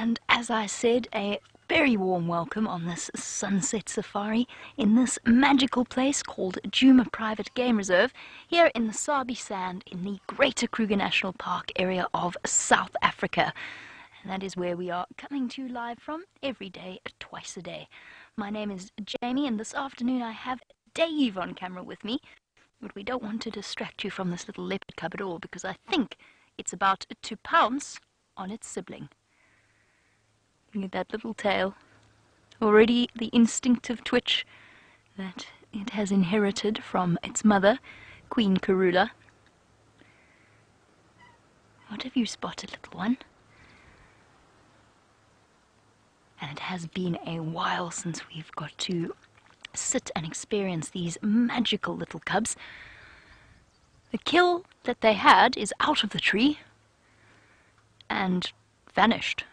And as I said, a very warm welcome on this sunset safari in this magical place called Nkuhuma Private Game Reserve here in the Sabi Sand in the Greater Kruger National Park area of South Africa. And that is where we are coming to you live from every day, twice a day. My name is Jamie, and this afternoon I have Dave on camera with me, but we don't want to distract you from this little leopard cub at all because I think it's about to pounce on its sibling. Look at that little tail. Already the instinctive twitch that it has inherited from its mother, Queen Karula. What have you spotted, little one? And it has been a while since we've got to sit and experience these magical little cubs. The kill that they had is out of the tree and vanished.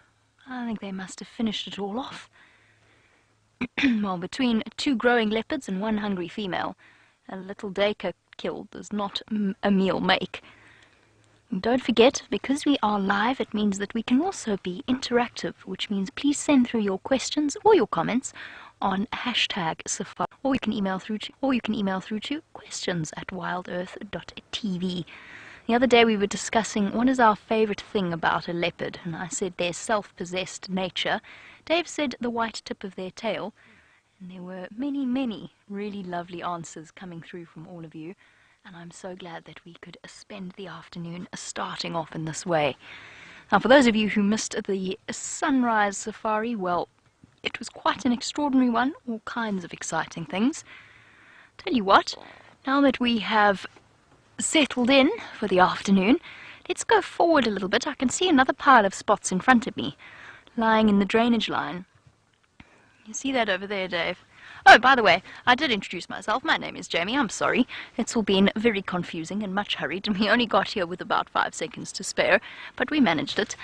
I think they must have finished it all off. Well, between 2 growing leopards and 1 hungry female, a little dacre kill does not a meal make. And don't forget, because we are live, it means that we can also be interactive, which means please send through your questions or your comments on #Safari, or you can email through to questions@wildearth.tv. The other day we were discussing what is our favorite thing about a leopard, and I said their self-possessed nature. Dave said the white tip of their tail, and there were many, many really lovely answers coming through from all of you, and I'm so glad that we could spend the afternoon starting off in this way. Now, for those of you who missed the sunrise safari, well, it was quite an extraordinary one, all kinds of exciting things. Tell you what, now that we have settled in for the afternoon, let's go forward a little bit. I can see another pile of spots in front of me, lying in the drainage line. You see that over there, Dave? Oh, by the way, I did introduce myself. My name is Jamie. I'm sorry. It's all been very confusing and much hurried, and we only got here with about 5 seconds to spare, but we managed it.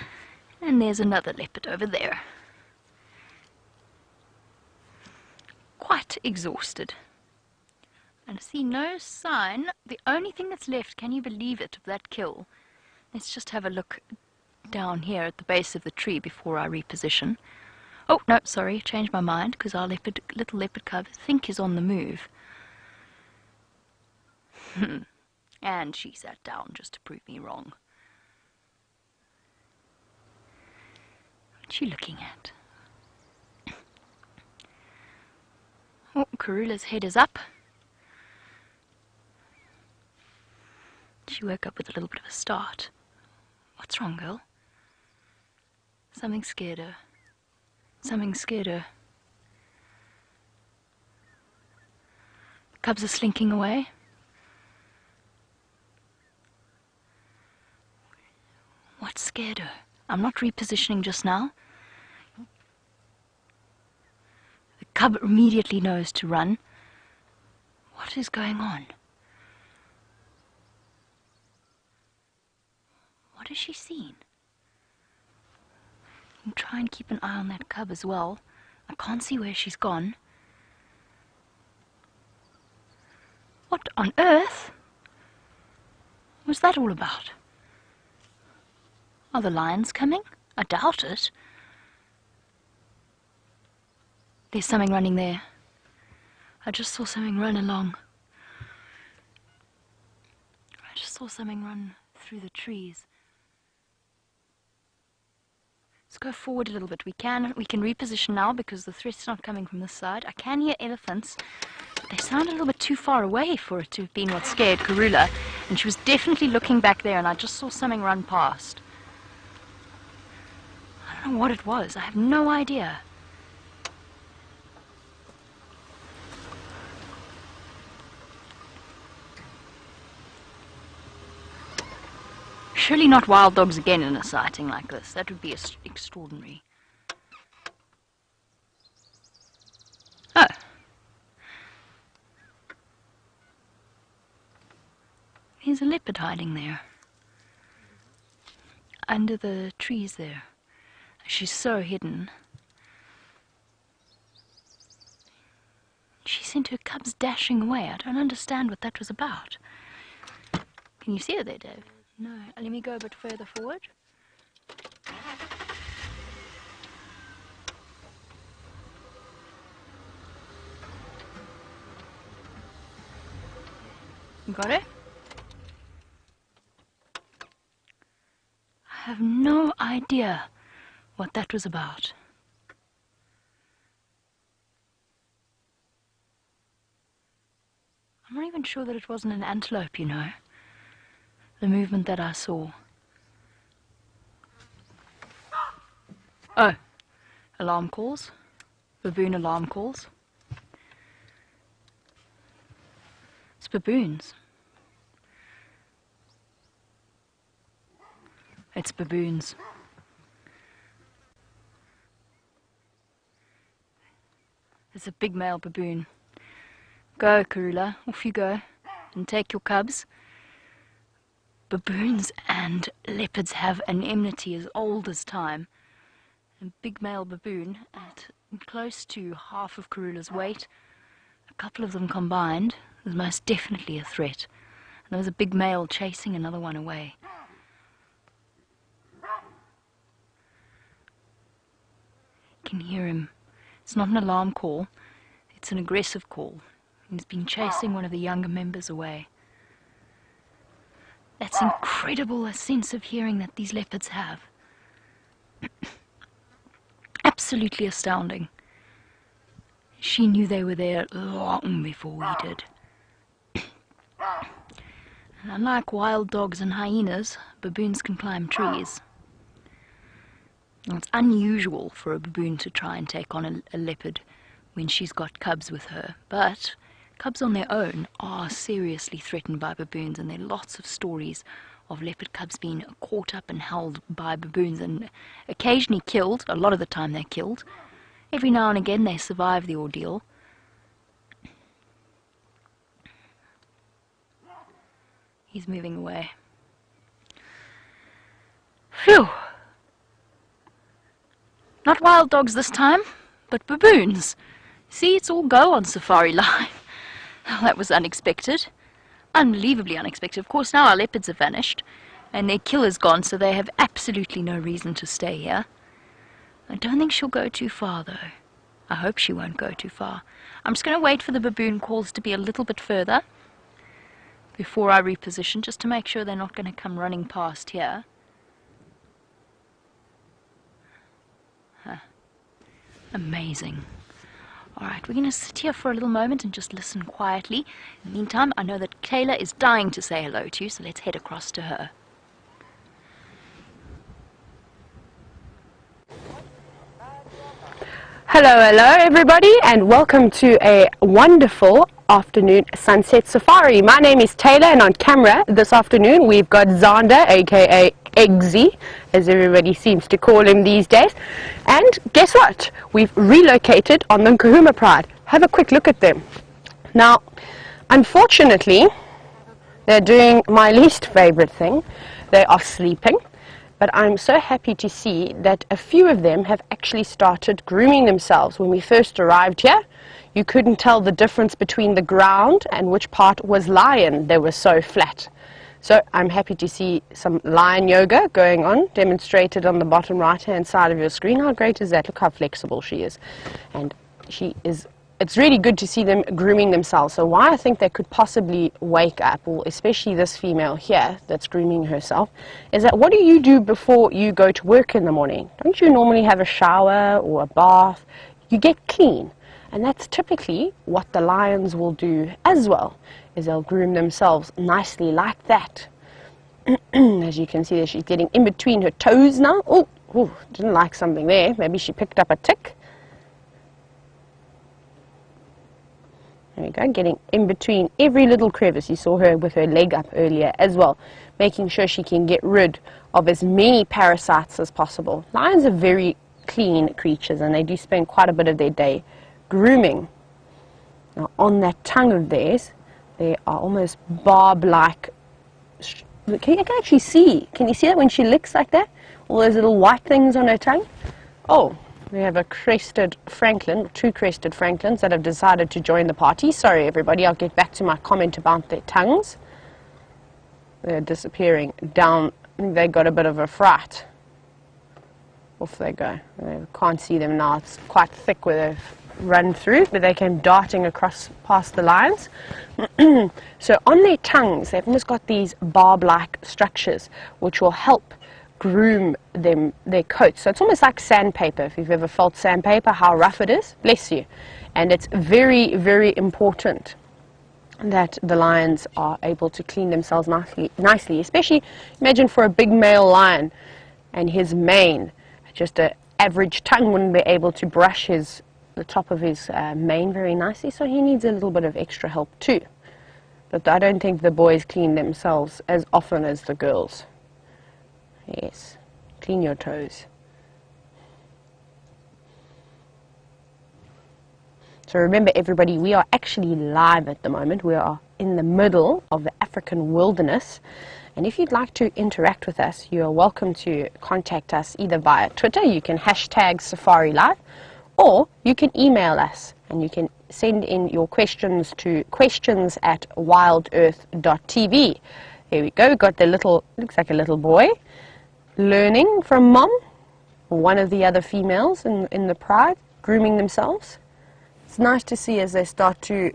And there's another leopard over there. Quite exhausted. And I see no sign. The only thing that's left, can you believe it, of that kill? Let's just have a look down here at the base of the tree before I reposition. Oh, no, sorry, changed my mind, because our little leopard cub, I think, is on the move. And she sat down just to prove me wrong. What's she looking at? Oh, Karula's head is up. She woke up with a little bit of a start. What's wrong, girl? Something scared her. Something scared her. The cubs are slinking away. What scared her? I'm not repositioning just now. The cub immediately knows to run. What is going on? What has she seen? I'm trying to keep an eye on that cub as well. I can't see where she's gone. What on earth was that all about? Are the lions coming? I doubt it. There's something running there. I just saw something run along. I just saw something run through the trees. Let's go forward a little bit. We can reposition now because the threat's not coming from this side. I can hear elephants, but they sound a little bit too far away for it to have been what scared Karula, and she was definitely looking back there, and I just saw something run past. I don't know what it was. I have no idea. Surely not wild dogs again in a sighting like this. That would be extraordinary. Oh. There's a leopard hiding there. Under the trees there. She's so hidden. She sent her cubs dashing away. I don't understand what that was about. Can you see her there, Dave? No. Let me go a bit further forward. Got it? I have no idea what that was about. I'm not even sure that it wasn't an antelope, you know. The movement that I saw. Oh, alarm calls. Baboon alarm calls. It's baboons. It's baboons. It's a big male baboon. Go, Karula, off you go, and take your cubs. Baboons and leopards have an enmity as old as time. A big male baboon at close to half of Karula's weight, a couple of them combined, is most definitely a threat. And there was a big male chasing another one away. You can hear him. It's not an alarm call, it's an aggressive call. He's been chasing one of the younger members away. That's incredible, a sense of hearing that these leopards have. Absolutely astounding. She knew they were there long before we did. And unlike wild dogs and hyenas, baboons can climb trees. Now, it's unusual for a baboon to try and take on a leopard when she's got cubs with her, but cubs on their own are seriously threatened by baboons, and there are lots of stories of leopard cubs being caught up and held by baboons and occasionally killed. A lot of the time they're killed. Every now and again they survive the ordeal. He's moving away. Phew! Not wild dogs this time, but baboons. See, it's all go on Safari Live. Oh, that was unexpected. Unbelievably unexpected. Of course, now our leopards have vanished, and their killer's gone, so they have absolutely no reason to stay here. I don't think she'll go too far, though. I hope she won't go too far. I'm just going to wait for the baboon calls to be a little bit further before I reposition, just to make sure they're not going to come running past here. Amazing. Alright, we're going to sit here for a little moment and just listen quietly. In the meantime, I know that Tayla is dying to say hello to you, so let's head across to her. Hello everybody, and welcome to a wonderful afternoon sunset safari. My name is Tayla, and on camera this afternoon we've got Xander, aka Eggsy, as everybody seems to call him these days. And guess what? We've relocated on the Nkuhuma Pride. Have a quick look at them. Now, unfortunately, they're doing my least favorite thing. They are sleeping. But I'm so happy to see that a few of them have actually started grooming themselves. When we first arrived here, you couldn't tell the difference between the ground and which part was lion. They were so flat. So I'm happy to see some lion yoga going on, demonstrated on the bottom right-hand side of your screen. How great is that? Look how flexible she is. And it's really good to see them grooming themselves. So why I think they could possibly wake up, or especially this female here that's grooming herself, is that what do you do before you go to work in the morning? Don't you normally have a shower or a bath? You get clean. And that's typically what the lions will do as well, is they'll groom themselves nicely like that. As you can see there, she's getting in between her toes now. Oh, didn't like something there. Maybe she picked up a tick. There we go, getting in between every little crevice. You saw her with her leg up earlier as well, making sure she can get rid of as many parasites as possible. Lions are very clean creatures, and they do spend quite a bit of their day grooming. Now, on that tongue of theirs, they are almost barb-like. Can you actually see? Can you see that when she licks like that? All those little white things on her tongue? Oh. We have a crested francolin, two crested francolins that have decided to join the party. Sorry everybody, I'll get back to my comment about their tongues. They're disappearing down. I think they got a bit of a fright. Off they go. I can't see them now. It's quite thick where they've run through, but they came darting across past the lions. So on their tongues, they've almost got these barb-like structures which will help groom their coats. So it's almost like sandpaper. If you've ever felt sandpaper, how rough it is, bless you. And it's very, very important that the lions are able to clean themselves nicely, especially imagine for a big male lion and his mane. Just an average tongue wouldn't be able to brush the top of his mane very nicely, so he needs a little bit of extra help too. But I don't think the boys clean themselves as often as the girls. Yes, clean your toes. So remember everybody, we are actually live at the moment. We are in the middle of the African wilderness. And if you'd like to interact with us, you are welcome to contact us either via Twitter. You can hashtag Safari Live, or you can email us and you can send in your questions to questions@wildearth.tv. Here we go. We've got the little, looks like a little boy, learning from mom, one of the other females in the pride, grooming themselves. It's nice to see as they start to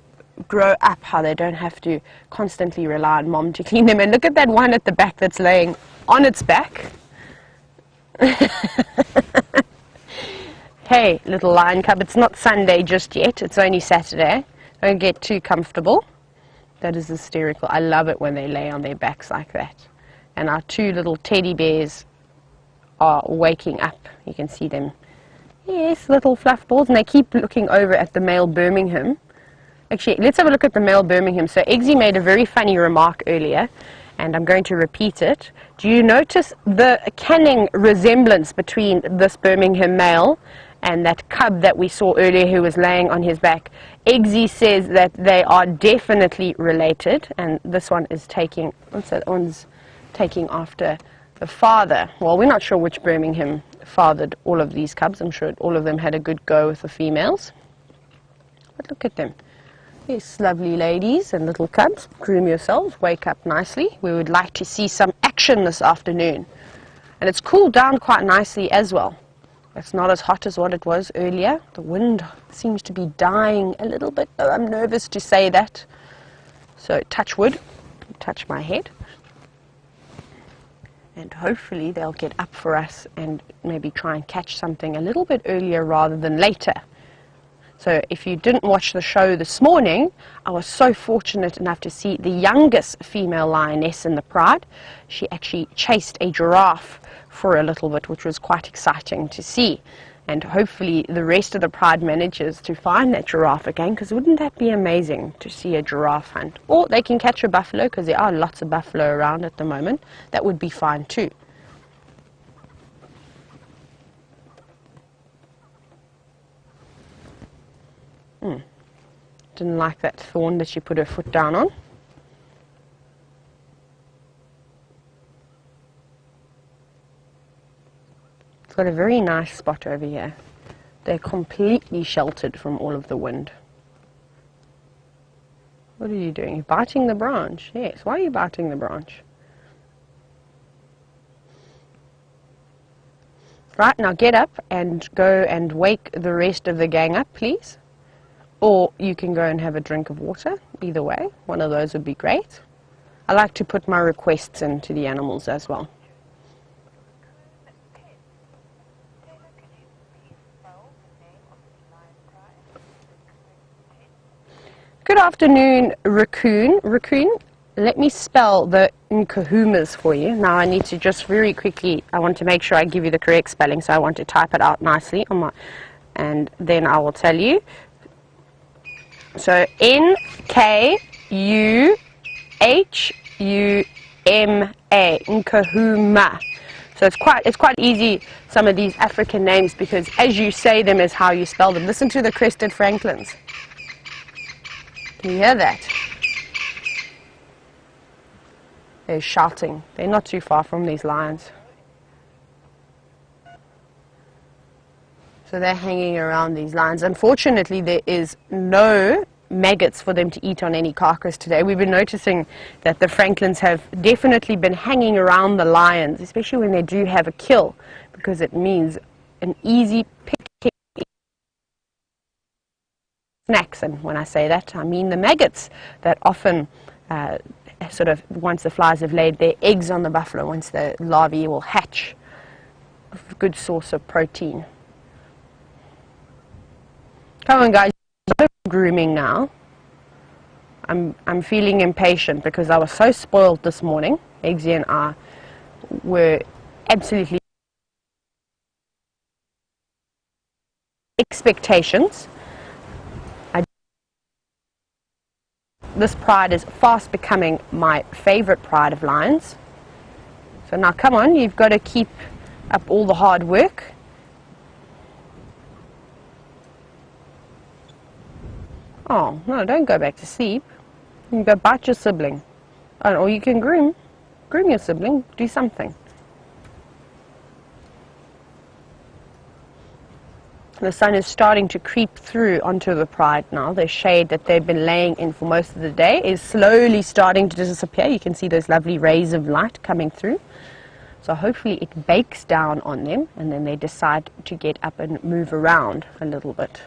grow up how they don't have to constantly rely on mom to clean them. And look at that one at the back that's laying on its back. Hey, little lion cub, it's not Sunday just yet. It's only Saturday. Don't get too comfortable. That is hysterical. I love it when they lay on their backs like that. And our two little teddy bears are waking up. You can see them. Yes, little fluff balls, and they keep looking over at the male Birmingham. Actually, let's have a look at the male Birmingham. So Eggsy made a very funny remark earlier, and I'm going to repeat it. Do you notice the canning resemblance between this Birmingham male and that cub that we saw earlier who was laying on his back? Eggsy says that they are definitely related, and this one is taking, that one's taking after the father. Well, we're not sure which Birmingham fathered all of these cubs. I'm sure all of them had a good go with the females. But look at them. Yes, lovely ladies and little cubs. Groom yourselves, wake up nicely. We would like to see some action this afternoon. And it's cooled down quite nicely as well. It's not as hot as what it was earlier. The wind seems to be dying a little bit, though I'm nervous to say that. So touch wood, touch my head. And hopefully they'll get up for us and maybe try and catch something a little bit earlier rather than later. So if you didn't watch the show this morning, I was so fortunate enough to see the youngest female lioness in the pride. She actually chased a giraffe for a little bit, which was quite exciting to see. And hopefully the rest of the pride manages to find that giraffe again, because wouldn't that be amazing to see a giraffe hunt? Or they can catch a buffalo, because there are lots of buffalo around at the moment. That would be fine too. Didn't like that thorn that she put her foot down on. It's got a very nice spot over here. They're completely sheltered from all of the wind. What are you doing? You're biting the branch. Yes, why are you biting the branch? Right, now get up and go and wake the rest of the gang up, please. Or you can go and have a drink of water. Either way, one of those would be great. I like to put my requests into the animals as well. Good afternoon, Raccoon. Raccoon, let me spell the Nkuhumas for you. Now I need to just very quickly, I want to make sure I give you the correct spelling, so I want to type it out nicely on my, and then I will tell you. So N-K-U-H-U-M-A, Nkuhuma. So it's quite easy, some of these African names, because as you say them is how you spell them. Listen to the crested francolins. Can you hear that? They're shouting. They're not too far from these lions. So they're hanging around these lions. Unfortunately, there is no maggots for them to eat on any carcass today. We've been noticing that the francolins have definitely been hanging around the lions, especially when they do have a kill, because it means an easy picking. snacks, and when I say that, I mean the maggots that often sort of, once the flies have laid their eggs on the buffalo, once the larvae will hatch, a good source of protein. Come on guys, grooming now. I'm feeling impatient because I was so spoiled this morning. Eggsy and I were absolutely expectations. This pride is fast becoming my favorite pride of lions. So now come on, you've got to keep up all the hard work. Oh, no, don't go back to sleep. You can go bite your sibling. Oh, or you can groom your sibling, do something. The sun is starting to creep through onto the pride now. The shade that they've been laying in for most of the day is slowly starting to disappear. You can see those lovely rays of light coming through. So hopefully it bakes down on them and then they decide to get up and move around a little bit.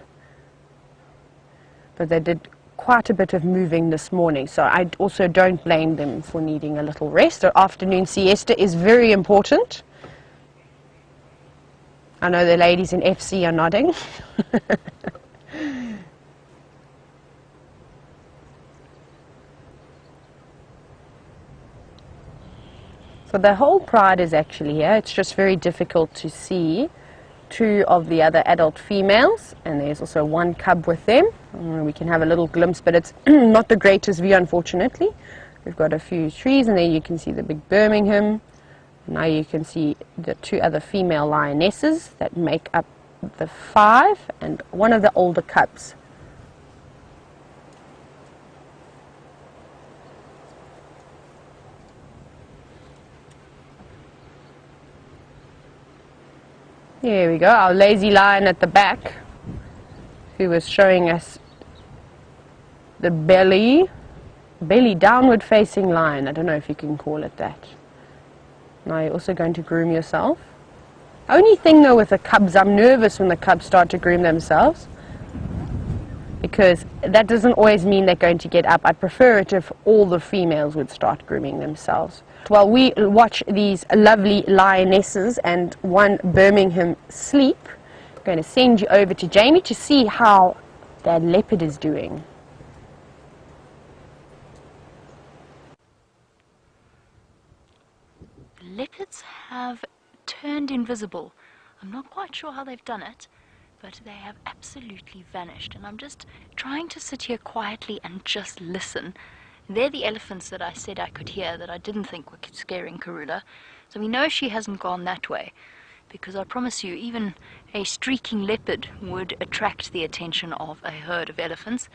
But they did quite a bit of moving this morning, so I also don't blame them for needing a little rest. Their afternoon siesta is very important. I know the ladies in FC are nodding. So the whole pride is actually here. It's just very difficult to see two of the other adult females, and there's also one cub with them. We can have a little glimpse, but it's not the greatest view, unfortunately. We've got a few trees, and there you can see the big Birmingham. Now you can see the two other female lionesses that make up the 5, and one of the older cubs. Here we go, our lazy lion at the back, who was showing us the belly downward facing lion. I don't know if you can call it that. Now you're also going to groom yourself. Only thing though with the cubs, I'm nervous when the cubs start to groom themselves, because that doesn't always mean they're going to get up. I'd prefer it if all the females would start grooming themselves. While we watch these lovely lionesses and one Birmingham sleep, I'm going to send you over to Jamie to see how that leopard is doing. Leopards have turned invisible. I'm not quite sure how they've done it, but they have absolutely vanished. And I'm just trying to sit here quietly and just listen. They're the elephants that I said I could hear that I didn't think were scaring Karula. So we know she hasn't gone that way, because I promise you, even a streaking leopard would attract the attention of a herd of elephants,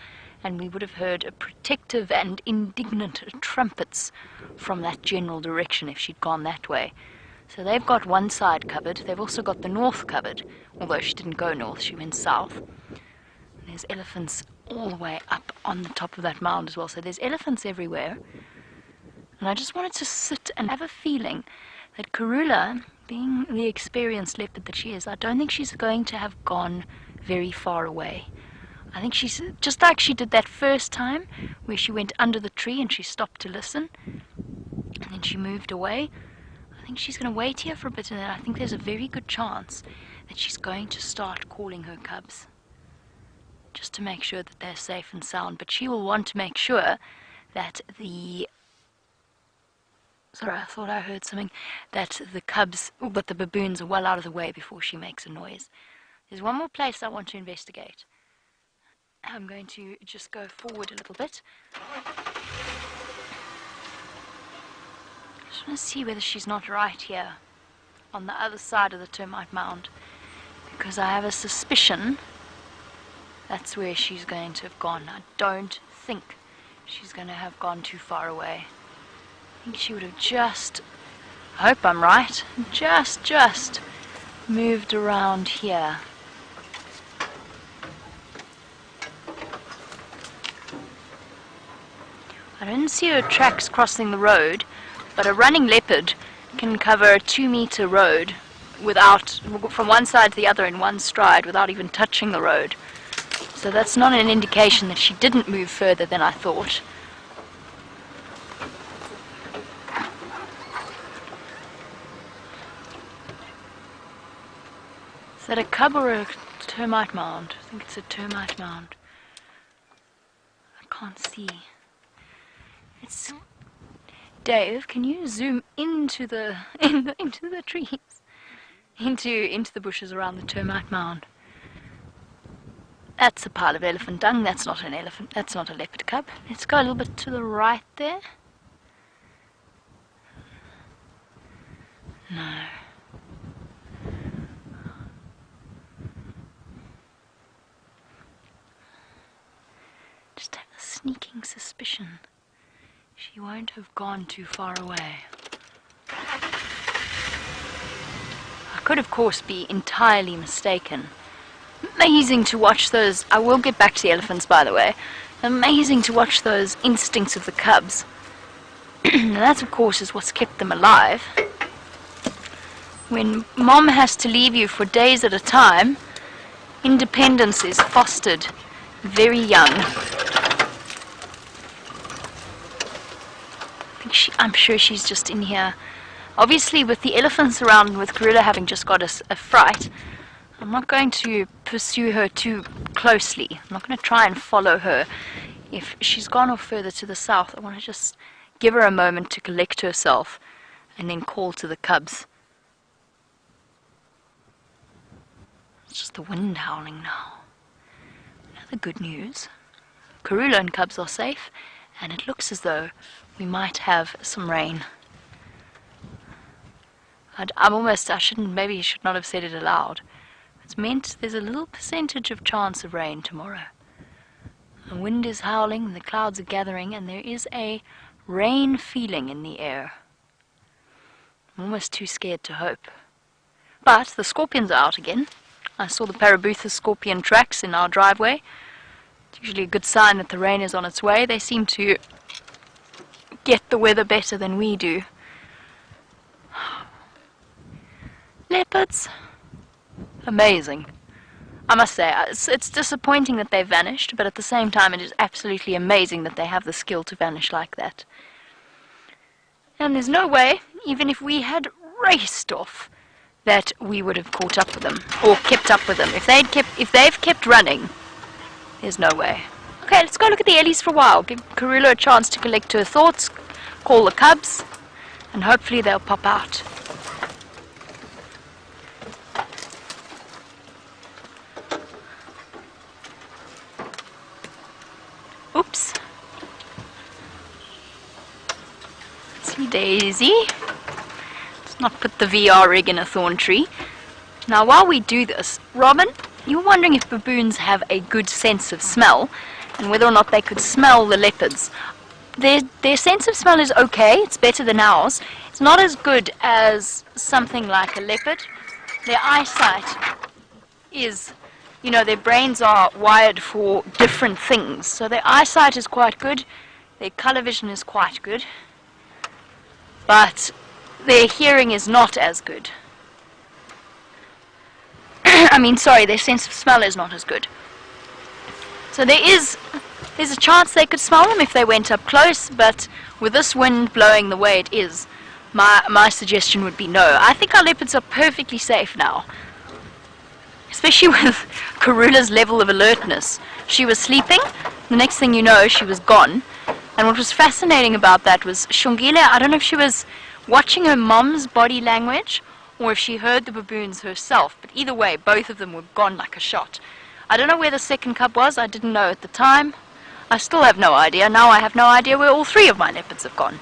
and we would have heard protective and indignant trumpets from that general direction if she'd gone that way. So they've got one side covered. They've also got the north covered, although she didn't go north, she went south. And there's elephants all the way up on the top of that mound as well. So there's elephants everywhere. And I just wanted to sit and have a feeling that Karula, being the experienced leopard that she is, I don't think she's going to have gone very far away. I think she's just like she did that first time where she went under the tree and she stopped to listen and then she moved away. I think she's going to wait here for a bit, and then I think there's a very good chance that she's going to start calling her cubs just to make sure that they're safe and sound. But she will want to make sure that sorry, I thought I heard something, that the cubs, but the baboons are well out of the way before she makes a noise. There's one more place I want to investigate. I'm going to just go forward a little bit. I just want to see whether she's not right here on the other side of the termite mound, because I have a suspicion that's where she's going to have gone. I don't think she's going to have gone too far away. I think she would have just, I hope I'm right, just moved around here. I don't see her tracks crossing the road, but a running leopard can cover a 2-meter road without, from one side to the other in one stride, without even touching the road. So that's not an indication that she didn't move further than I thought. Is that a cub or a termite mound? I think it's a termite mound. I can't see. It's Dave, can you zoom into the into the trees? Into the bushes around the termite mound. That's a pile of elephant dung. That's not an elephant. That's not a leopard cub. Let's go a little bit to the right there. No. Just have a sneaking suspicion she won't have gone too far away. I could, of course, be entirely mistaken. Amazing to watch those. I will get back to the elephants, by the way. Amazing to watch those instincts of the cubs. And that, of course, is what's kept them alive. When mom has to leave you for days at a time, independence is fostered very young. I'm sure she's just in here. Obviously, with the elephants around and with Karula having just got a fright, I'm not going to pursue her too closely. I'm not going to try and follow her. If she's gone off further to the south, I want to just give her a moment to collect herself and then call to the cubs. It's just the wind howling now. Another good news. Karula and cubs are safe, and it looks as though we might have some rain. I should not have said it aloud. It's meant there's a little percentage of chance of rain tomorrow. The wind is howling, the clouds are gathering, and there is a rain feeling in the air. I'm almost too scared to hope. But the scorpions are out again. I saw the Parabuthus scorpion tracks in our driveway. It's usually a good sign that the rain is on its way. They seem to get the weather better than we do. Leopards. Amazing. I must say, it's disappointing that they vanished, but at the same time it is absolutely amazing that they have the skill to vanish like that. And there's no way, even if we had raced off, that we would have caught up with them, or kept up with them. If they've kept running, there's no way. Okay, let's go look at the ellies for a while. Give Karula a chance to collect her thoughts, call the cubs, and hopefully they'll pop out. Oops. See Daisy. Let's not put the VR rig in a thorn tree. Now while we do this, Robin, you were wondering if baboons have a good sense of smell and whether or not they could smell the leopards. Their sense of smell is okay, it's better than ours. It's not as good as something like a leopard. Their eyesight is, their brains are wired for different things. So their eyesight is quite good, their color vision is quite good, but their hearing is not as good. Their sense of smell is not as good. So there's a chance they could smell them if they went up close, but with this wind blowing the way it is, my suggestion would be no. I think our leopards are perfectly safe now. Especially with Karula's level of alertness. She was sleeping, the next thing you know, she was gone. And what was fascinating about that was Xongile, I don't know if she was watching her mom's body language or if she heard the baboons herself, but either way, both of them were gone like a shot. I don't know where the second cub was, I didn't know at the time. I still have no idea. Now I have no idea where all three of my leopards have gone.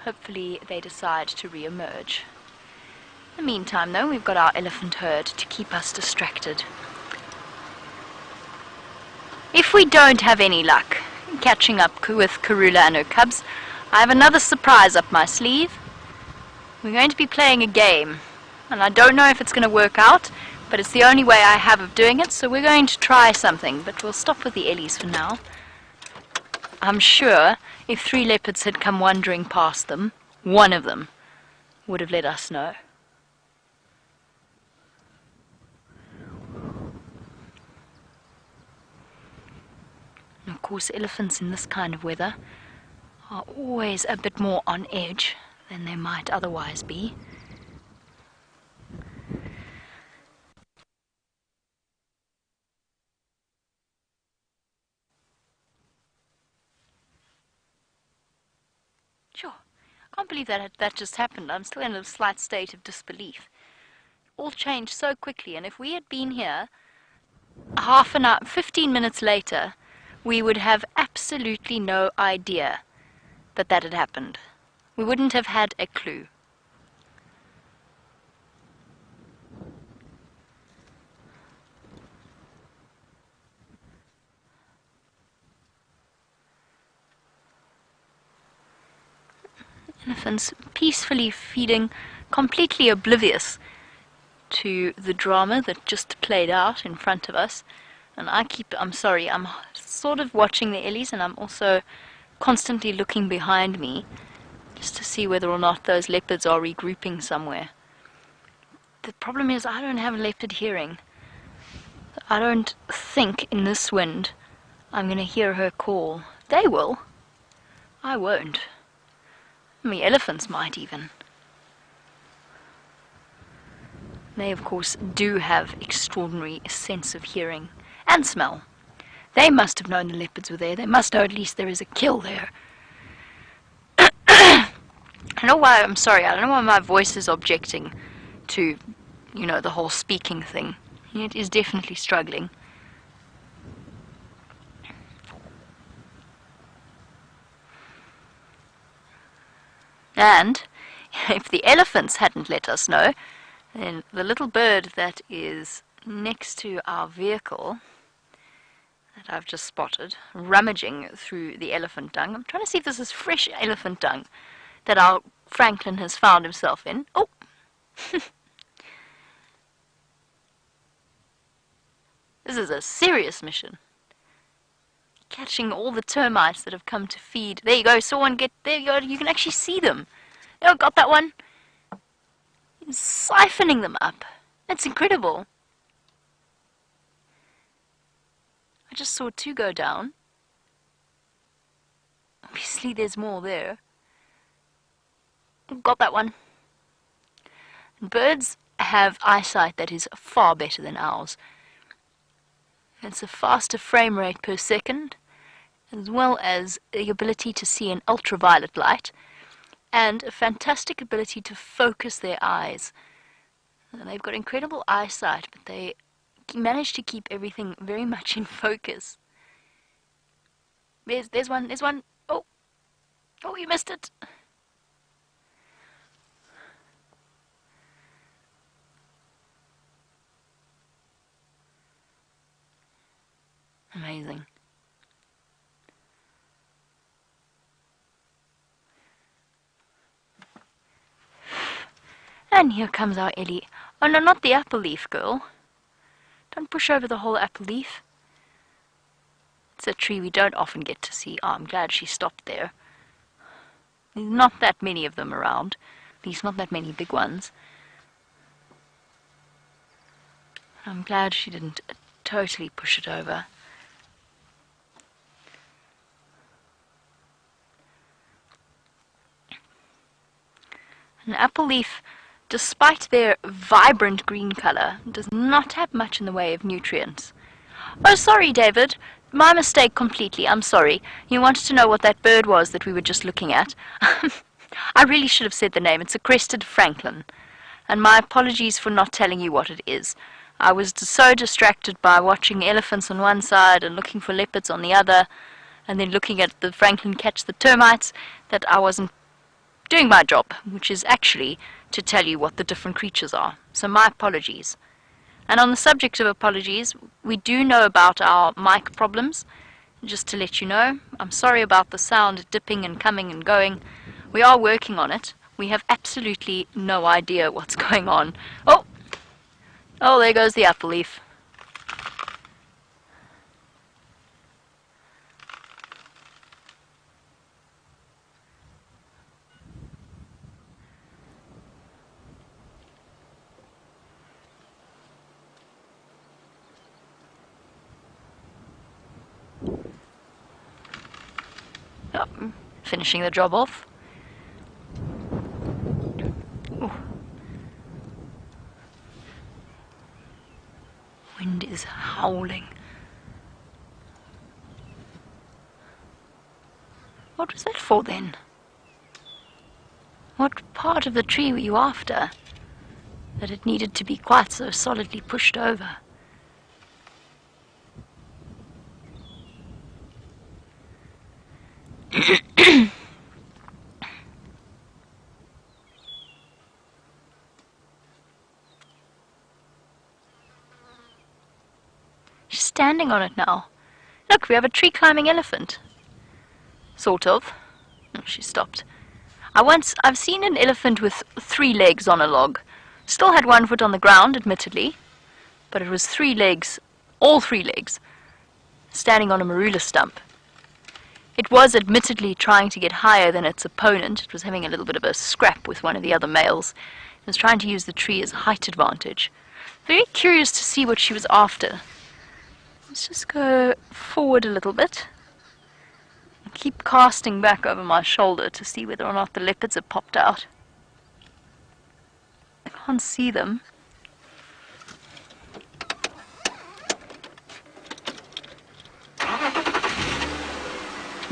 Hopefully they decide to re-emerge. In the meantime, though, we've got our elephant herd to keep us distracted. If we don't have any luck catching up with Karula and her cubs, I have another surprise up my sleeve. We're going to be playing a game, and I don't know if it's going to work out, but it's the only way I have of doing it, so we're going to try something, but we'll stop with the ellies for now. I'm sure if 3 leopards had come wandering past them, one of them would have let us know. course, elephants in this kind of weather are always a bit more on edge than they might otherwise be. Sure. I can't believe that just happened. I'm still in a slight state of disbelief. All changed so quickly, and if we had been here half an hour, 15 minutes later, we would have absolutely no idea that that had happened. We wouldn't have had a clue. Elephants peacefully feeding, completely oblivious to the drama that just played out in front of us. And I'm sorry, I'm sort of watching the Ellies, and I'm also constantly looking behind me just to see whether or not those leopards are regrouping somewhere. The problem is I don't have leopard hearing. I don't think in this wind I'm going to hear her call. They will. I won't. The elephants might even. They, of course, do have extraordinary sense of hearing and smell. They must have known the leopards were there. They must know at least there is a kill there. I don't know why, I'm sorry, I don't know why my voice is objecting to, the whole speaking thing. It is definitely struggling. And if the elephants hadn't let us know, then the little bird that is next to our vehicle that I've just spotted, rummaging through the elephant dung. I'm trying to see if this is fresh elephant dung that our Franklin has found himself in. Oh! This is a serious mission. Catching all the termites that have come to feed. There you go, saw one get, there you go, you can actually see them. Oh, got that one. He's siphoning them up. That's incredible. I just saw two go down. Obviously there's more there. Got that one. Birds have eyesight that is far better than ours. It's a faster frame rate per second, as well as the ability to see in ultraviolet light, and a fantastic ability to focus their eyes. And they've got incredible eyesight, but they manage to keep everything very much in focus. There's one. Oh, you missed it. Amazing. And here comes our Ellie. Oh no, not the apple leaf, girl. Don't push over the whole apple leaf. It's a tree we don't often get to see. Oh, I'm glad she stopped there. There's not that many of them around. At least not that many big ones. I'm glad she didn't totally push it over. An apple leaf, despite their vibrant green color, does not have much in the way of nutrients. Oh, sorry, David. My mistake completely. I'm sorry. You wanted to know what that bird was that we were just looking at. I really should have said the name. It's a crested francolin. And my apologies for not telling you what it is. I was so distracted by watching elephants on one side and looking for leopards on the other, and then looking at the francolin catch the termites, that I wasn't doing my job, which is actually to tell you what the different creatures are. So my apologies. And on the subject of apologies, we do know about our mic problems. Just to let you know, I'm sorry about the sound dipping and coming and going. We are working on it. We have absolutely no idea what's going on. Oh, there goes the apple leaf. Oh, finishing the job off. Ooh. Wind is howling. What was that for then? What part of the tree were you after, that it needed to be quite so solidly pushed over? She's standing on it now. Look, we have a tree climbing elephant. Sort of. Oh, she stopped. I've seen an elephant with 3 legs on a log. Still had 1 foot on the ground, admittedly, but it was 3 legs, all 3 legs, standing on a marula stump. It was admittedly trying to get higher than its opponent. It was having a little bit of a scrap with one of the other males. It was trying to use the tree as a height advantage. Very curious to see what she was after. Let's just go forward a little bit. I keep casting back over my shoulder to see whether or not the leopards have popped out. I can't see them.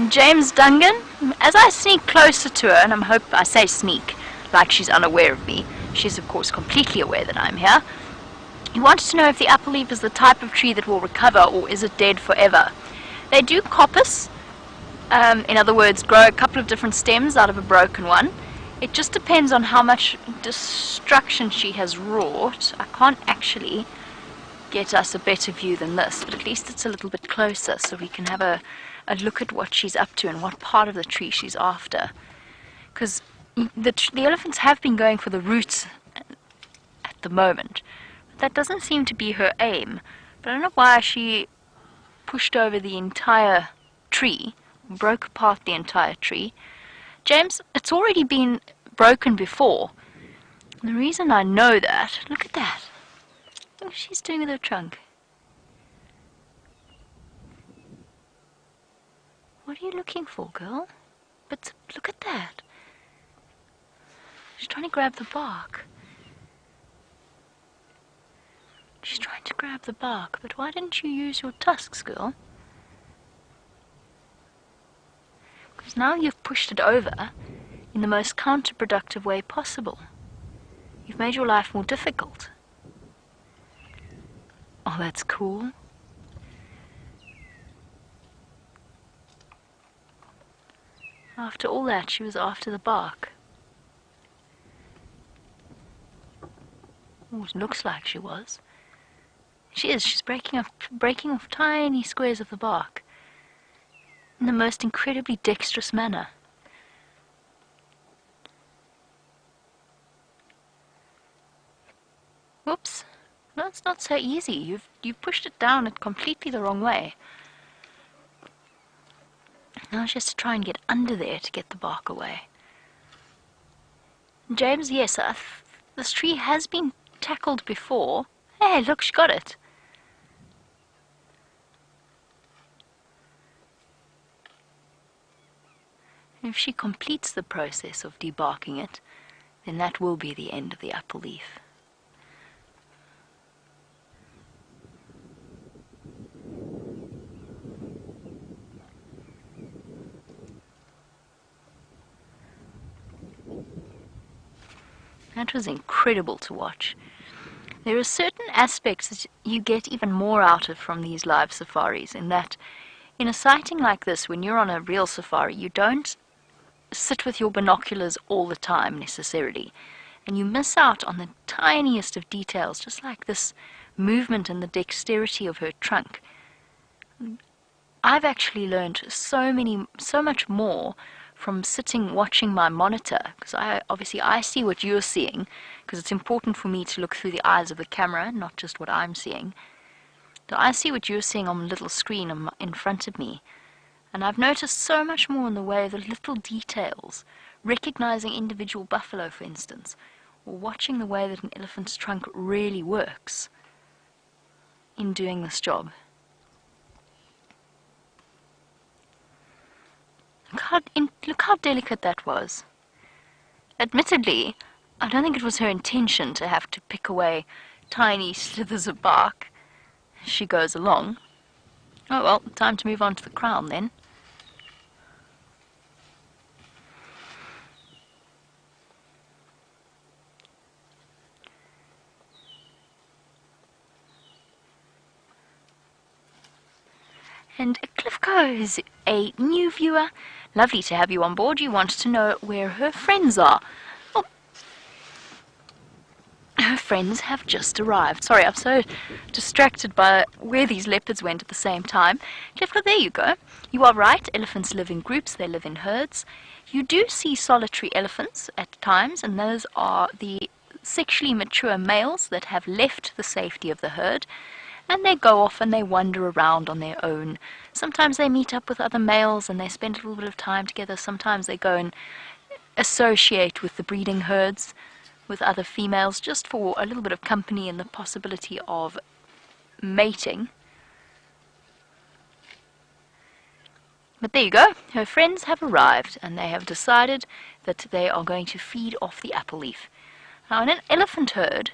James Dungan, as I sneak closer to her, and I say sneak, like she's unaware of me. She's of course completely aware that I'm here. He wanted to know if the apple leaf is the type of tree that will recover, or is it dead forever. They do coppice, in other words, grow a couple of different stems out of a broken one. It just depends on how much destruction she has wrought. I can't actually get us a better view than this, but at least it's a little bit closer so we can have a look at what she's up to and what part of the tree she's after. Because the elephants have been going for the roots at the moment. But that doesn't seem to be her aim. But I don't know why she pushed over the entire tree, broke apart the entire tree. James, it's already been broken before. And the reason I know that, look at that. Look what she's doing with her trunk. What are you looking for, girl? But look at that. She's trying to grab the bark. She's trying to grab the bark, but why didn't you use your tusks, girl? Because now you've pushed it over in the most counterproductive way possible. You've made your life more difficult. Oh, that's cool. After all that, she was after the bark. Oh, it looks like she was. She is. She's breaking off tiny squares of the bark in the most incredibly dexterous manner. Whoops. No, it's not so easy. You've pushed it down it completely the wrong way. Now she has to try and get under there to get the bark away. James, yes, this tree has been tackled before. Hey, look, she got it. If she completes the process of debarking it, then that will be the end of the apple leaf. That was incredible to watch. There are certain aspects that you get even more out of from these live safaris, in that in a sighting like this, when you're on a real safari, you don't sit with your binoculars all the time necessarily, and you miss out on the tiniest of details, just like this movement and the dexterity of her trunk. I've actually learned so much more from sitting watching my monitor, because I see what you're seeing, because it's important for me to look through the eyes of the camera, not just what I'm seeing. So I see what you're seeing on the little screen in front of me, and I've noticed so much more in the way of the little details, recognizing individual buffalo, for instance, or watching the way that an elephant's trunk really works in doing this job. Look how delicate that was. Admittedly, I don't think it was her intention to have to pick away tiny slithers of bark as she goes along. Oh well, time to move on to the crown then. And Cliff is a new viewer. Lovely to have you on board. You want to know where her friends are. Oh, her friends have just arrived. Sorry, I'm so distracted by where these leopards went at the same time. Cliff, there you go. You are right. Elephants live in groups. They live in herds. You do see solitary elephants at times, and those are the sexually mature males that have left the safety of the herd. And they go off and they wander around on their own. Sometimes they meet up with other males and they spend a little bit of time together. Sometimes they go and associate with the breeding herds, with other females, just for a little bit of company and the possibility of mating. But there you go. Her friends have arrived and they have decided that they are going to feed off the apple leaf. Now, in an elephant herd,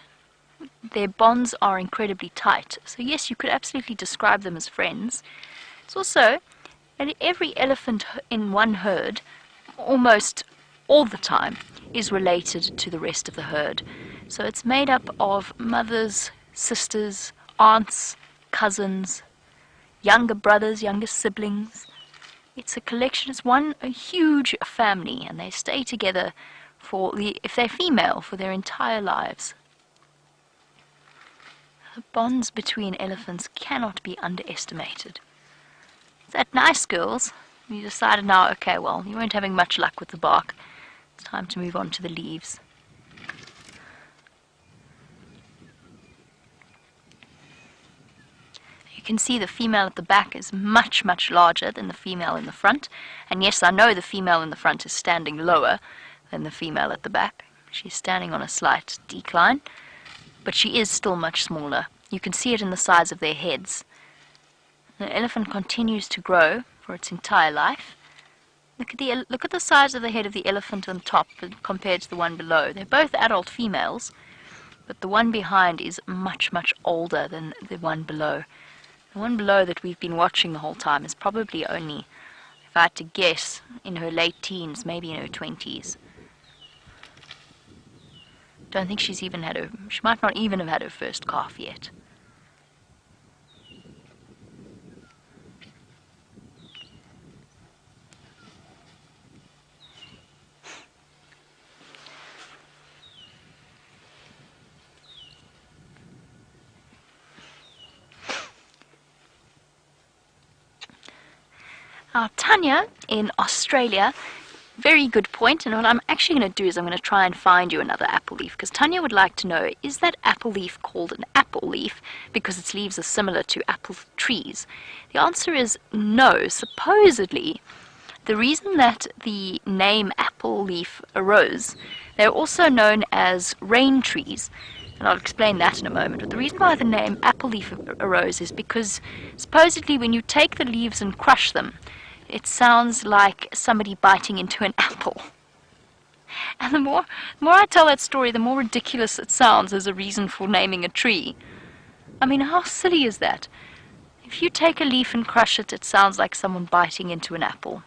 their bonds are incredibly tight. So yes, you could absolutely describe them as friends. It's also, every elephant in one herd, almost all the time, is related to the rest of the herd. So it's made up of mothers, sisters, aunts, cousins, younger brothers, younger siblings. It's a collection, a huge family, and they stay together if they're female, for their entire lives. The bonds between elephants cannot be underestimated. Is that nice, girls? You decided now, okay, well, you weren't having much luck with the bark. It's time to move on to the leaves. You can see the female at the back is much, much larger than the female in the front. And yes, I know the female in the front is standing lower than the female at the back. She's standing on a slight decline, but she is still much smaller. You can see it in the size of their heads. The elephant continues to grow for its entire life. Look at the size of the head of the elephant on top compared to the one below. They're both adult females, but the one behind is much, much older than the one below. The one below that we've been watching the whole time is probably only, if I had to guess, in her late teens, maybe in her 20s. Don't think she might not even have had her first calf yet. Now, Tanya in Australia, very good point, and what I'm actually going to do is I'm going to try and find you another apple leaf, because Tanya would like to know, is that apple leaf called an apple leaf because its leaves are similar to apple trees? The answer is no. Supposedly, the reason that the name apple leaf arose, they're also known as rain trees, and I'll explain that in a moment. But the reason why the name apple leaf arose is because supposedly when you take the leaves and crush them, it sounds like somebody biting into an apple. And the more I tell that story, the more ridiculous it sounds as a reason for naming a tree. I mean, how silly is that? If you take a leaf and crush it, it sounds like someone biting into an apple.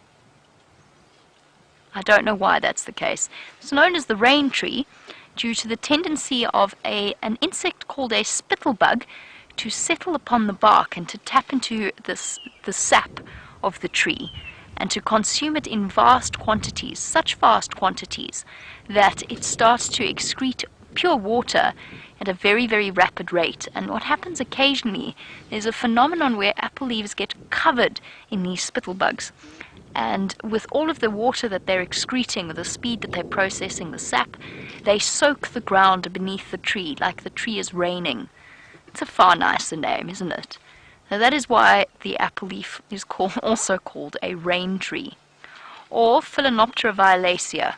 I don't know why that's the case. It's known as the rain tree due to the tendency of an insect called a spittlebug to settle upon the bark and to tap into the sap of the tree and to consume it in vast quantities, such vast quantities that it starts to excrete pure water at a very, very rapid rate. And what happens occasionally, there's a phenomenon where apple leaves get covered in these spittlebugs. And with all of the water that they're excreting, with the speed that they're processing the sap, they soak the ground beneath the tree like the tree is raining. It's a far nicer name, isn't it? Now that is why the apple leaf is also called a rain tree, or Phalaenoptera violacea,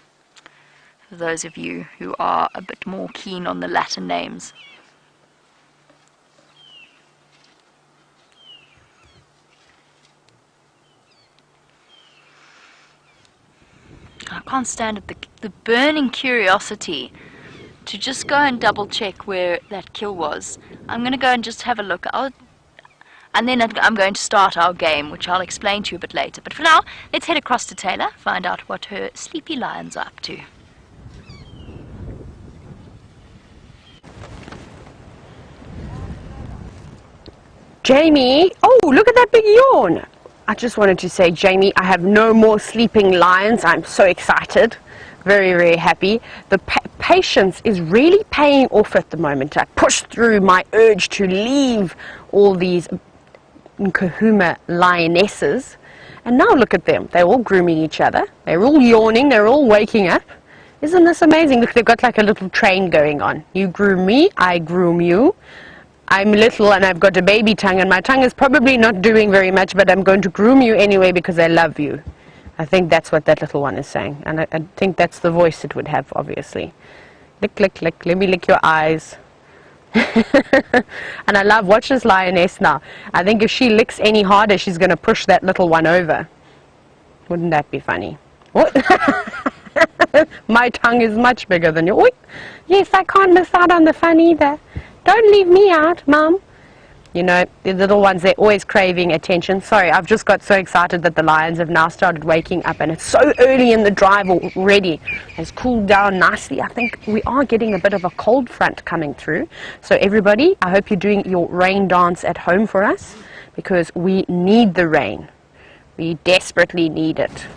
for those of you who are a bit more keen on the Latin names. can't stand it, the burning curiosity to just go and double check where that kill was. I'm going to go and just have a look. And then I'm going to start our game, which I'll explain to you a bit later. But for now, let's head across to Tayla, find out what her sleepy lions are up to. Jamie, oh, look at that big yawn. I just wanted to say, Jamie, I have no more sleeping lions. I'm so excited. Very, very happy. The patience is really paying off at the moment. I pushed through my urge to leave all these Nkuhuma lionesses, and now look at them. They're all grooming each other. They're all yawning. They're all waking up. Isn't this amazing? Look, they've got like a little train going on. You groom me, I groom you. I'm little and I've got a baby tongue, and my tongue is probably not doing very much, but I'm going to groom you anyway because I love you. I think that's what that little one is saying, and I think that's the voice it would have, obviously. Lick, lick, lick. Let me lick your eyes. And I love, watch this lioness now. I think if she licks any harder, she's going to push that little one over. Wouldn't that be funny? What? My tongue is much bigger than yours. Yes, I can't miss out on the fun either. Don't leave me out, Mum. You know, the little ones, they're always craving attention. Sorry, I've just got so excited that the lions have now started waking up, and it's so early in the drive already. It's cooled down nicely. I think we are getting a bit of a cold front coming through. So everybody, I hope you're doing your rain dance at home for us, because we need the rain. We desperately need it.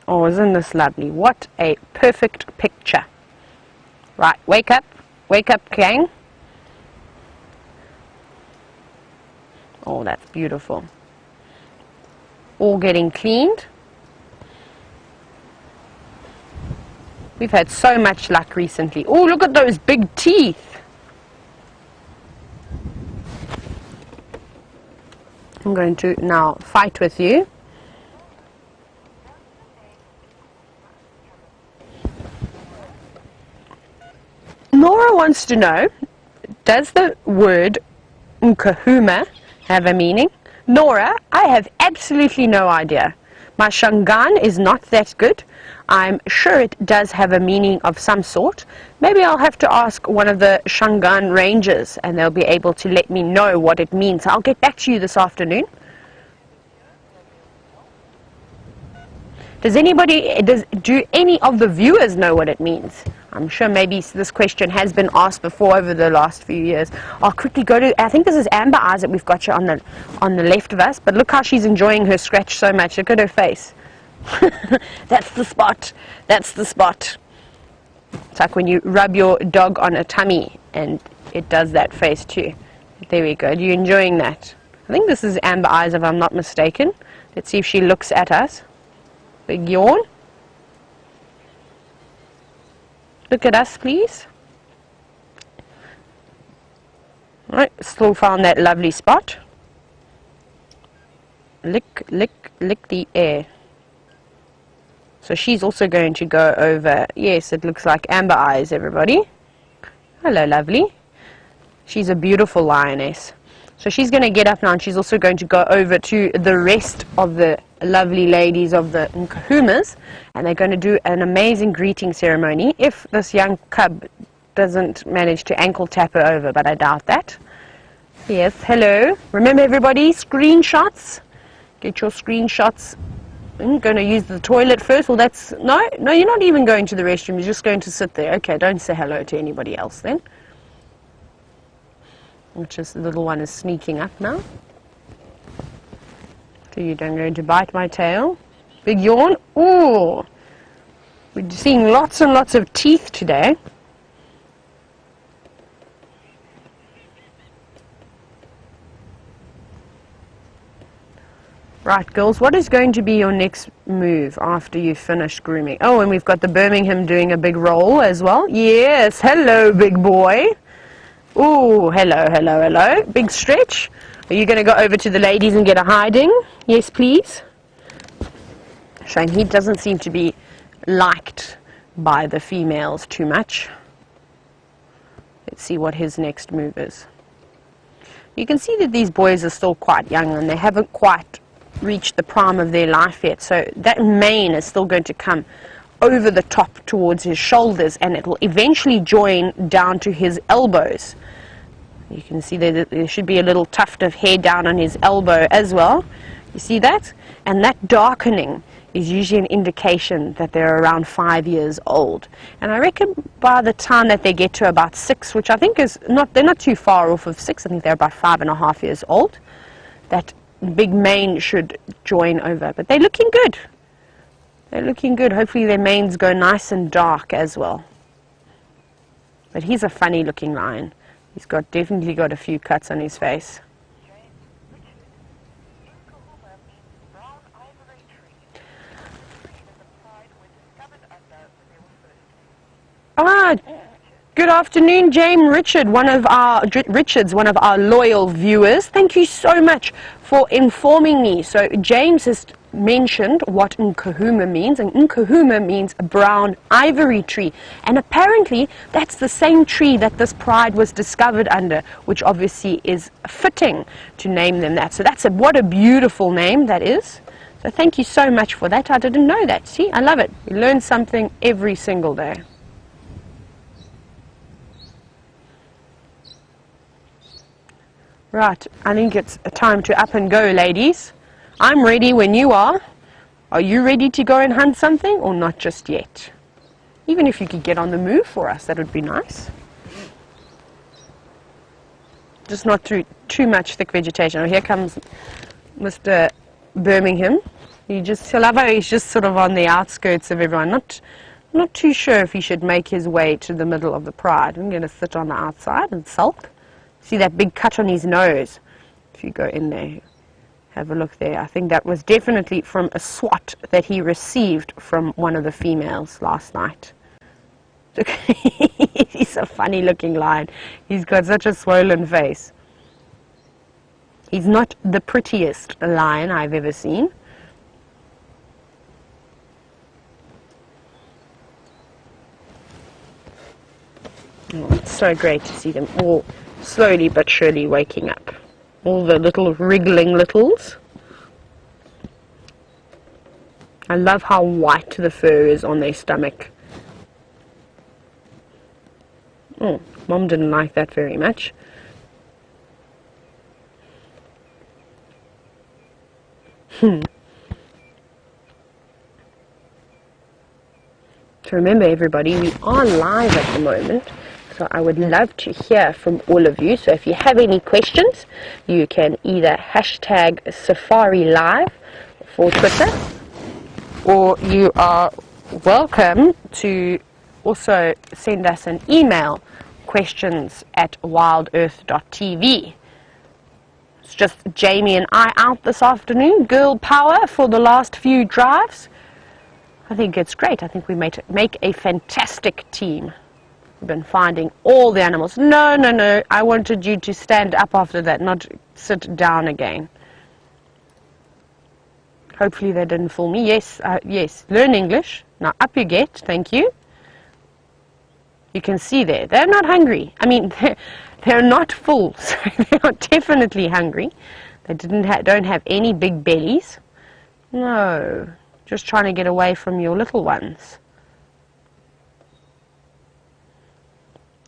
Oh, isn't this lovely? What a perfect picture. Right, wake up, gang. Oh, that's beautiful. All getting cleaned. We've had so much luck recently. Oh, look at those big teeth. I'm going to now fight with you. Nora wants to know, does the word Nkuhuma have a meaning? Nora, I have absolutely no idea. My Shangaan is not that good. I'm sure it does have a meaning of some sort. Maybe I'll have to ask one of the Shangaan rangers and they'll be able to let me know what it means. I'll get back to you this afternoon. Do any of the viewers know what it means? I'm sure maybe this question has been asked before over the last few years. I'll quickly go to, I think this is Amber Eyes that we've got you on the left of us, but look how she's enjoying her scratch so much. Look at her face. That's the spot. That's the spot. It's like when you rub your dog on a tummy and it does that face too. There we go. Are you enjoying that? I think this is Amber Eyes if I'm not mistaken. Let's see if she looks at us. Big yawn. Look at us, please. Right, still found that lovely spot. Lick, lick, lick the air. So she's also going to go over, yes, it looks like Amber Eyes, everybody. Hello, lovely. She's a beautiful lioness. So she's going to get up now, and she's also going to go over to the rest of the lovely ladies of the Nkuhumas, and they're going to do an amazing greeting ceremony if this young cub doesn't manage to ankle tap her over, but I doubt that. Yes, hello. Remember, everybody, screenshots. Get your screenshots. I'm going to use the toilet first. Well, that's... No, you're not even going to the restroom. You're just going to sit there. Okay, don't say hello to anybody else then. Which is the little one is sneaking up now. So you're going to bite my tail. Big yawn. Ooh. We're seeing lots and lots of teeth today. Right, girls, what is going to be your next move after you've finished grooming? Oh, and we've got the Birmingham doing a big roll as well. Yes, hello, big boy. Ooh, hello, hello, hello. Big stretch. Are you going to go over to the ladies and get a hiding? Yes, please. Shame he doesn't seem to be liked by the females too much. Let's see what his next move is. You can see that these boys are still quite young and they haven't quite reached the prime of their life yet. So that mane is still going to come over the top towards his shoulders, and it will eventually join down to his elbows. You can see there should be a little tuft of hair down on his elbow as well. You see that? And that darkening is usually an indication that they're around 5 years old. And I reckon by the time that they get to about 6, which I think is not, they're not too far off of 6, I think they're about 5.5 years old, that big mane should join over. But they're looking good. They're looking good. Hopefully their manes go nice and dark as well. But he's a funny looking lion. He's definitely got a few cuts on his face. Ah, good afternoon, James Richards, one of our loyal viewers. Thank you so much for informing me. So James has mentioned what Nkuhuma means, and Nkuhuma means a brown ivory tree, and apparently that's the same tree that this pride was discovered under, which obviously is fitting to name them that. So what a beautiful name that is. So thank you so much for that. I didn't know that. See, I love it. We learn something every single day. Right, I think it's time to up and go, ladies. I'm ready when you are. Are you ready to go and hunt something, or not just yet? Even if you could get on the move for us, that would be nice. Just not through too much thick vegetation. Oh, here comes Mr. Birmingham. I love how he's just sort of on the outskirts of everyone. Not too sure if he should make his way to the middle of the pride. I'm going to sit on the outside and sulk. See that big cut on his nose? If you go in there, have a look there. I think that was definitely from a swat that he received from one of the females last night. He's a funny looking lion. He's got such a swollen face. He's not the prettiest lion I've ever seen. Oh, it's so great to see them all slowly but surely waking up. All the little wriggling littles. I love how white the fur is on their stomach. Oh, Mom didn't like that very much. So remember everybody, we are live at the moment. So I would love to hear from all of you. So if you have any questions, you can either hashtag Safari Live for Twitter, or you are welcome to also send us an email, questions@wildearth.tv. It's just Jamie and I out this afternoon, girl power for the last few drives. I think it's great. I think we make a fantastic team. We've been finding all the animals. No. I wanted you to stand up after that, not sit down again. Hopefully they didn't fool me. Yes, yes. Learn English. Now up you get. Thank you. You can see there. They're not hungry. I mean, they're not full. So they are definitely hungry. They don't have any big bellies. No. Just trying to get away from your little ones.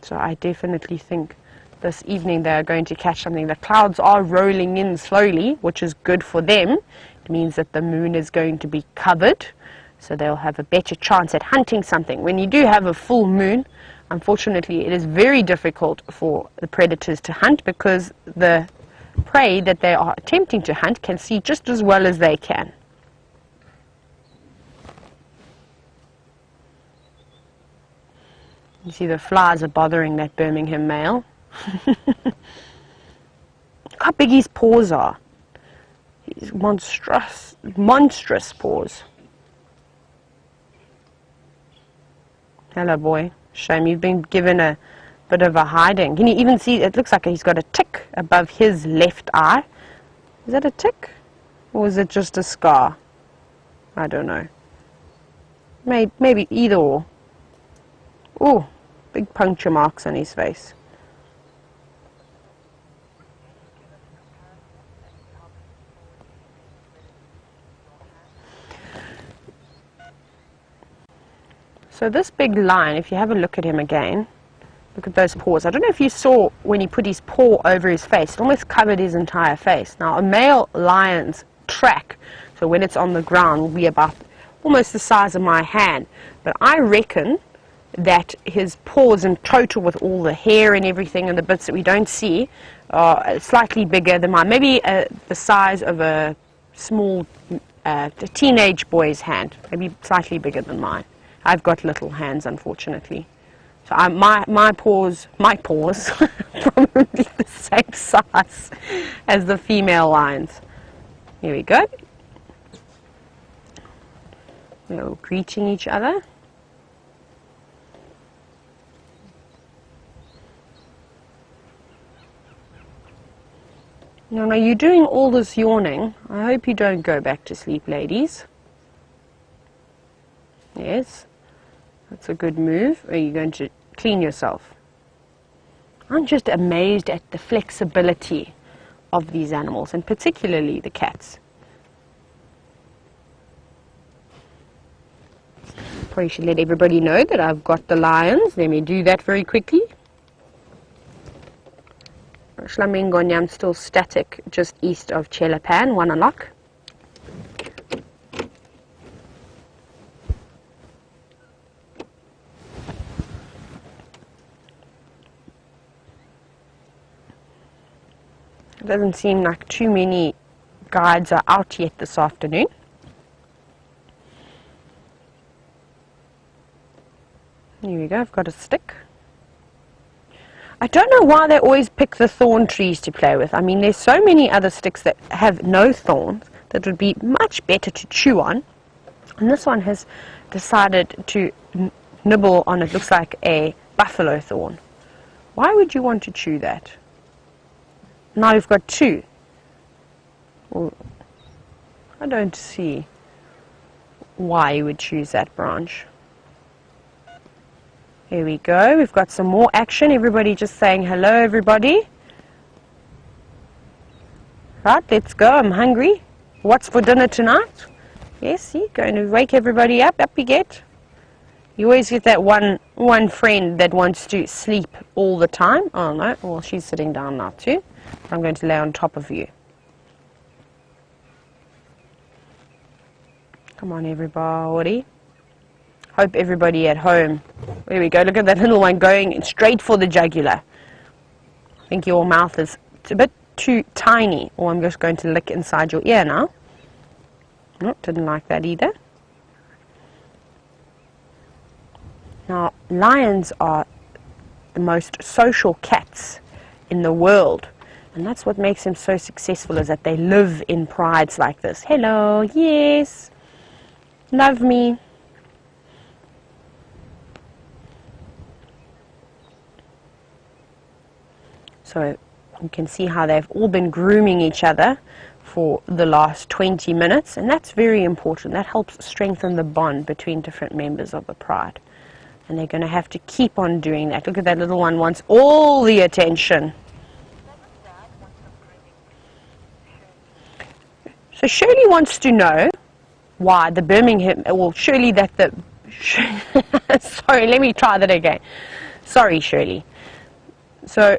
So I definitely think this evening they are going to catch something. The clouds are rolling in slowly, which is good for them. It means that the moon is going to be covered, so they'll have a better chance at hunting something. When you do have a full moon, unfortunately, it is very difficult for the predators to hunt, because the prey that they are attempting to hunt can see just as well as they can. You see the flies are bothering that Birmingham male. Look how big his paws are. These monstrous paws. Hello, boy. Shame you've been given a bit of a hiding. Can you even see, it looks like he's got a tick above his left eye. Is that a tick? Or is it just a scar? I don't know. Maybe either or. Oh, big puncture marks on his face. So this big lion, if you have a look at him again, look at those paws. I don't know if you saw when he put his paw over his face, it almost covered his entire face. Now a male lion's track, so when it's on the ground, will be about almost the size of my hand. But I reckon that his paws in total, with all the hair and everything and the bits that we don't see, are slightly bigger than mine. Maybe the size of a small a teenage boy's hand, maybe slightly bigger than mine. I've got little hands, unfortunately. So my paws probably the same size as the female lions. Here we go. We're greeting each other. Now, you're doing all this yawning. I hope you don't go back to sleep, ladies. Yes, that's a good move. Are you going to clean yourself? I'm just amazed at the flexibility of these animals, and particularly the cats. Probably should let everybody know that I've got the lions. Let me do that very quickly. I'm still static just east of Chelapan, Wanalak. It doesn't seem like too many guides are out yet this afternoon. Here we go, I've got a stick. I don't know why they always pick the thorn trees to play with. I mean, there's so many other sticks that have no thorns that would be much better to chew on. And this one has decided to nibble on, it looks like a buffalo thorn. Why would you want to chew that? Now we've got two. Well, I don't see why you would choose that branch. Here we go. We've got some more action. Everybody just saying hello, everybody. Right, let's go. I'm hungry. What's for dinner tonight? Yes, see, going to wake everybody up. Up you get. You always get that one friend that wants to sleep all the time. Oh no, well, she's sitting down now too. I'm going to lay on top of you. Come on, everybody. Hope everybody at home. There we go. Look at that little one going straight for the jugular. I think your mouth is a bit too tiny. Or I'm just going to lick inside your ear now. No, didn't like that either. Now, lions are the most social cats in the world. And that's what makes them so successful, is that they live in prides like this. Hello, yes. Love me. So you can see how they've all been grooming each other for the last 20 minutes, and that's very important. That helps strengthen the bond between different members of the pride. And they're going to have to keep on doing that. Look at that little one, wants all the attention. So Shirley wants to know why the Birmingham, well, Shirley that the, sorry, let me try that again. Sorry, Shirley. So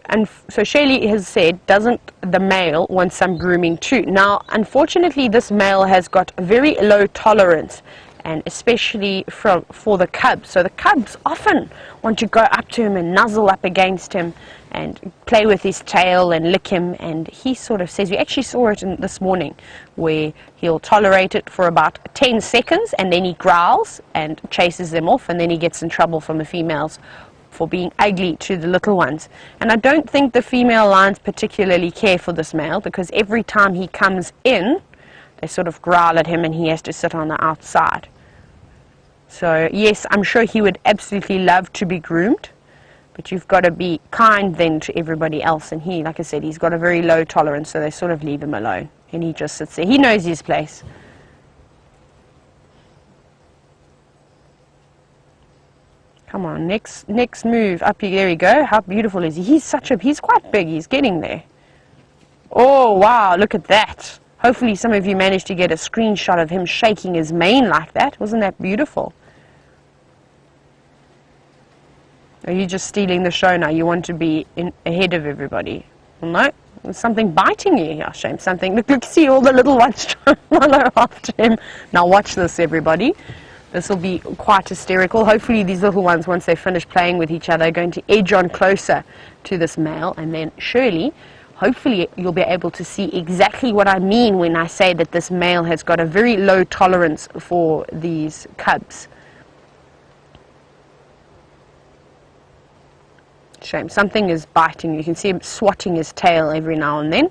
Shirley has said, doesn't the male want some grooming too? Now, unfortunately, this male has got a very low tolerance, and especially for the cubs. So the cubs often want to go up to him and nuzzle up against him and play with his tail and lick him. And he sort of says, we actually saw it this morning, where he'll tolerate it for about 10 seconds and then he growls and chases them off, and then he gets in trouble from the females for being ugly to the little ones. And I don't think the female lions particularly care for this male, because every time he comes in, they sort of growl at him and he has to sit on the outside. So yes, I'm sure he would absolutely love to be groomed, but you've got to be kind then to everybody else. And he, like I said, he's got a very low tolerance, so they sort of leave him alone. And he just sits there. He knows his place. Come on, next move. Up here, there we go. How beautiful is he? He's quite big. He's getting there. Oh, wow, look at that. Hopefully some of you managed to get a screenshot of him shaking his mane like that. Wasn't that beautiful? Are you just stealing the show now? You want to be ahead of everybody? Well, no, there's something biting you here, Shame. Something. Look, see all the little ones trying to follow after him. Now watch this, everybody. This will be quite hysterical. Hopefully these little ones, once they finish playing with each other, are going to edge on closer to this male, and then surely, hopefully you'll be able to see exactly what I mean when I say that this male has got a very low tolerance for these cubs. Shame. Something is biting. You can see him swatting his tail every now and then.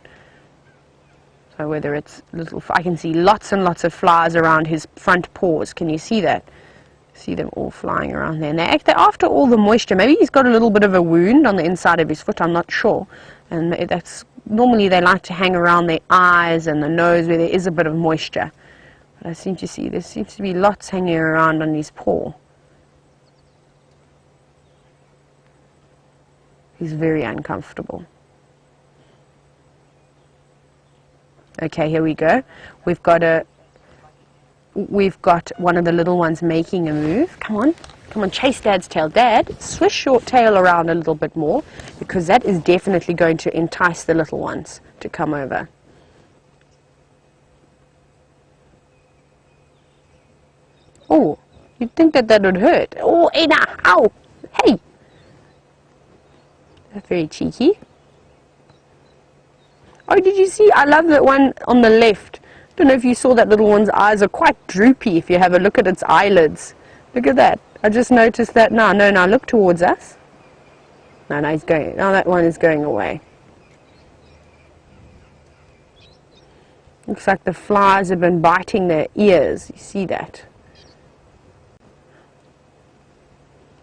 So whether it's little, I can see lots and lots of flies around his front paws. Can you see that? See them all flying around there. And they're after all the moisture. Maybe he's got a little bit of a wound on the inside of his foot. I'm not sure. And that's normally they like to hang around their eyes and the nose where there is a bit of moisture. But I seem to see there seems to be lots hanging around on his paw. He's very uncomfortable. Okay, here we go. We've got one of the little ones making a move. Come on, chase Dad's tail. Dad, swish your tail around a little bit more, because that is definitely going to entice the little ones to come over. Oh, you'd think that would hurt. Oh, Ena, ow, hey. That's very cheeky. Oh, did you see? I love that one on the left. Don't know if you saw that little one's eyes are quite droopy if you have a look at its eyelids. Look at that. I just noticed that now. No, now look towards us. No, he's going. Now that one is going away. Looks like the flies have been biting their ears. You see that?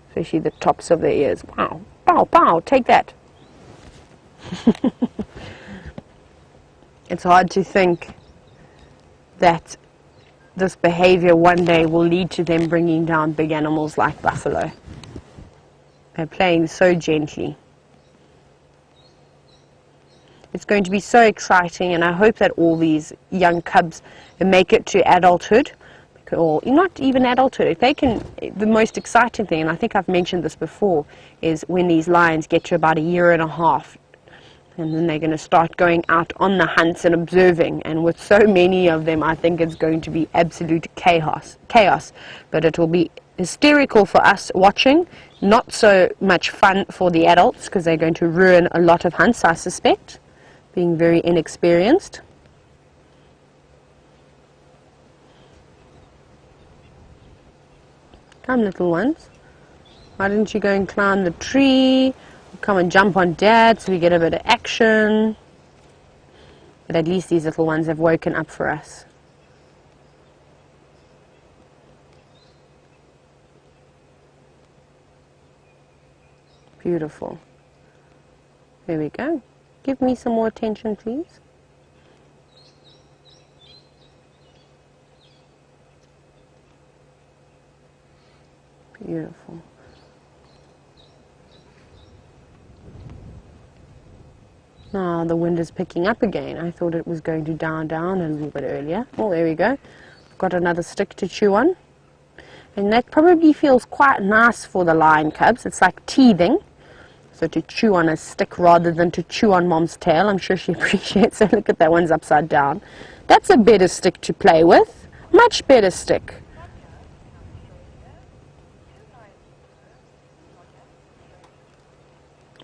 Especially the tops of their ears. Wow. Pow, pow, take that. It's hard to think that this behavior one day will lead to them bringing down big animals like buffalo. They're playing so gently. It's going to be so exciting, and I hope that all these young cubs make it to adulthood, or not even adulthood. If they can, the most exciting thing, and I think I've mentioned this before, is when these lions get to about 1.5 years. And then they're going to start going out on the hunts and observing. And with so many of them, I think it's going to be absolute chaos. But it will be hysterical for us watching. Not so much fun for the adults, because they're going to ruin a lot of hunts, I suspect, being very inexperienced. Come, little ones. Why didn't you go and climb the tree? Come and jump on Dad so we get a bit of action. But at least these little ones have woken up for us. Beautiful. There we go. Give me some more attention, please. Beautiful. Now the wind is picking up again. I thought it was going to down a little bit earlier. Oh, there we go. Got another stick to chew on. And that probably feels quite nice for the lion cubs. It's like teething. So to chew on a stick rather than to chew on Mom's tail. I'm sure she appreciates it. Look at that, one's upside down. That's a better stick to play with. Much better stick.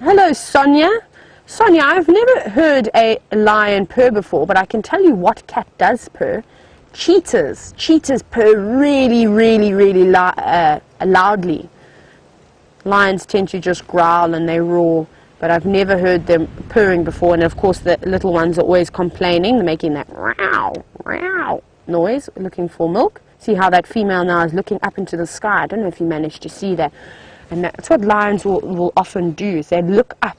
Hello, Sonia. Sonia, I've never heard a lion purr before, but I can tell you what cat does purr. Cheetahs. Cheetahs purr really, really, really loudly. Lions tend to just growl and they roar, but I've never heard them purring before. And of course the little ones are always complaining. They're making that meow, meow noise, looking for milk. See how that female now is looking up into the sky. I don't know if you managed to see that. And that's what lions will often do, is they look up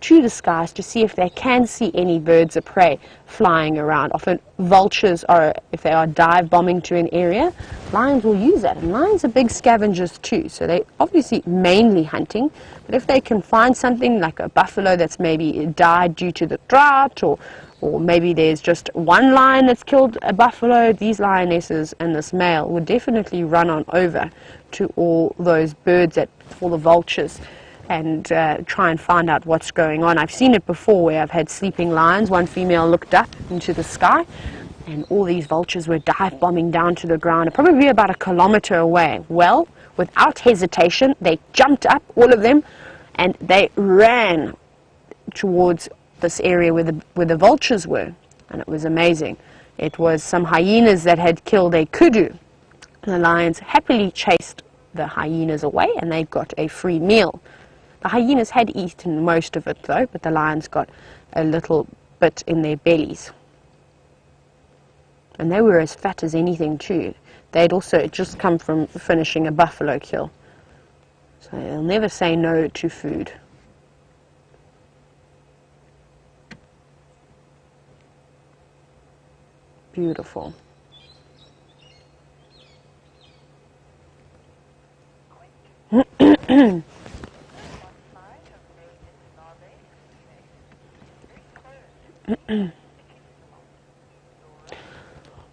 to the skies to see if they can see any birds of prey flying around. Often vultures are, if they are dive bombing to an area, lions will use that. And lions are big scavengers too, so they obviously mainly hunting, but if they can find something like a buffalo that's maybe died due to the drought, or maybe there's just one lion that's killed a buffalo, these lionesses and this male would definitely run on over to all those birds, all the vultures and try and find out what's going on. I've seen it before where I've had sleeping lions. One female looked up into the sky and all these vultures were dive bombing down to the ground, probably about a kilometer away. Well, without hesitation, they jumped up, all of them, and they ran towards this area where the vultures were, and it was amazing. It was some hyenas that had killed a kudu. The lions happily chased the hyenas away, and they got a free meal. The hyenas had eaten most of it though, but the lions got a little bit in their bellies. And they were as fat as anything too. They'd also just come from finishing a buffalo kill. So they'll never say no to food. Beautiful.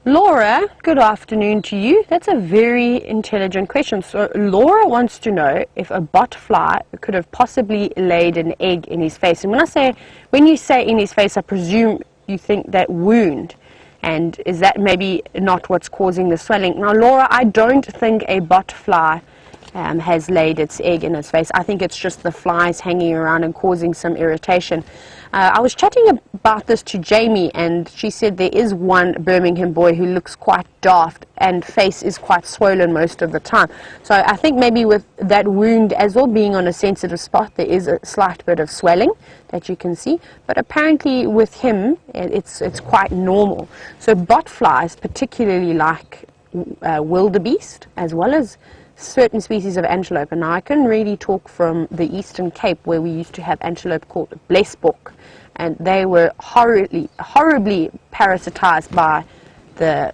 Laura, good afternoon to you. That's a very intelligent question. So Laura wants to know if a botfly could have possibly laid an egg in his face. And when you say in his face, I presume you think that wound. And is that maybe not what's causing the swelling? Now, Laura, I don't think a botfly has laid its egg in his face. I think it's just the flies hanging around and causing some irritation. I was chatting about this to Jamie, and she said there is one Birmingham boy who looks quite daft and face is quite swollen most of the time. So I think maybe with that wound as well being on a sensitive spot, there is a slight bit of swelling that you can see. But apparently with him, it's quite normal. So botflies, particularly like wildebeest, as well as certain species of antelope, and now I can really talk from the Eastern Cape where we used to have antelope called blesbok, and they were horribly parasitized by the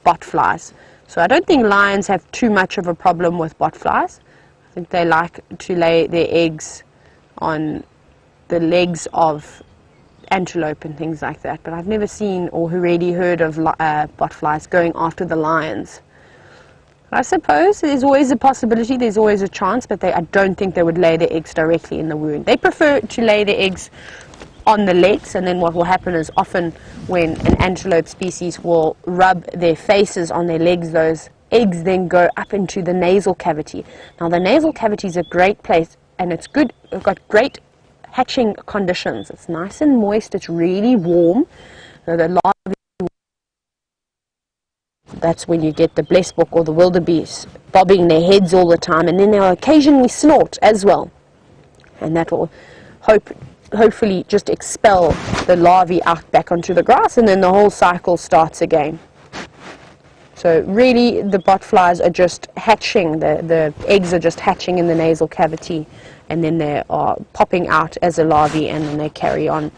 botflies. So I don't think lions have too much of a problem with botflies. I think they like to lay their eggs on the legs of antelope and things like that, but I've never seen or really heard of botflies going after the lions. I suppose there's always a possibility, there's always a chance, but I don't think they would lay their eggs directly in the wound. They prefer to lay their eggs on the legs, and then what will happen is often when an antelope species will rub their faces on their legs, those eggs then go up into the nasal cavity. Now the nasal cavity is a great place, and it's good, it's got great hatching conditions. It's nice and moist, it's really warm. So the larvae, that's when you get the blesbok or the wildebeest bobbing their heads all the time, and then they'll occasionally snort as well, and that will hopefully just expel the larvae out back onto the grass, and then the whole cycle starts again. So really the botflies are just hatching, the eggs are just hatching in the nasal cavity, and then they are popping out as a larvae, and then they carry on.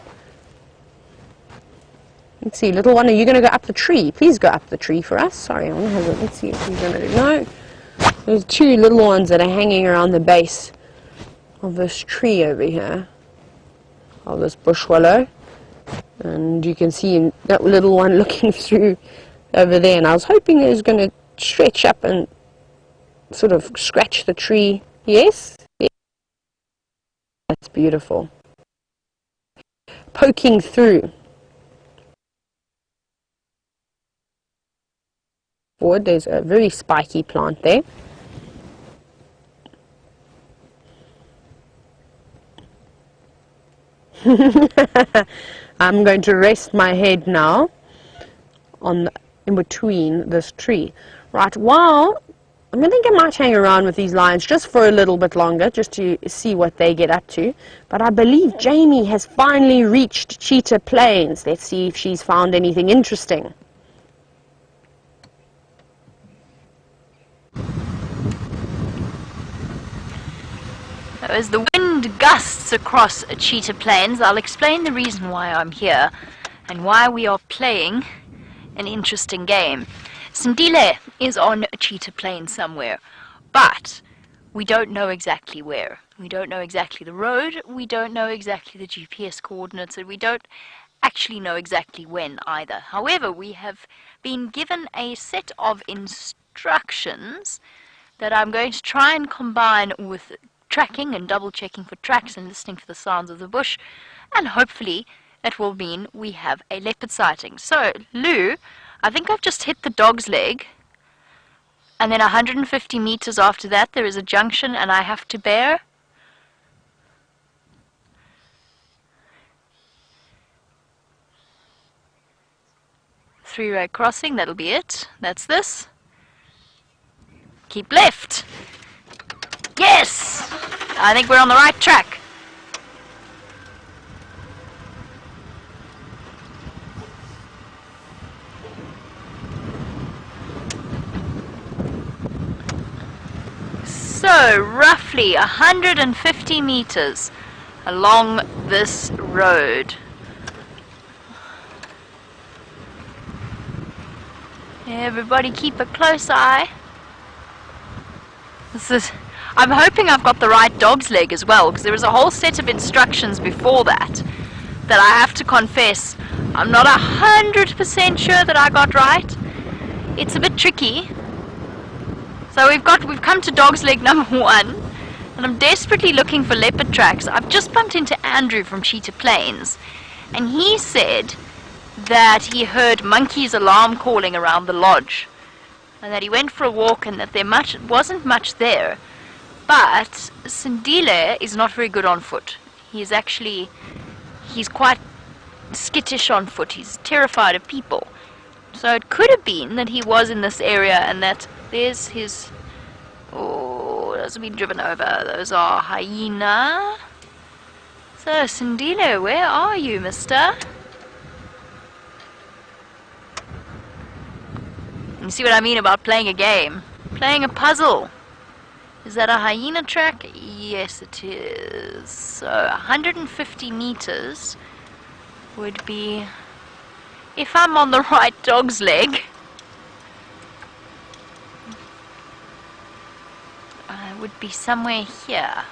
Let's see, little one, are you going to go up the tree? Please go up the tree for us. Sorry, I want to have a, let's see if you're going to do. No, there's two little ones that are hanging around the base of this tree over here, of this bush willow. And you can see that little one looking through over there. And I was hoping it was going to stretch up and sort of scratch the tree. Yes? Yes. That's beautiful. Poking through. There's a very spiky plant there. I'm going to rest my head now in between this tree. Right, well, I think I might hang around with these lions just for a little bit longer, just to see what they get up to. But I believe Jamie has finally reached Cheetah Plains. Let's see if she's found anything interesting. As the wind gusts across Cheetah Plains, I'll explain the reason why I'm here and why we are playing an interesting game. Sindile is on Cheetah Plains somewhere, but we don't know exactly where. We don't know exactly the road, we don't know exactly the GPS coordinates, and we don't actually know exactly when either. However, we have been given a set of instructions that I'm going to try and combine with tracking and double checking for tracks and listening for the sounds of the bush, and hopefully it will mean we have a leopard sighting. So, Lou, I think I've just hit the dog's leg, and then 150 meters after that there is a junction and I have to bear. Three-road crossing, that'll be it. That's this. Keep left. Yes! I think we're on the right track. So, roughly 150 meters along this road. Everybody keep a close eye. I'm hoping I've got the right dog's leg as well, because there was a whole set of instructions before that I have to confess I'm not 100% sure that I got right. It's a bit tricky. So we've come to dog's leg number 1, and I'm desperately looking for leopard tracks. I've just bumped into Andrew from Cheetah Plains, and he said that he heard monkeys alarm calling around the lodge, and that he went for a walk and that there wasn't much there. But Sindile is not very good on foot. He's quite skittish on foot. He's terrified of people. So it could have been that he was in this area and that there's his... Oh, those have been driven over. Those are hyena. So, Sindile, where are you, mister? You see what I mean about playing a game? Playing a puzzle. Is that a hyena track? Yes, it is. So, 150 meters would be... If I'm on the right dog's leg, I would be somewhere here.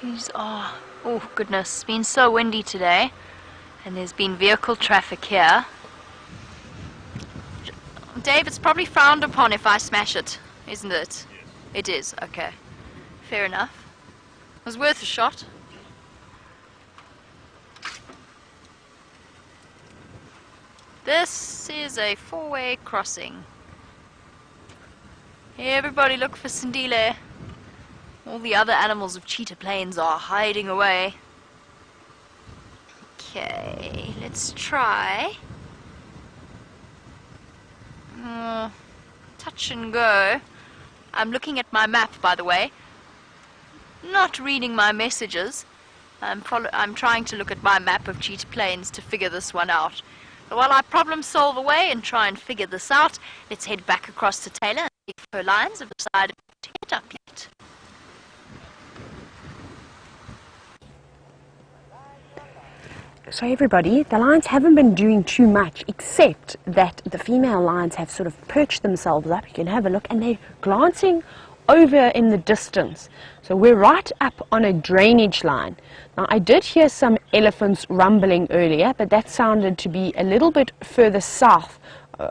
These are... Oh goodness, it's been so windy today, and there's been vehicle traffic here. Dave, it's probably frowned upon if I smash it, isn't it? Yes. It is, okay. Fair enough. It was worth a shot. This is a four-way crossing. Everybody look for Sindile. All the other animals of Cheetah Plains are hiding away. Okay, let's try. Touch and go. I'm looking at my map, by the way. Not reading my messages. I'm trying to look at my map of Cheetah Plains to figure this one out. So while I problem solve away and try and figure this out, let's head back across to Tayla and see if her lions have decided to head up yet. So everybody, the lions haven't been doing too much, except that the female lions have sort of perched themselves up. You can have a look, and they're glancing over in the distance. So we're right up on a drainage line. Now I did hear some elephants rumbling earlier, but that sounded to be a little bit further south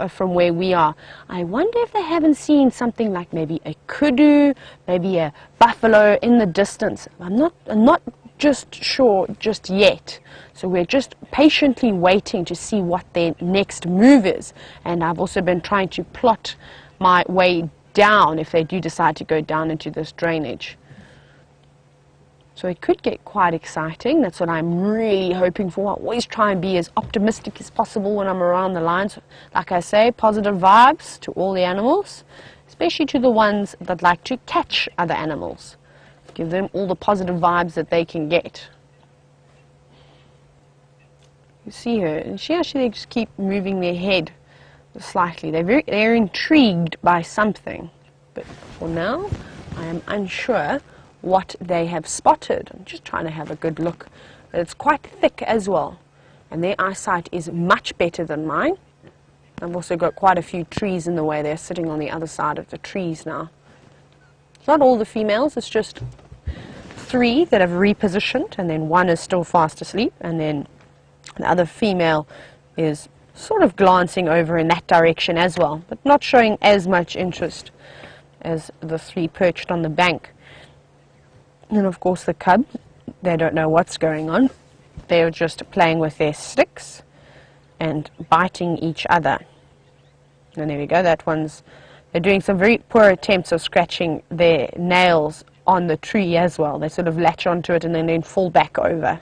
from where we are. I wonder if they haven't seen something like maybe a kudu, maybe a buffalo in the distance. I'm not just sure just yet. So we're just patiently waiting to see what their next move is. And I've also been trying to plot my way down if they do decide to go down into this drainage. So it could get quite exciting. That's what I'm really hoping for. I always try and be as optimistic as possible when I'm around the lions. Like I say, positive vibes to all the animals, especially to the ones that like to catch other animals. Give them all the positive vibes that they can get. You see her, and she actually just keep moving their head slightly. They're intrigued by something, but for now I am unsure what they have spotted. I'm just trying to have a good look. It's quite thick as well, and their eyesight is much better than mine. I've also got quite a few trees in the way. They're sitting on the other side of the trees now. It's not all the females, it's just 3 that have repositioned, and then 1 is still fast asleep, and then the other female is sort of glancing over in that direction as well, but not showing as much interest as the three perched on the bank. And of course the cubs, they don't know what's going on. They're just playing with their sticks and biting each other. And there we go, that one's, they're doing some very poor attempts of scratching their nails on the tree as well. They sort of latch onto it and then fall back over.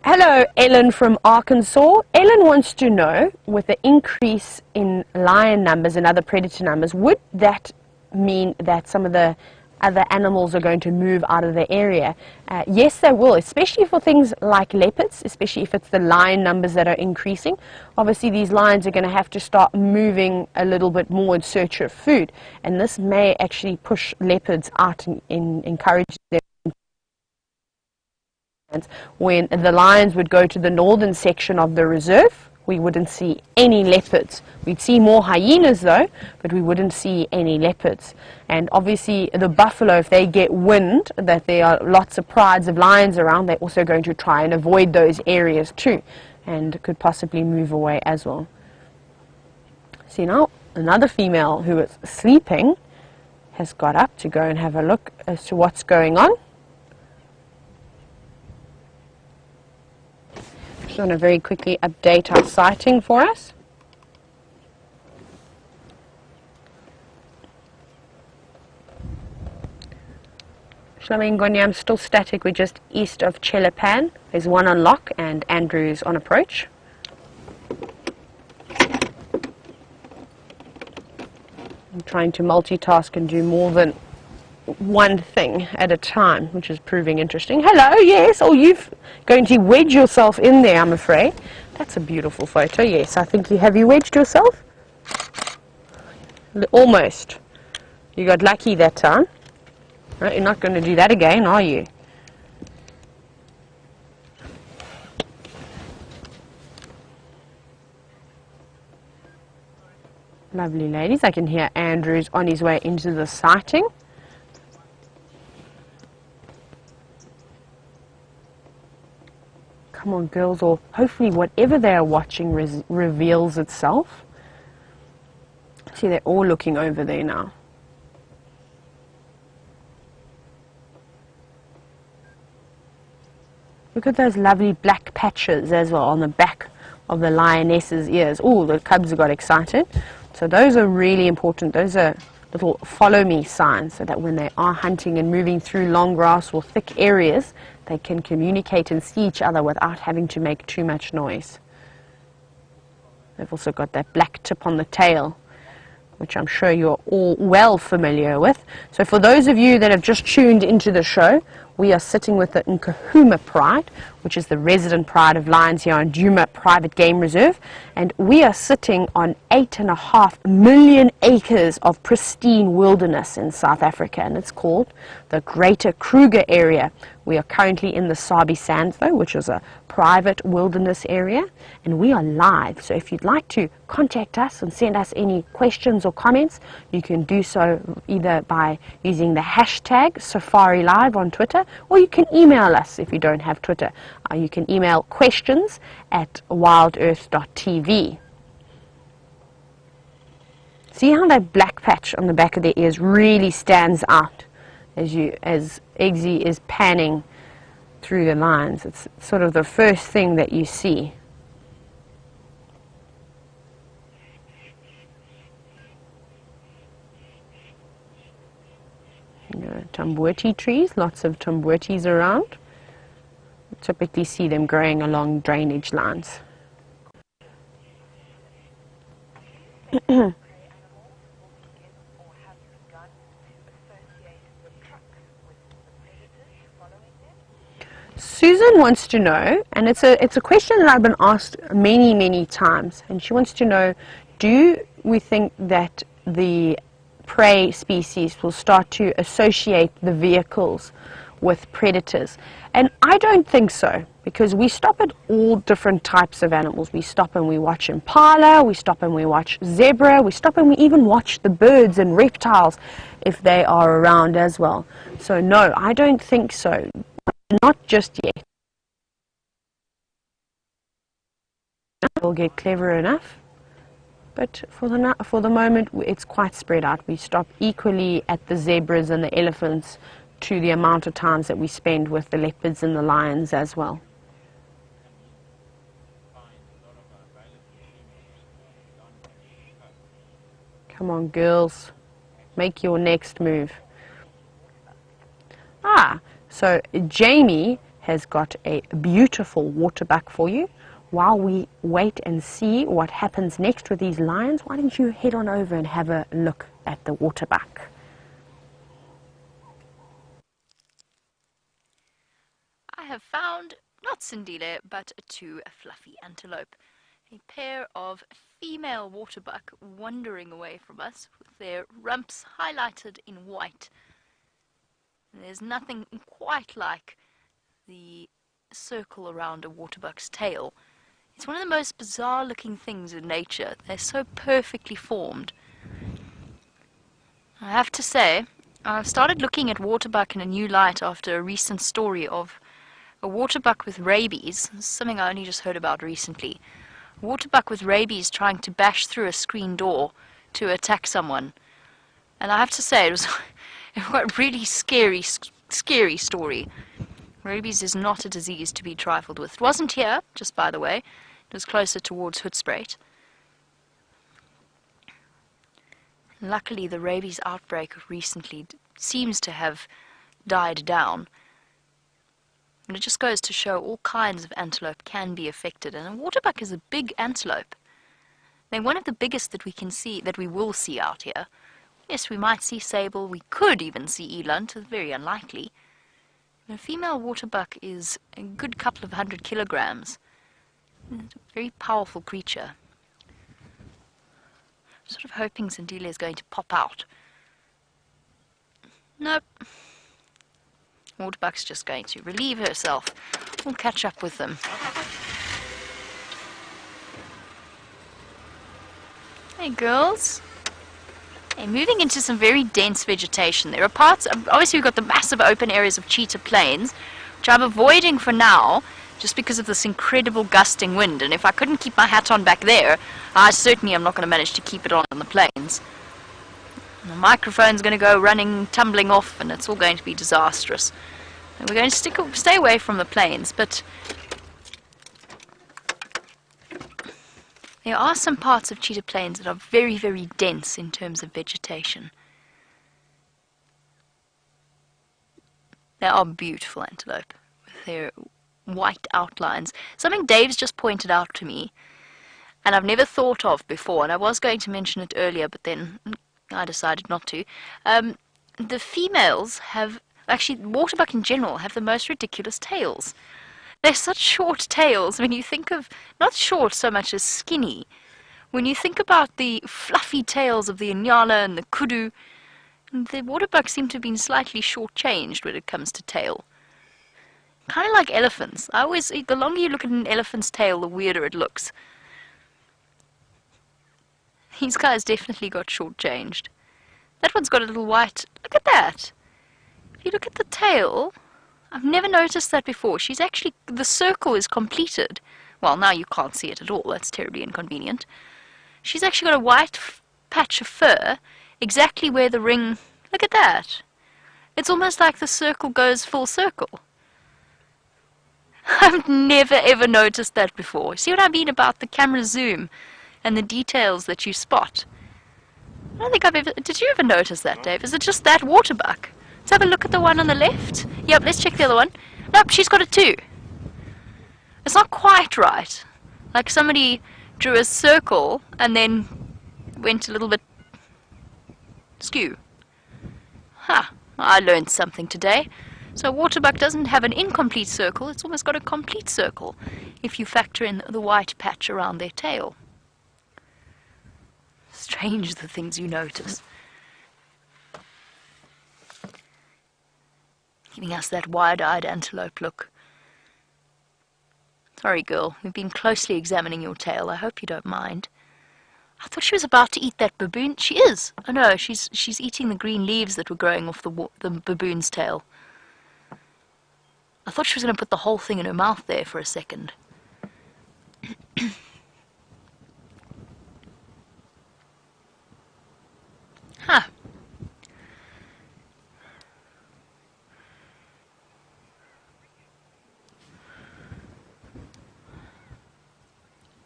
Hello, Ellen from Arkansas. Ellen wants to know, with the increase in lion numbers and other predator numbers, would that mean that some of the other animals are going to move out of the area? Yes, they will, especially for things like leopards, especially if it's the lion numbers that are increasing. Obviously, these lions are going to have to start moving a little bit more in search of food, and this may actually push leopards out and encourage them. When the lions would go to the northern section of the reserve, we wouldn't see any leopards. We'd see more hyenas though, but we wouldn't see any leopards. And obviously the buffalo, if they get wind that there are lots of prides of lions around, they're also going to try and avoid those areas too, and could possibly move away as well. See now, another female who is sleeping has got up to go and have a look as to what's going on. Just want to very quickly update our sighting for us. I'm still static. We're just east of Chelapan. There's one on lock and Andrew's on approach. I'm trying to multitask and do more than one thing at a time, which is proving interesting. Hello, yes. Oh, you've going to wedge yourself in there, I'm afraid. That's a beautiful photo. Yes, I think you have. You wedged yourself? Almost. You got lucky that time. Right, you're not going to do that again, are you? Lovely ladies. I can hear Andrew's on his way into the sighting. Come on, girls, or hopefully whatever they are watching reveals itself. See, they're all looking over there now. Look at those lovely black patches as well on the back of the lioness's ears. Oh, the cubs got excited. So those are really important. Those are little follow me signs, so that when they are hunting and moving through long grass or thick areas, they can communicate and see each other without having to make too much noise. They've also got that black tip on the tail, which I'm sure you're all well familiar with. So for those of you that have just tuned into the show, we are sitting with the Nkuhuma Pride, which is the resident pride of lions here on Duma Private Game Reserve, and we are sitting on 8.5 million acres of pristine wilderness in South Africa, and it's called the Greater Kruger area. We are currently in the Sabi Sands though, which is a private wilderness area, and we are live. So if you'd like to contact us and send us any questions or comments, you can do so either by using the hashtag Safari Live on Twitter, or you can email us if you don't have Twitter. You can email questions@wildearth.tv. See how that black patch on the back of their ears really stands out as Eggsy is panning through the lines. It's sort of the first thing that you see. Tumbwiti trees, lots of tumbwitis around. You typically see them growing along drainage lines. Susan wants to know, and it's a question that I've been asked many times, and she wants to know, do we think that the prey species will start to associate the vehicles with predators. And I don't think so, because we stop at all different types of animals. We stop and we watch impala, we stop and we watch zebra, we stop and we even watch the birds and reptiles if they are around as well. So no, I don't think so. Not just yet. We'll get clever enough. But for the moment, it's quite spread out. We stop equally at the zebras and the elephants to the amount of times that we spend with the leopards and the lions as well. Come on, girls. Make your next move. So Jamie has got a beautiful waterbuck for you. While we wait and see what happens next with these lions, why don't you head on over and have a look at the waterbuck? I have found, not Sindile, but two fluffy antelope. A pair of female waterbuck wandering away from us with their rumps highlighted in white. There's nothing quite like the circle around a waterbuck's tail. It's one of the most bizarre looking things in nature. They're so perfectly formed. I have to say, I've started looking at waterbuck in a new light after a recent story of a waterbuck with rabies. This is something I only just heard about recently. A waterbuck with rabies trying to bash through a screen door to attack someone. And I have to say, it was a really scary story. Rabies is not a disease to be trifled with. It wasn't here, just by the way. It was closer towards Hoedspruit. Luckily, the rabies outbreak recently seems to have died down. And it just goes to show all kinds of antelope can be affected. And a waterbuck is a big antelope. They're one of the biggest that we can see, that we will see out here. Yes, we might see sable, we could even see eland, it's very unlikely. A female waterbuck is a good couple of 100 kilograms. It's a very powerful creature. I'm sort of hoping Sindile is going to pop out. Nope. Waterbuck's just going to relieve herself. We'll catch up with them. Hey girls. Hey, moving into some very dense vegetation. There are parts, obviously we've got the massive open areas of Cheetah Plains, which I'm avoiding for now, just because of this incredible gusting wind. And if I couldn't keep my hat on back there, I certainly am not going to manage to keep it on the plains. The microphone's going to go running, tumbling off, and it's all going to be disastrous. And we're going to stay away from the plains, but there are some parts of Cheetah Plains that are very, very dense in terms of vegetation. They are beautiful antelope with their white outlines. Something Dave's just pointed out to me, and I've never thought of before, and I was going to mention it earlier, but then I decided not to. The females have, actually waterbuck in general, have the most ridiculous tails. They're such short tails when you think of, not short so much as skinny. When you think about the fluffy tails of the Inyala and the kudu, the waterbucks seem to have been slightly short-changed when it comes to tail. Kind of like elephants. The longer you look at an elephant's tail, the weirder it looks. These guys definitely got short-changed. That one's got a little white. Look at that. If you look at the tail, I've never noticed that before. She's actually, the circle is completed. Well, now you can't see it at all. That's terribly inconvenient. She's actually got a white patch of fur exactly where the ring, look at that. It's almost like the circle goes full circle. I've never ever noticed that before. See what I mean about the camera zoom and the details that you spot? I don't think I've ever, did you ever notice that, Dave? Is it just that waterbuck? Let's have a look at the one on the left. Yep, let's check the other one. Nope, she's got it too. It's not quite right. Like somebody drew a circle and then went a little bit skew. I learned something today. So waterbuck doesn't have an incomplete circle, it's almost got a complete circle if you factor in the white patch around their tail. Strange the things you notice. giving us that wide-eyed antelope look. Sorry, girl, we've been closely examining your tail. I hope you don't mind. I thought she was about to eat that baboon. She is. Oh no, she's eating the green leaves that were growing off the baboon's tail. I thought she was going to put the whole thing in her mouth there for a second. Huh.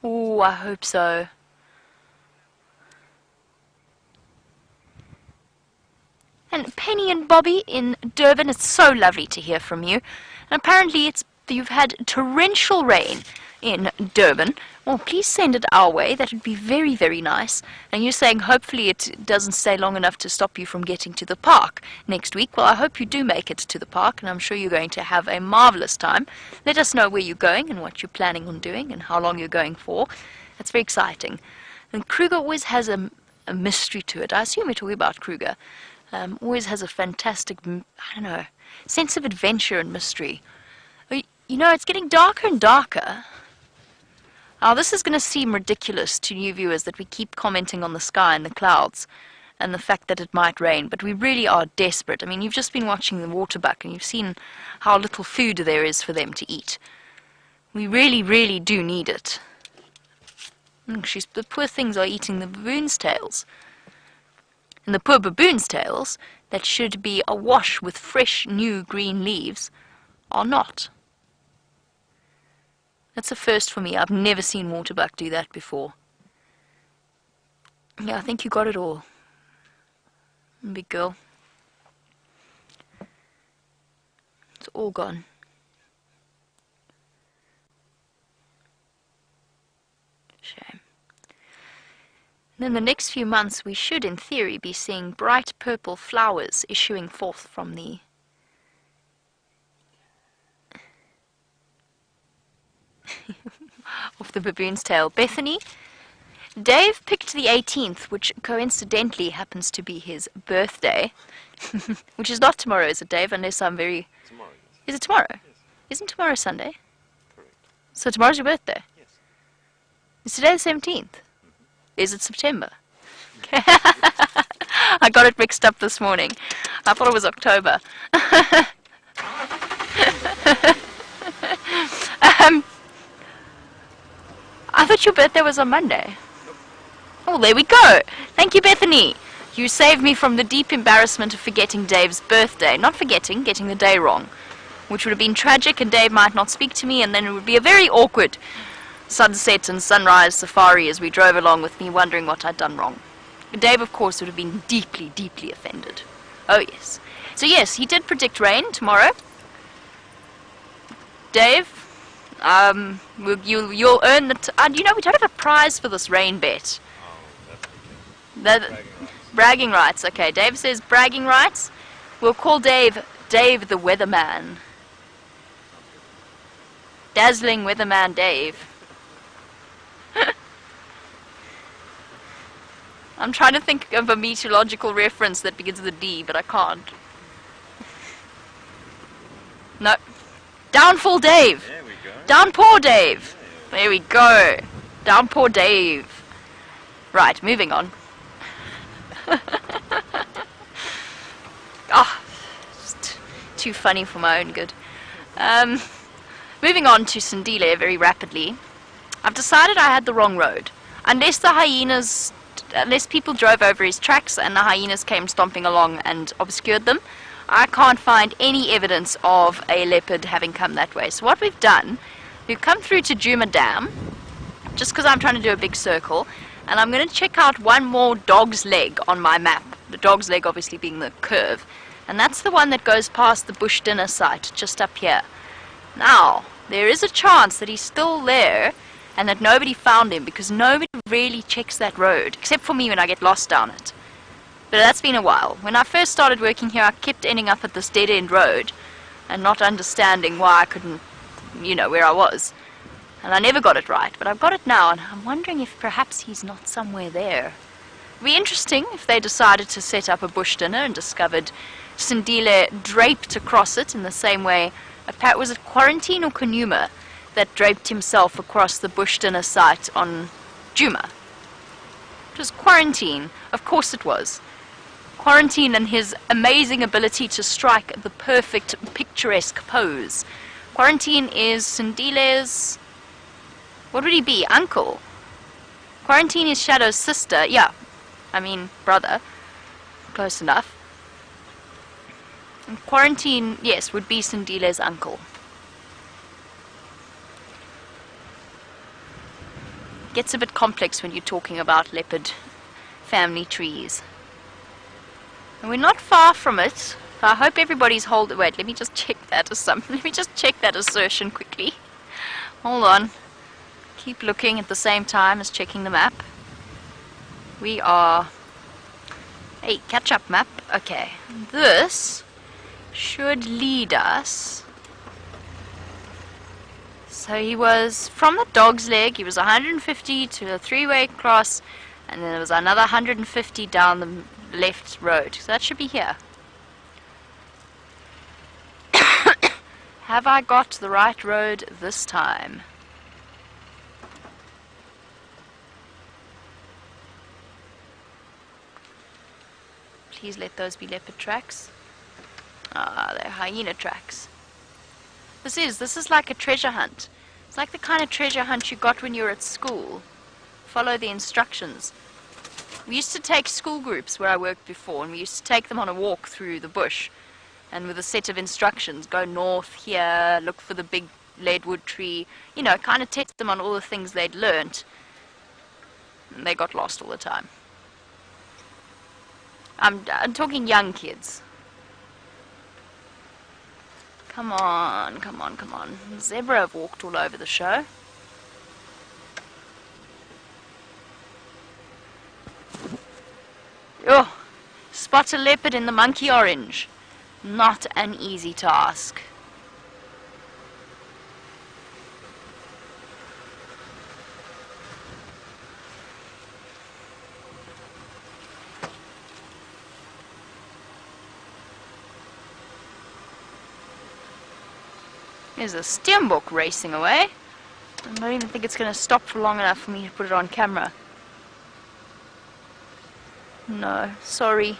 Oh, I hope so. And Penny and Bobby in Durban, it's so lovely to hear from you. And apparently you've had torrential rain in Durban. Well, please send it our way. That would be very, very nice. And you're saying hopefully it doesn't stay long enough to stop you from getting to the park next week. Well, I hope you do make it to the park, and I'm sure you're going to have a marvelous time. Let us know where you're going and what you're planning on doing and how long you're going for. That's very exciting. And Kruger always has a mystery to it. I assume we're talking about Kruger. Always has a fantastic, I don't know, sense of adventure and mystery. You know, it's getting darker and darker. Now, this is going to seem ridiculous to new viewers that we keep commenting on the sky and the clouds and the fact that it might rain, but we really are desperate. I mean, you've just been watching the waterbuck and you've seen how little food there is for them to eat. We really, really do need it. The poor things are eating the baboon's tails. And the poor baboon's tails, that should be awash with fresh, new green leaves, are not. That's a first for me. I've never seen waterbuck do that before. Yeah, I think you got it all. Big girl. It's all gone. Shame. And in the next few months we should, in theory, be seeing bright purple flowers issuing forth from the off the baboon's tail. Bethany, Dave picked the 18th, which coincidentally happens to be his birthday, which is not tomorrow, is it, Dave? Unless I'm very... Tomorrow. Is it tomorrow? Yes. Isn't tomorrow Sunday? Correct. So tomorrow's your birthday? Yes. Is today the 17th? Is it September? I got it mixed up this morning. I thought it was October. I thought your birthday was on Monday. Nope. Oh, there we go. Thank you, Bethany. You saved me from the deep embarrassment of forgetting Dave's birthday. Not forgetting, getting the day wrong. Which would have been tragic, and Dave might not speak to me, and then it would be a very awkward sunset and sunrise safari as we drove along with me wondering what I'd done wrong. Dave, of course, would have been deeply, deeply offended. Oh, yes. So, yes, he did predict rain tomorrow. Dave, you'll earn the... you know, we don't have a prize for this rain bet. Oh, that's okay. Bragging rights. Okay, Dave says bragging rights. We'll call Dave the Weatherman. Dazzling Weatherman Dave. I'm trying to think of a meteorological reference that begins with a D, but I can't. No. Downfall Dave. There we go. Downpour Dave. There we go. Downpour Dave. Right, moving on. Just too funny for my own good. Moving on to Sindile very rapidly. I've decided I had the wrong road. Unless people drove over his tracks and the hyenas came stomping along and obscured them, I can't find any evidence of a leopard having come that way. So what we've done, we've come through to Juma Dam, just because I'm trying to do a big circle, and I'm going to check out one more dog's leg on my map. The dog's leg obviously being the curve. And that's the one that goes past the bush dinner site, just up here. Now, there is a chance that he's still there and that nobody found him, because nobody really checks that road, except for me when I get lost down it. But that's been a while. When I first started working here, I kept ending up at this dead-end road and not understanding why I couldn't, where I was. And I never got it right, but I've got it now, and I'm wondering if perhaps he's not somewhere there. be interesting if they decided to set up a bush dinner and discovered Sindile draped across it in the same way. Was it Quarantine or Nkuhuma that draped himself across the bush dinner site on Juma? It was Quarantine. Of course it was. Quarantine and his amazing ability to strike the perfect picturesque pose. Quarantine is Sindile's... what would he be? Uncle? Quarantine is Shadow's sister. Yeah. I mean, brother. Close enough. And Quarantine, yes, would be Sindile's uncle. Gets a bit complex when you're talking about leopard family trees. And we're not far from it. So I hope everybody's holding. Wait, let me just check that let me just check that assertion quickly. Hold on. Keep looking at the same time as checking the map. We are... hey, catch up map. Okay. This should lead us. So he was from the dog's leg, he was 150 to a three-way cross, and then there was another 150 down the left road. So that should be here. Have I got the right road this time? Please let those be leopard tracks. Ah, they're hyena tracks. This is like a treasure hunt. It's like the kind of treasure hunt you got when you were at school. Follow the instructions. We used to take school groups where I worked before, and we used to take them on a walk through the bush. And with a set of instructions, go north here, look for the big leadwood tree. You know, kind of test them on all the things they'd learnt. And they got lost all the time. I'm talking young kids. Come on, come on, come on. Zebra have walked all over the show. Oh, spot a leopard in the monkey orange. Not an easy task. There's a steenbok racing away. I don't even think it's going to stop for long enough for me to put it on camera. No, sorry.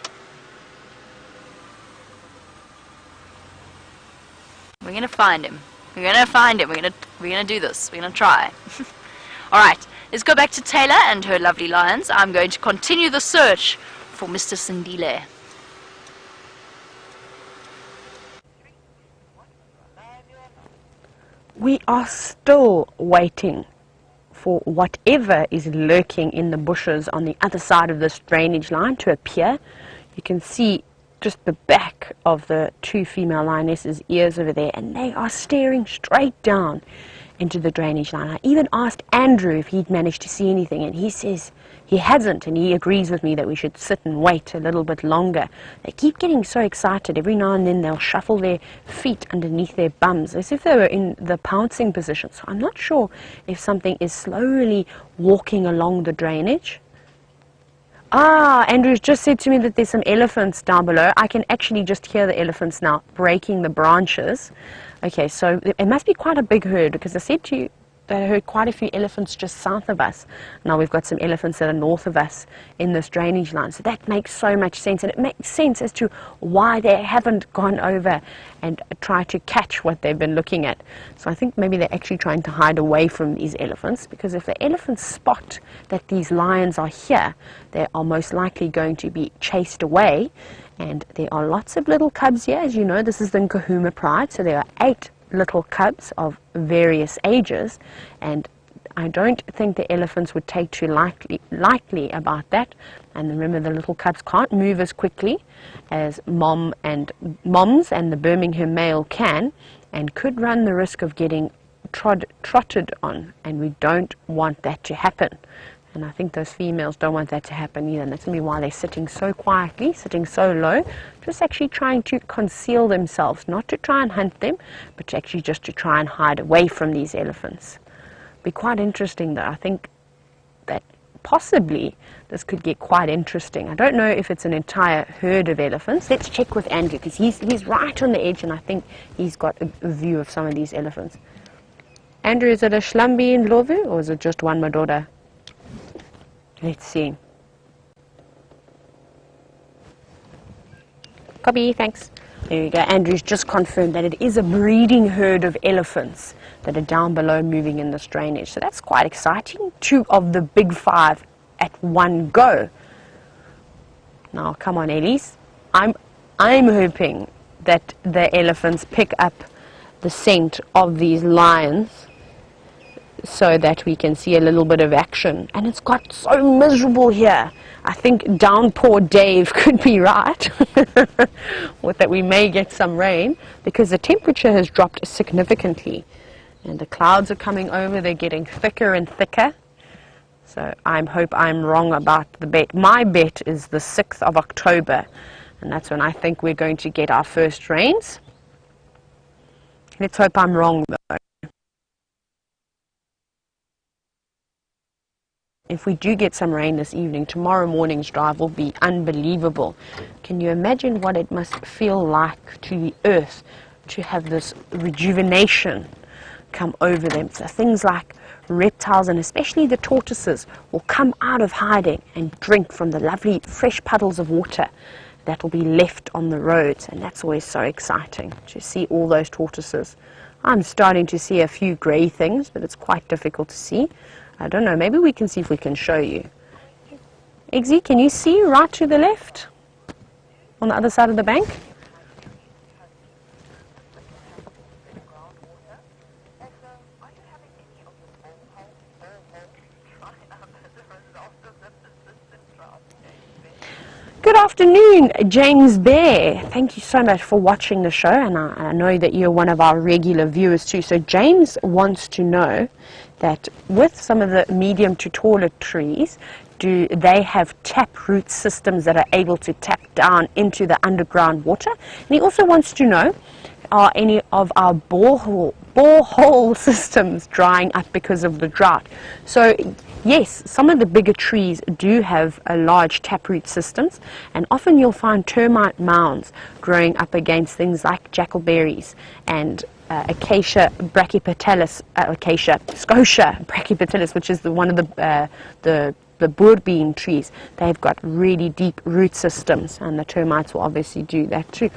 We're going to find him. We're going to find him. We're going to do this. We're going to try. Alright, let's go back to Tayla and her lovely lions. I'm going to continue the search for Mr. Sindile. We are still waiting for whatever is lurking in the bushes on the other side of this drainage line to appear. You can see just the back of the two female lionesses' ears over there, and they are staring straight down into the drainage line. I even asked Andrew if he'd managed to see anything, and he says he hasn't, and he agrees with me that we should sit and wait a little bit longer. They keep getting so excited. Every now and then they'll shuffle their feet underneath their bums as if they were in the pouncing position. So I'm not sure if something is slowly walking along the drainage. Ah, Andrew's just said to me that there's some elephants down below. I can actually just hear the elephants now breaking the branches. Okay, so it must be quite a big herd, because I said to you that I heard quite a few elephants just south of us. Now we've got some elephants that are north of us in this drainage line. So that makes so much sense, and it makes sense as to why they haven't gone over and tried to catch what they've been looking at. So I think maybe they're actually trying to hide away from these elephants, because if the elephants spot that these lions are here, they are most likely going to be chased away. And there are lots of little cubs here. As you know, this is the Nkuhuma pride, so there are 8 little cubs of various ages, and I don't think the elephants would take too lightly about that. And remember, the little cubs can't move as quickly as moms and the Birmingham male can, and could run the risk of getting trotted on, and we don't want that to happen. And I think those females don't want that to happen either. And that's going to be why they're sitting so quietly, sitting so low, just actually trying to conceal themselves, not to try and hunt them, but actually just to try and hide away from these elephants. Be quite interesting though. I think that possibly this could get quite interesting. I don't know if it's an entire herd of elephants. Let's check with Andrew, because he's right on the edge, and I think he's got a view of some of these elephants. Andrew, is it a Shlambi in Lovu, or is it just one Madoda? Let's see. Copy, thanks. There we go. Andrew's just confirmed that it is a breeding herd of elephants that are down below moving in this drainage. So that's quite exciting. 2 of the big 5 at one go. Now, come on, Elise. I'm hoping that the elephants pick up the scent of these lions so that we can see a little bit of action. And it's got so miserable here. I think Downpour Dave could be right with that we may get some rain, because the temperature has dropped significantly and the clouds are coming over. They're getting thicker and thicker. So I hope I'm wrong about the bet. My bet is the 6th of October, and that's when I think we're going to get our first rains. Let's hope I'm wrong though. If we do get some rain this evening, tomorrow morning's drive will be unbelievable. Can you imagine what it must feel like to the earth to have this rejuvenation come over them? So things like reptiles, and especially the tortoises, will come out of hiding and drink from the lovely fresh puddles of water that will be left on the roads, and that's always so exciting to see all those tortoises. I'm starting to see a few grey things, but it's quite difficult to see. I don't know, maybe we can see if we can show you. Eggsy, can you see right to the left on the other side of the bank? Good afternoon, James Bear. Thank you so much for watching the show, and I know that you're one of our regular viewers too. So James wants to know that with some of the medium to taller trees, do they have tap root systems that are able to tap down into the underground water? And he also wants to know, are any of our borehole systems drying up because of the drought? So yes, some of the bigger trees do have large taproot systems, and often you'll find termite mounds growing up against things like jackalberries and Acacia brachypetalis, Scotia brachypetalis, which is one of the boerbean trees. They've got really deep root systems, and the termites will obviously do that too.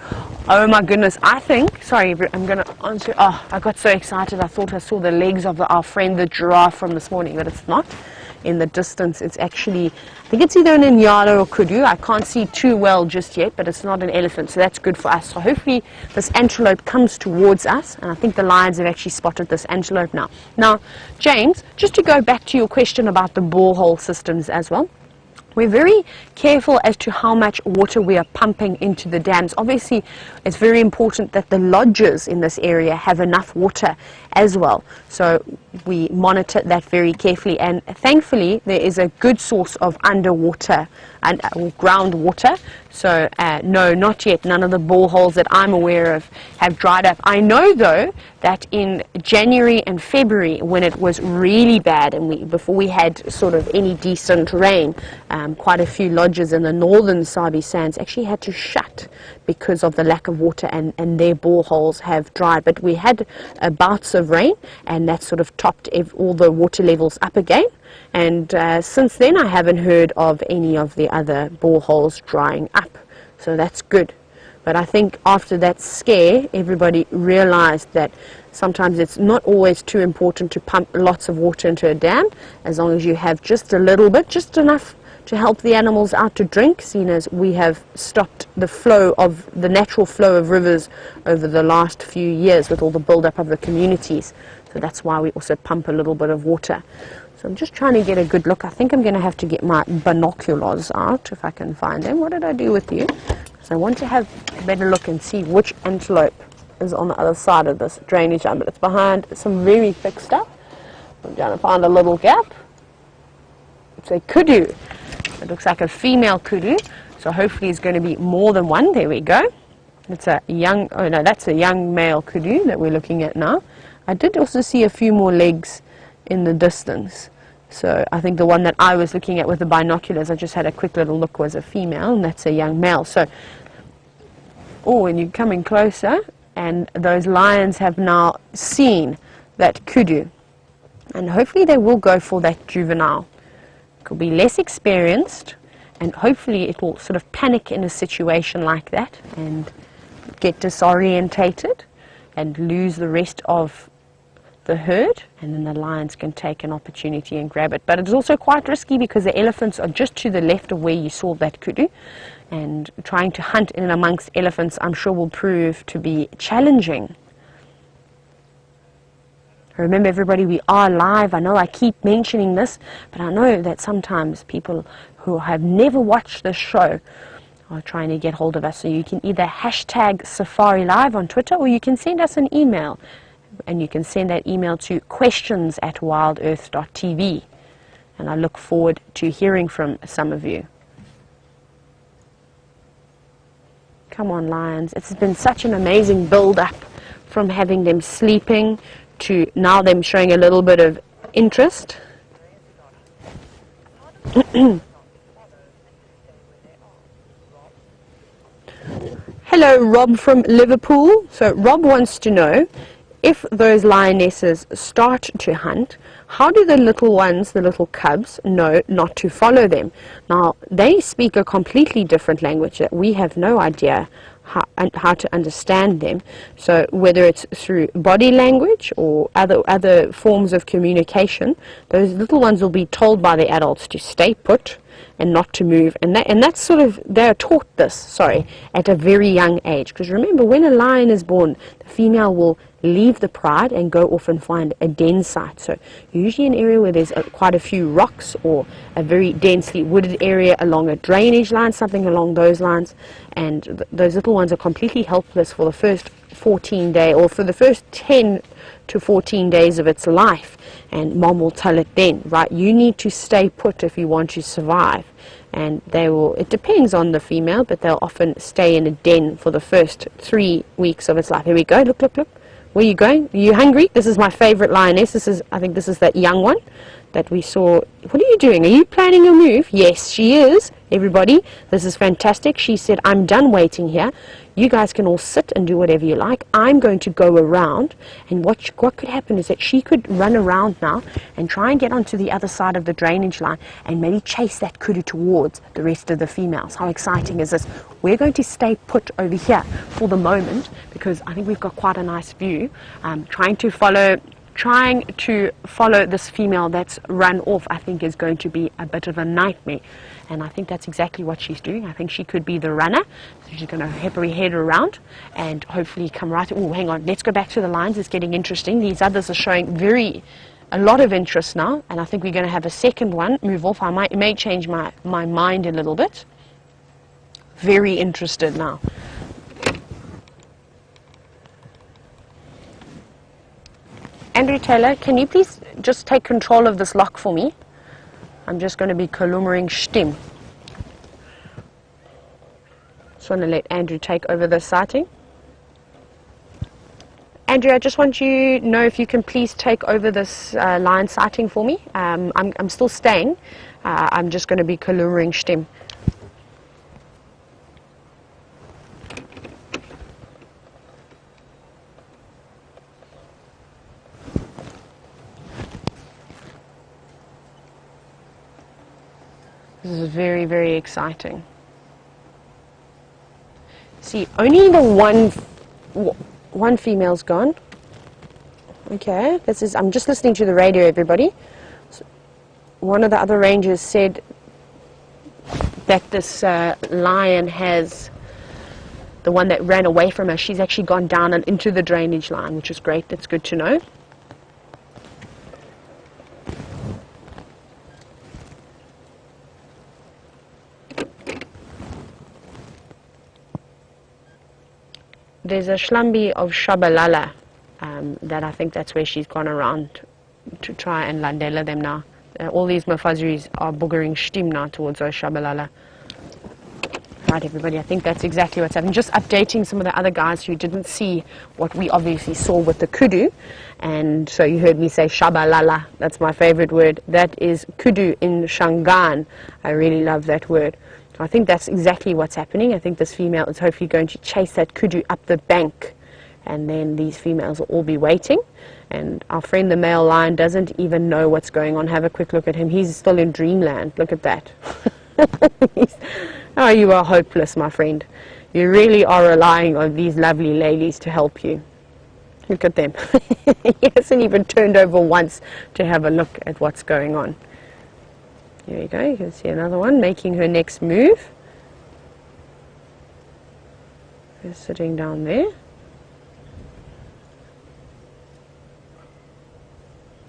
Oh my goodness, I think, sorry, I'm going to answer. Oh, I got so excited. I thought I saw the legs of our friend the giraffe from this morning, but it's not. In the distance, it's actually, I think it's either an Inyala or kudu. I can't see too well just yet, but it's not an elephant, so that's good for us. So hopefully this antelope comes towards us, and I think the lions have actually spotted this antelope now. Now, James, just to go back to your question about the borehole systems as well, we're very careful as to how much water we are pumping into the dams. Obviously, it's very important that the lodges in this area have enough water as well. So we monitor that very carefully, and thankfully there is a good source of underwater and groundwater. So no, not yet. None of the boreholes that I'm aware of have dried up. I know though that in January and February, when it was really bad and before we had sort of any decent rain, quite a few lodges in the northern Sabi Sands actually had to shut because of the lack of water, and their boreholes have dried. But we had bouts of rain, and that sort of topped all the water levels up again. And since then I haven't heard of any of the other boreholes drying up, so that's good. But I think after that scare, everybody realized that sometimes it's not always too important to pump lots of water into a dam, as long as you have just a little bit, just enough to help the animals out to drink, seeing as we have stopped the natural flow of rivers over the last few years with all the build-up of the communities. So that's why we also pump a little bit of water. So I'm just trying to get a good look. I think I'm going to have to get my binoculars out if I can find them. What did I do with you? So I want to have a better look and see which antelope is on the other side of this drainage line, but it's behind some very thick stuff. I'm trying to find a little gap. It's a kudu. It looks like a female kudu, so hopefully it's going to be more than one. There we go. It's a young, oh no, that's a young male kudu that we're looking at now. I did also see a few more legs in the distance, So I think the one that I was looking at with the binoculars, I just had a quick little look, was a female, and that's a young male. So, oh, when you're coming closer, and those lions have now seen that kudu, and hopefully they will go for that juvenile. It will be less experienced, and hopefully it will sort of panic in a situation like that and get disorientated and lose the rest of the herd, and then the lions can take an opportunity and grab it. But it's also quite risky because the elephants are just to the left of where you saw that kudu, and trying to hunt in and amongst elephants, I'm sure, will prove to be challenging. Remember, everybody, we are live. I know I keep mentioning this, but I know that sometimes people who have never watched this show are trying to get hold of us. So you can either hashtag Safari Live on Twitter, or you can send us an email. And you can send that email to questions@wildearth.tv. And I look forward to hearing from some of you. Come on, lions. It's been such an amazing build-up from having them sleeping to now them showing a little bit of interest. Hello, Rob from Liverpool. So Rob wants to know, if those lionesses start to hunt, how do the little ones, the little cubs, know not to follow them? Now, they speak a completely different language that we have no idea how to understand them. So whether it's through body language or other forms of communication, those little ones will be told by the adults to stay put and not to move. And that's sort of, they're taught this, at a very young age. Because remember, when a lion is born, the female will leave the pride and go off and find a den site. So usually an area where there's quite a few rocks, or a very densely wooded area along a drainage line, something along those lines. And those little ones are completely helpless for the first 14 days, or for the first 10 to 14 days of its life. And mom will tell it then, right, you need to stay put if you want to survive. And they will, it depends on the female, but they'll often stay in a den for the first 3 weeks of its life. Here we go, look, look, look. Where are you going? Are you hungry? This is my favorite lioness. I think this is that young one that we saw. What are you doing? Are you planning a move? Yes, she is. Everybody, this is fantastic. She said, I'm done waiting here. You guys can all sit and do whatever you like. I'm going to go around, and what could happen is that she could run around now and try and get onto the other side of the drainage line and maybe chase that kudu towards the rest of the females. How exciting is this? We're going to stay put over here for the moment because I think we've got quite a nice view. Trying to follow this female that's run off, I think, is going to be a bit of a nightmare. And I think that's exactly what she's doing. I think she could be the runner. So she's going to happily head around and hopefully come right. Oh, hang on. Let's go back to the lines. It's getting interesting. These others are showing a lot of interest now. And I think we're going to have a second one move off. I may change my mind a little bit. Very interested now. Andrew Taylor, can you please just take control of this lock for me? I'm just going to be kalumering stim. Just want to let Andrew take over the sighting. Andrew, I just want you to know if you can please take over this lion sighting for me. I'm still staying. I'm just going to be kalumering stim. This is very, very exciting. See, only the one female's gone. Okay, I'm just listening to the radio, everybody. So one of the other rangers said that this lion has, the one that ran away from her, she's actually gone down and into the drainage line, which is great. That's good to know. There's a shlambi of Shabalala that I think that's where she's gone around to try and landela them now. All these mafazuris are boogering shtim now towards those Shabalala. Right, everybody, I think that's exactly what's happening. Just updating some of the other guys who didn't see what we obviously saw with the kudu. And so you heard me say shabalala. That's my favorite word. That is kudu in Shangaan. I really love that word. So I think that's exactly what's happening. I think this female is hopefully going to chase that kudu up the bank. And then these females will all be waiting. And our friend the male lion doesn't even know what's going on. Have a quick look at him. He's still in dreamland. Look at that. Oh, you are hopeless, my friend. You really are relying on these lovely ladies to help you. Look at them. He hasn't even turned over once to have a look at what's going on. Here we go. You can see another one making her next move. Just sitting down there.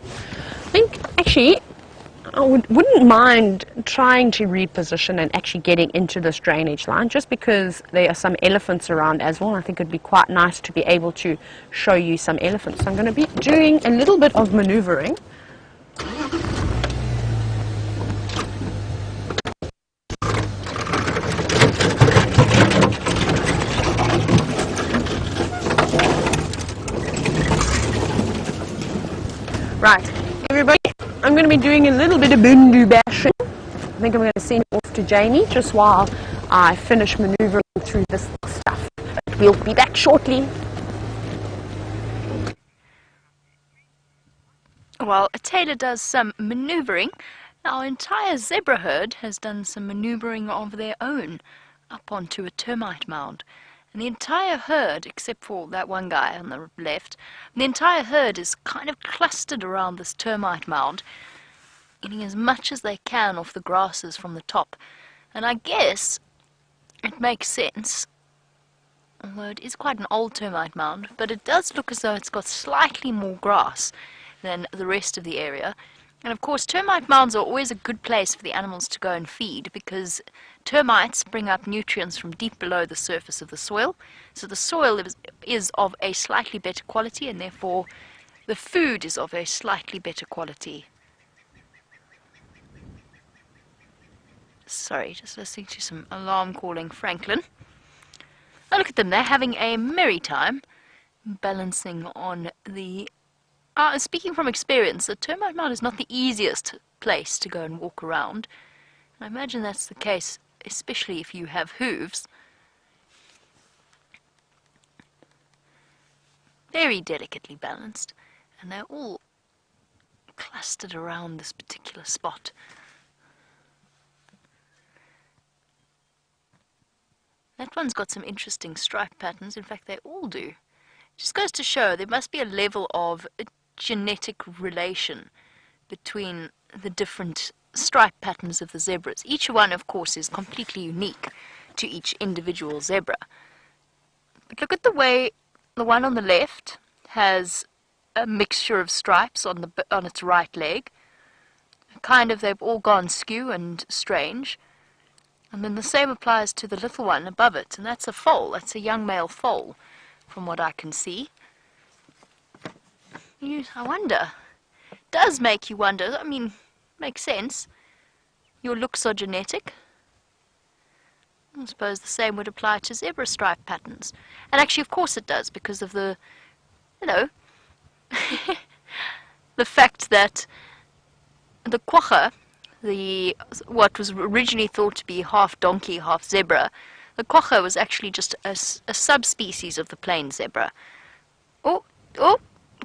I think, actually, I wouldn't mind trying to reposition and actually getting into this drainage line, just because there are some elephants around as well. I think it'd be quite nice to be able to show you some elephants. So I'm going to be doing a little bit of maneuvering. Right, everybody, I'm going to be doing a little bit of bundu bashing. I think I'm going to send it off to Jamie just while I finish maneuvering through this stuff. But we'll be back shortly. While Tayla does some maneuvering, our entire zebra herd has done some maneuvering of their own up onto a termite mound. And the entire herd, except for that one guy on the left, the entire herd is kind of clustered around this termite mound, eating as much as they can off the grasses from the top. And I guess it makes sense, although it is quite an old termite mound, but it does look as though it's got slightly more grass than the rest of the area. And of course, termite mounds are always a good place for the animals to go and feed, because termites bring up nutrients from deep below the surface of the soil. So the soil is of a slightly better quality, and therefore the food is of a slightly better quality. Sorry, just listening to some alarm calling Franklin. Oh, look at them, they're having a merry time balancing on the... speaking from experience, the termite mound is not the easiest place to go and walk around. I imagine that's the case, especially if you have hooves. Very delicately balanced, and they're all clustered around this particular spot. That one's got some interesting stripe patterns. In fact, they all do. Just goes to show there must be a level of genetic relation between the different stripe patterns of the zebras. Each one, of course, is completely unique to each individual zebra. But look at the way the one on the left has a mixture of stripes on its right leg. Kind of, they've all gone skew and strange. And then the same applies to the little one above it, and that's a foal. That's a young male foal, from what I can see. I wonder. It does make you wonder. I mean, makes sense. Your looks are genetic. I suppose the same would apply to zebra stripe patterns. And actually, of course it does, because of the, the fact that the quagga, what was originally thought to be half donkey, half zebra, the quagga was actually just a subspecies of the plain zebra. Oh,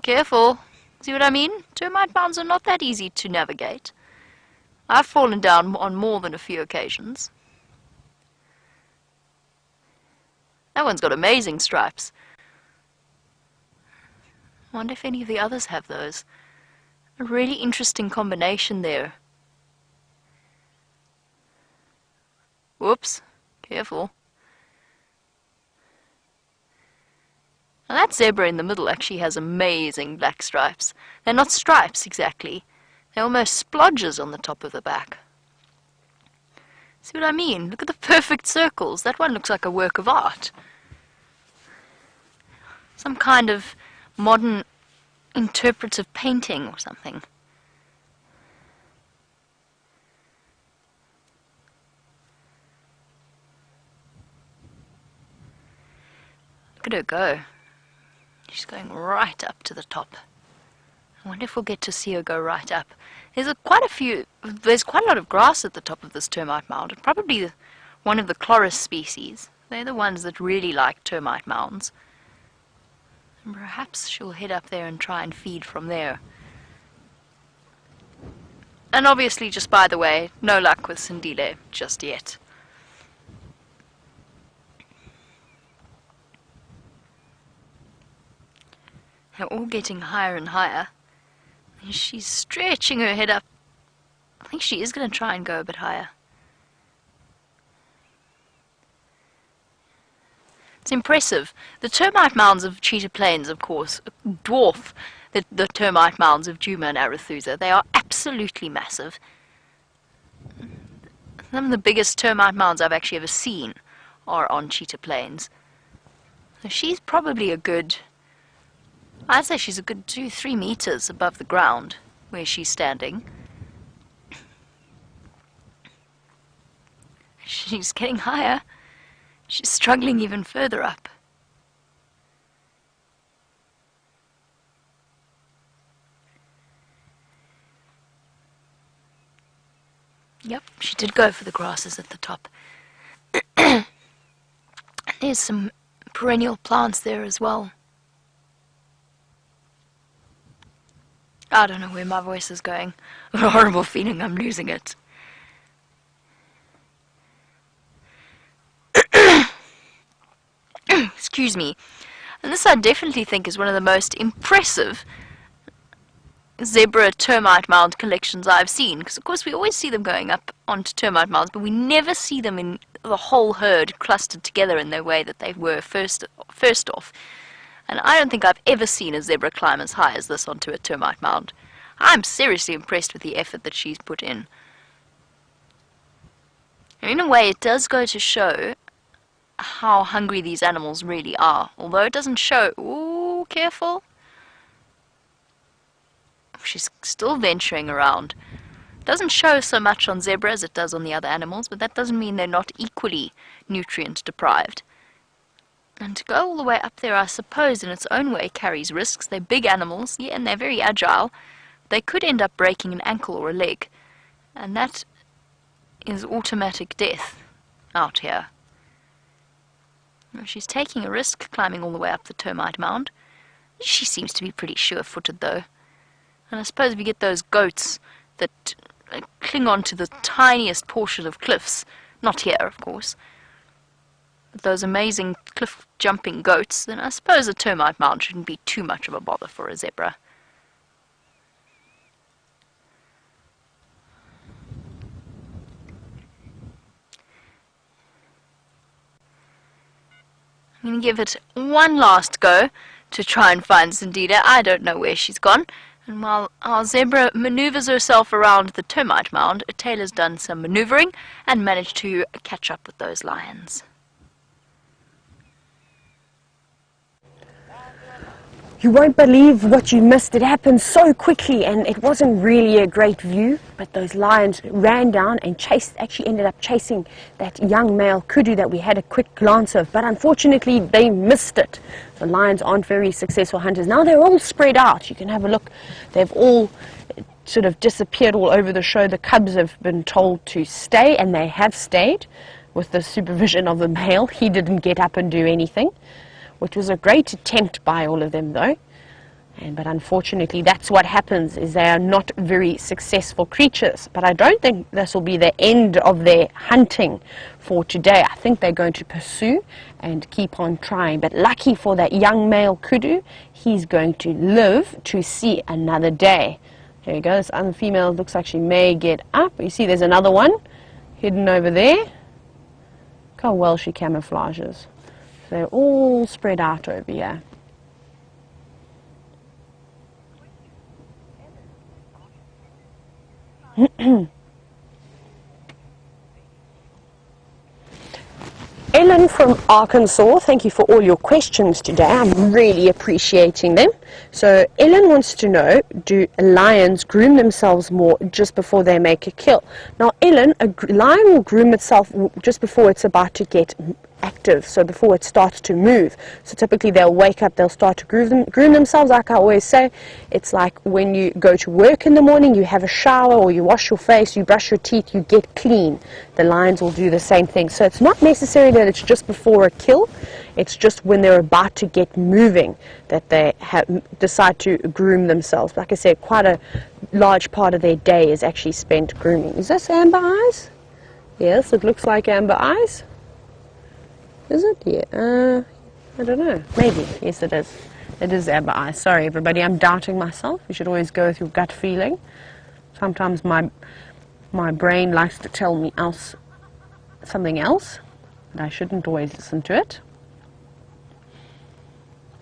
careful. See what I mean? Termite mounds are not that easy to navigate. I've fallen down on more than a few occasions. That one's got amazing stripes. I wonder if any of the others have those. A really interesting combination there. Whoops, careful. Now that zebra in the middle actually has amazing black stripes. They're not stripes exactly. They're almost splodges on the top of the back. See what I mean? Look at the perfect circles. That one looks like a work of art. Some kind of modern interpretive painting or something. Look at her go. She's going right up to the top. I wonder if we'll get to see her go right up. There's quite a lot of grass at the top of this termite mound. Probably one of the chloris species. They're the ones that really like termite mounds. And perhaps she'll head up there and try and feed from there. And obviously, just by the way, no luck with Sindile just yet. They're all getting higher and higher. And she's stretching her head up. I think she is going to try and go a bit higher. It's impressive. The termite mounds of Cheetah Plains, of course, dwarf the termite mounds of Nkuhuma and Arathusa. They are absolutely massive. Some of the biggest termite mounds I've actually ever seen are on Cheetah Plains. So she's probably a good... I'd say she's a good 2-3 meters above the ground where she's standing. She's getting higher. She's struggling even further up. Yep, she did go for the grasses at the top. And there's some perennial plants there as well. I don't know where my voice is going. I've got a horrible feeling I'm losing it. Excuse me. And this I definitely think is one of the most impressive zebra termite mound collections I've seen. Because of course we always see them going up onto termite mounds, but we never see them in the whole herd clustered together in the way that they were first off. And I don't think I've ever seen a zebra climb as high as this onto a termite mound. I'm seriously impressed with the effort that she's put in. And in a way, it does go to show how hungry these animals really are. Although it doesn't show... Ooh, careful. She's still venturing around. It doesn't show so much on zebra as it does on the other animals, but that doesn't mean they're not equally nutrient deprived. And to go all the way up there, I suppose, in its own way, carries risks. They're big animals, yeah, and they're very agile. They could end up breaking an ankle or a leg, and that is automatic death out here. Well, she's taking a risk climbing all the way up the termite mound. She seems to be pretty sure-footed, though. And I suppose if you get those goats that cling on to the tiniest portion of cliffs, not here, of course, those amazing cliff-jumping goats, then I suppose a termite mound shouldn't be too much of a bother for a zebra. I'm going to give it one last go to try and find Sindile. I don't know where she's gone. And while our zebra maneuvers herself around the termite mound, Tayla's done some maneuvering and managed to catch up with those lions. You won't believe what you missed. It happened so quickly and it wasn't really a great view, but those lions ran down and actually ended up chasing that young male kudu that we had a quick glance of, but unfortunately they missed it. The lions aren't very successful hunters. Now they're all spread out. You can have a look. They've all sort of disappeared all over the show. The cubs have been told to stay, and they have stayed with the supervision of the male. He didn't get up and do anything, which was a great attempt by all of them though. But unfortunately that's what happens, is they are not very successful creatures. But I don't think this will be the end of their hunting for today. I think they're going to pursue and keep on trying. But lucky for that young male kudu, he's going to live to see another day. There you go, this other female looks like she may get up. You see there's another one hidden over there. Look how well she camouflages. They're all spread out over here. Ellen from Arkansas, thank you for all your questions today. I'm really appreciating them. So Ellen wants to know, do lions groom themselves more just before they make a kill? Now Ellen, a lion will groom itself just before it's about to get active, so before it starts to move. So typically they'll wake up, they'll start to groom themselves. Like I always say, it's like when you go to work in the morning, you have a shower or you wash your face, you brush your teeth, you get clean. The lions will do the same thing. So it's not necessarily that it's just before a kill, it's just when they're about to get moving that they decide to groom themselves. Like I said, quite a large part of their day is actually spent grooming. Is this amber eyes? Yes, it looks like amber eyes. Is it? Yeah. I don't know. Maybe. Yes, it is. It is amber eyes. Sorry, everybody. I'm doubting myself. You should always go with your gut feeling. Sometimes my brain likes to tell me something else, and I shouldn't always listen to it.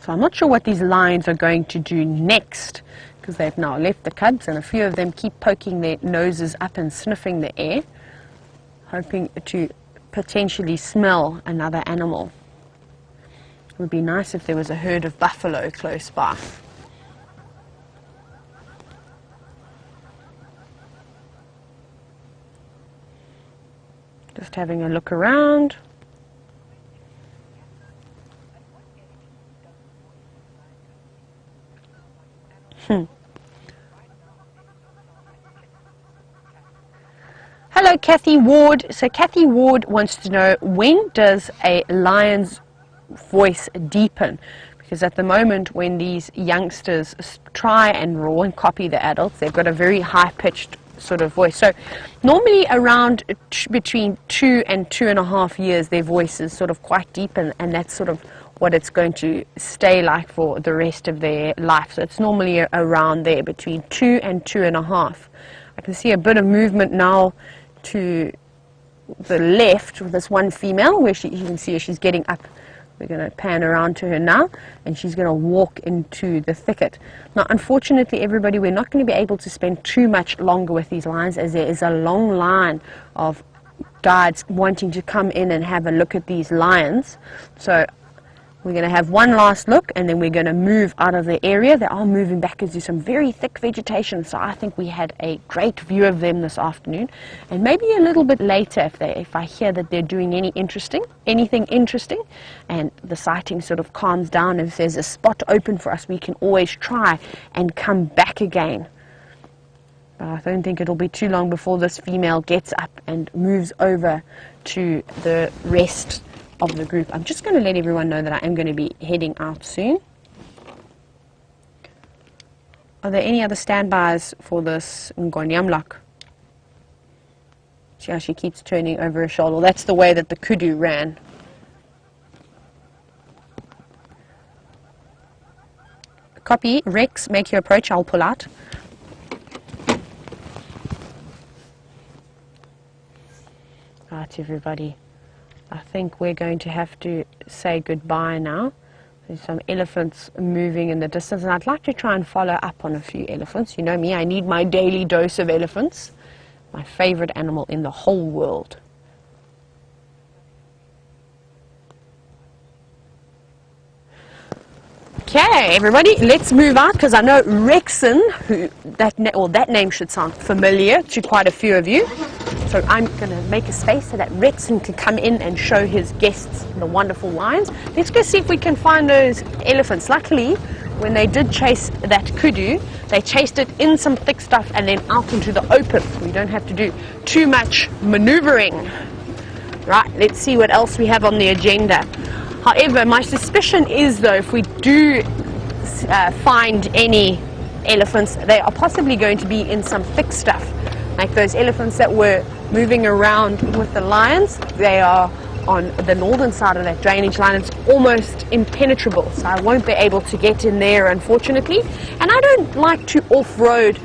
So I'm not sure what these lions are going to do next, because they've now left the cubs, and a few of them keep poking their noses up and sniffing the air, hoping to potentially smell another animal. It would be nice if there was a herd of buffalo close by. Just having a look around. Hello, Kathy Ward. So Kathy Ward wants to know, when does a lion's voice deepen? Because at the moment when these youngsters try and roar and copy the adults, they've got a very high-pitched sort of voice. So normally around between 2 and 2.5 years, their voice is sort of quite deep, and that's sort of what it's going to stay like for the rest of their life. So it's normally around there, between 2 and 2.5. I can see a bit of movement now to the left with this one female, where you can see her, she's getting up. We're going to pan around to her now, and she's going to walk into the thicket. Now, unfortunately, everybody, we're not going to be able to spend too much longer with these lions, as there is a long line of guides wanting to come in and have a look at these lions. So we're going to have one last look, and then we're going to move out of the area. They are moving back into some very thick vegetation, so I think we had a great view of them this afternoon. And maybe a little bit later, if I hear that they're doing anything interesting, and the sighting sort of calms down, if there's a spot open for us, we can always try and come back again. But I don't think it'll be too long before this female gets up and moves over to the rest of the group. I'm just going to let everyone know that I am going to be heading out soon. Are there any other standbys for this Ngonyamlok? See how she keeps turning over her shoulder. That's the way that the kudu ran. Copy. Rex, make your approach. I'll pull out. Right, everybody. I think we're going to have to say goodbye now. There's some elephants moving in the distance, and I'd like to try and follow up on a few elephants. You know me, I need my daily dose of elephants. My favorite animal in the whole world. Okay, everybody, let's move out, because I know Rexon, that name should sound familiar to quite a few of you. So I'm going to make a space so that Rexon can come in and show his guests the wonderful lions. Let's go see if we can find those elephants. Luckily, when they did chase that kudu, they chased it in some thick stuff and then out into the open. We don't have to do too much maneuvering. Right, let's see what else we have on the agenda. However, my suspicion is, though, if we do find any elephants, they are possibly going to be in some thick stuff. Like those elephants that were moving around with the lions, they are on the northern side of that drainage line. It's almost impenetrable, so I won't be able to get in there, unfortunately. And I don't like to off-road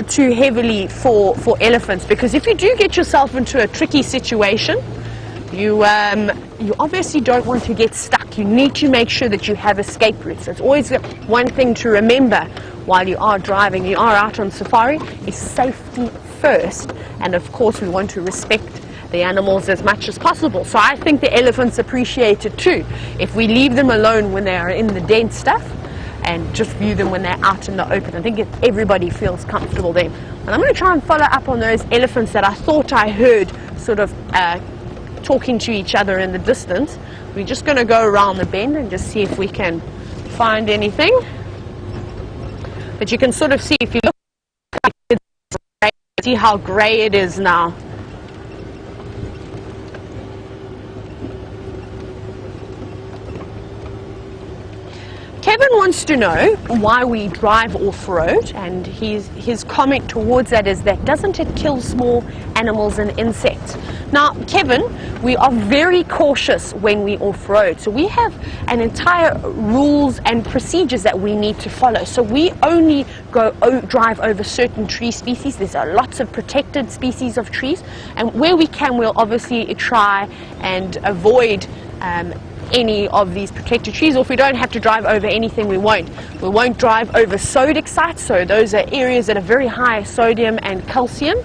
too heavily for elephants, because if you do get yourself into a tricky situation, you obviously don't want to get stuck. You need to make sure that you have escape routes. It's always one thing to remember while you are driving, you are out on safari, is safety first. And of course we want to respect the animals as much as possible. So I think the elephants appreciate it too. If we leave them alone when they are in the dense stuff and just view them when they're out in the open, I think everybody feels comfortable there. And I'm going to try and follow up on those elephants that I thought I heard sort of talking to each other in the distance. We're just going to go around the bend and just see if we can find anything. But you can sort of see, if you look, see how grey it is now. Kevin wants to know why we drive off-road, and his comment towards that is that doesn't it kill small animals and insects? Now, Kevin, we are very cautious when we off-road, so we have an entire rules and procedures that we need to follow. So we only drive over certain tree species. There's lots of protected species of trees, and where we can, we'll obviously try and avoid any of these protected trees, or if we don't have to drive over anything, we won't. We won't drive over sodic sites, so those are areas that are very high sodium and calcium.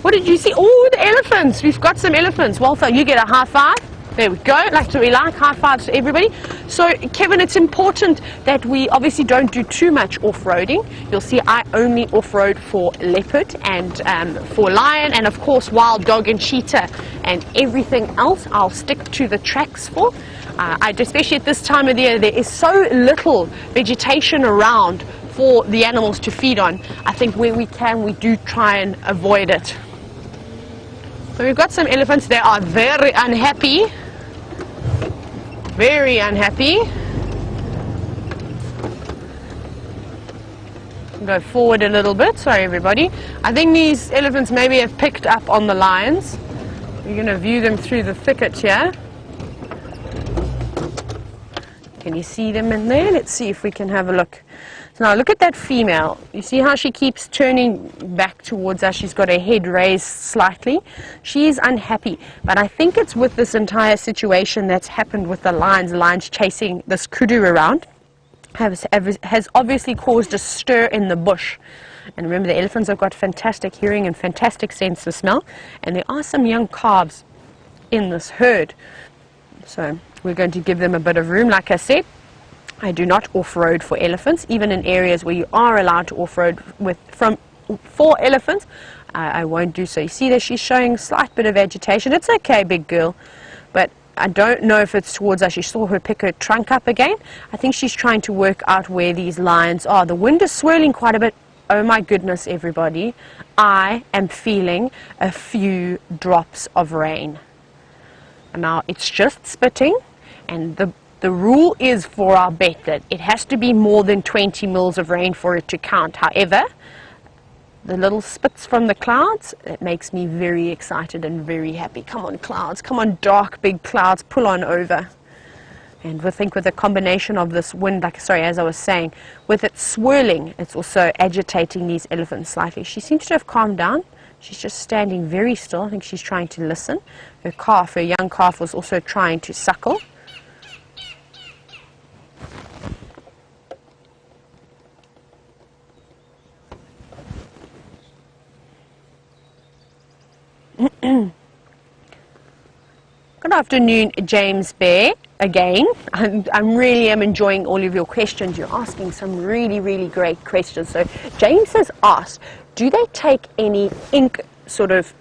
What did you see? Oh, the elephants! We've got some elephants. Walter, you get a high five. There we go. Like high fives to everybody. So, Kevin, it's important that we obviously don't do too much off-roading. You'll see I only off-road for leopard and for lion, and of course wild dog and cheetah, and everything else I'll stick to the tracks for. Especially at this time of the year, there is so little vegetation around for the animals to feed on. I think where we can, we do try and avoid it. So we've got some elephants. They are very unhappy. Very unhappy. Go forward a little bit. Sorry, everybody. I think these elephants maybe have picked up on the lions. We're going to view them through the thicket here. Can you see them in there? Let's see if we can have a look. So now look at that female. You see how she keeps turning back towards us? She's got her head raised slightly. She is unhappy, but I think it's with this entire situation that's happened with the lions. The lions chasing this kudu around has obviously caused a stir in the bush. And remember, the elephants have got fantastic hearing and fantastic sense of smell, and there are some young calves in this herd. So we're going to give them a bit of room. Like I said, I do not off-road for elephants, even in areas where you are allowed to off-road for elephants. I won't do so. You see that she's showing a slight bit of agitation. It's okay, big girl, but I don't know if it's towards us. You saw her pick her trunk up again. I think she's trying to work out where these lions are. The wind is swirling quite a bit. Oh my goodness, everybody. I am feeling a few drops of rain. Now, it's just spitting, and the rule is for our bet that it has to be more than 20 mils of rain for it to count. However, the little spits from the clouds, it makes me very excited and very happy. Come on, clouds. Come on, dark, big clouds. Pull on over. And we think with a combination of this wind, as I was saying, with it swirling, it's also agitating these elephants slightly. She seems to have calmed down. She's just standing very still. I think she's trying to listen. Her young calf, was also trying to suckle. Good afternoon, James Bear. Again, I really am enjoying all of your questions. You're asking some really, really great questions. So James has asked, do they take any ink sort of,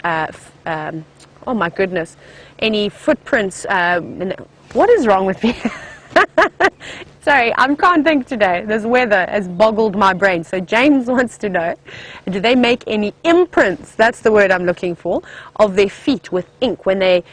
oh my goodness, any footprints? What is wrong with me? Sorry, I can't think today. This weather has boggled my brain. So James wants to know, do they make any imprints, that's the word I'm looking for, of their feet with ink when they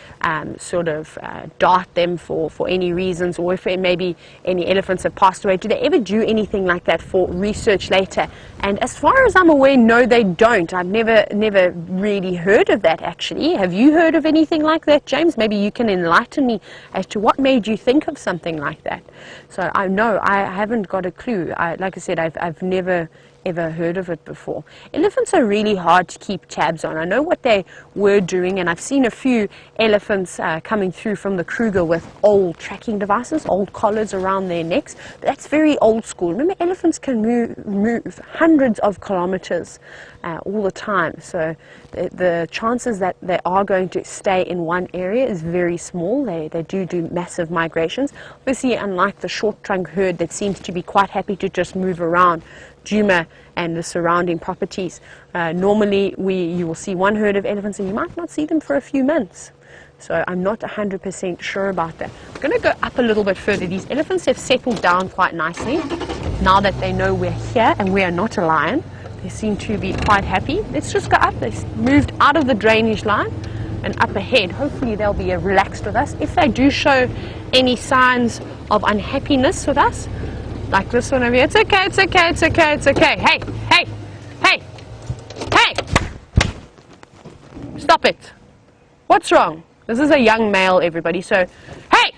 dart them for any reasons, or if maybe any elephants have passed away? Do they ever do anything like that for research later? And as far as I'm aware, no, they don't. I've never really heard of that, actually. Have you heard of anything like that, James? Maybe you can enlighten me as to what made you think of something like that. So I haven't got a clue. Like I said, I've never ever heard of it before. Elephants are really hard to keep tabs on. I know what they were doing, and I've seen a few elephants coming through from the Kruger with old tracking devices, old collars around their necks. But that's very old school. Remember, elephants can move hundreds of kilometers all the time. So the chances that they are going to stay in one area is very small. They do massive migrations. Obviously, unlike the short trunk herd that seems to be quite happy to just move around Djuma and the surrounding properties. Normally you will see one herd of elephants and you might not see them for a few months. So I'm not 100% sure about that. I'm going to go up a little bit further. These elephants have settled down quite nicely. Now that they know we're here and we are not a lion, they seem to be quite happy. Let's just go up. They've moved out of the drainage line and up ahead. Hopefully they'll be relaxed with us. If they do show any signs of unhappiness with us, like this one over here, it's okay, it's okay, it's okay, it's okay. Hey, hey, hey, hey! Stop it. What's wrong? This is a young male, everybody, so, hey!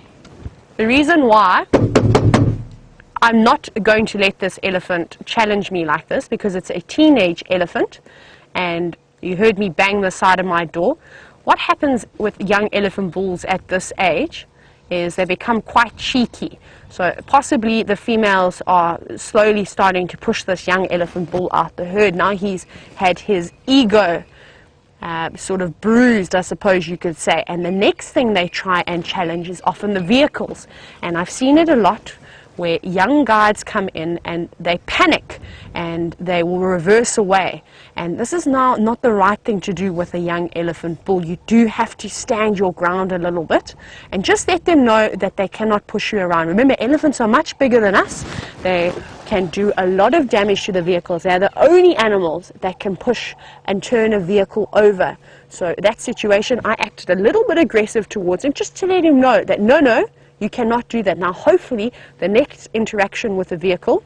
The reason why I'm not going to let this elephant challenge me like this, because it's a teenage elephant, and you heard me bang the side of my door. What happens with young elephant bulls at this age is they become quite cheeky. So possibly the females are slowly starting to push this young elephant bull out the herd. Now he's had his ego sort of bruised, I suppose you could say. And the next thing they try and challenge is often the vehicles. And I've seen it a lot where young guides come in and they panic and they will reverse away. And this is now not the right thing to do with a young elephant bull. You do have to stand your ground a little bit and just let them know that they cannot push you around. Remember, elephants are much bigger than us. They can do a lot of damage to the vehicles. They're the only animals that can push and turn a vehicle over. So that situation, I acted a little bit aggressive towards him just to let him know that no, you cannot do that. Now hopefully the next interaction with the vehicle,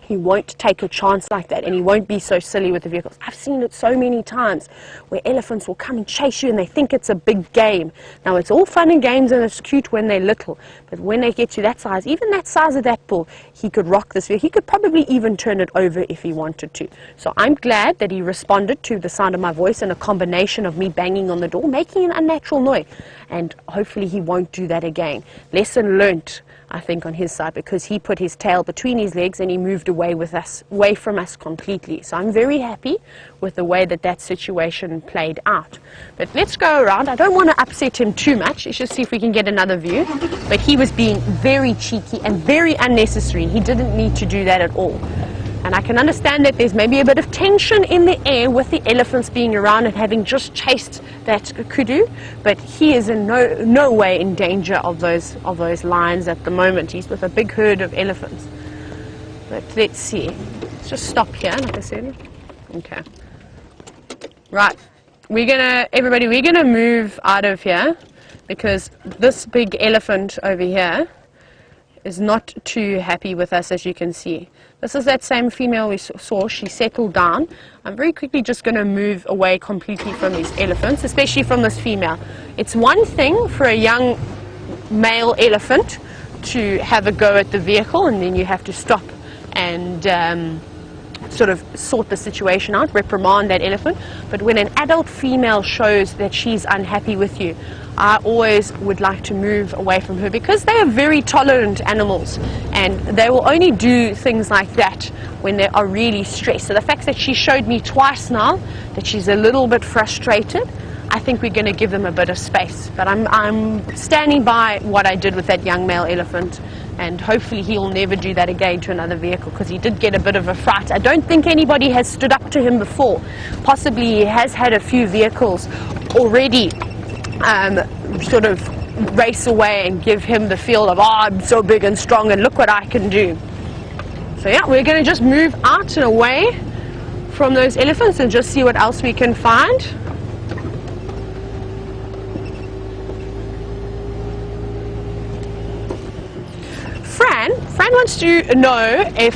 he won't take a chance like that and he won't be so silly with the vehicles. I've seen it so many times where elephants will come and chase you and they think it's a big game. Now it's all fun and games and it's cute when they're little, but when they get to that size, even that size of that bull, he could rock this vehicle. He could probably even turn it over if he wanted to. So I'm glad that he responded to the sound of my voice and a combination of me banging on the door, making an unnatural noise, and hopefully he won't do that again. Lesson learnt, I think, on his side, because he put his tail between his legs and he moved away from us completely. So I'm very happy with the way that that situation played out. But let's go around. I don't want to upset him too much. Let's just see if we can get another view. But he was being very cheeky and very unnecessary. He didn't need to do that at all. And I can understand that there's maybe a bit of tension in the air with the elephants being around and having just chased that kudu, but he is in no way in danger of those lions at the moment. He's with a big herd of elephants. But let's see. Let's just stop here, like I said. Okay. Right. We're gonna move out of here because this big elephant over here is not too happy with us, as you can see. This is that same female we saw. She settled down. I'm very quickly just going to move away completely from these elephants, especially from this female. It's one thing for a young male elephant to have a go at the vehicle, and then you have to stop and sort of sort the situation out, reprimand that elephant. But when an adult female shows that she's unhappy with you, I always would like to move away from her, because they are very tolerant animals and they will only do things like that when they are really stressed. So the fact that she showed me twice now that she's a little bit frustrated, I think we're going to give them a bit of space. But I'm standing by what I did with that young male elephant, and hopefully he'll never do that again to another vehicle, because he did get a bit of a fright. I don't think anybody has stood up to him before. Possibly he has had a few vehicles already sort of race away and give him the feel of, oh, I'm so big and strong and look what I can do. So yeah, we're going to just move out and away from those elephants and just see what else we can find. Fran wants to know if,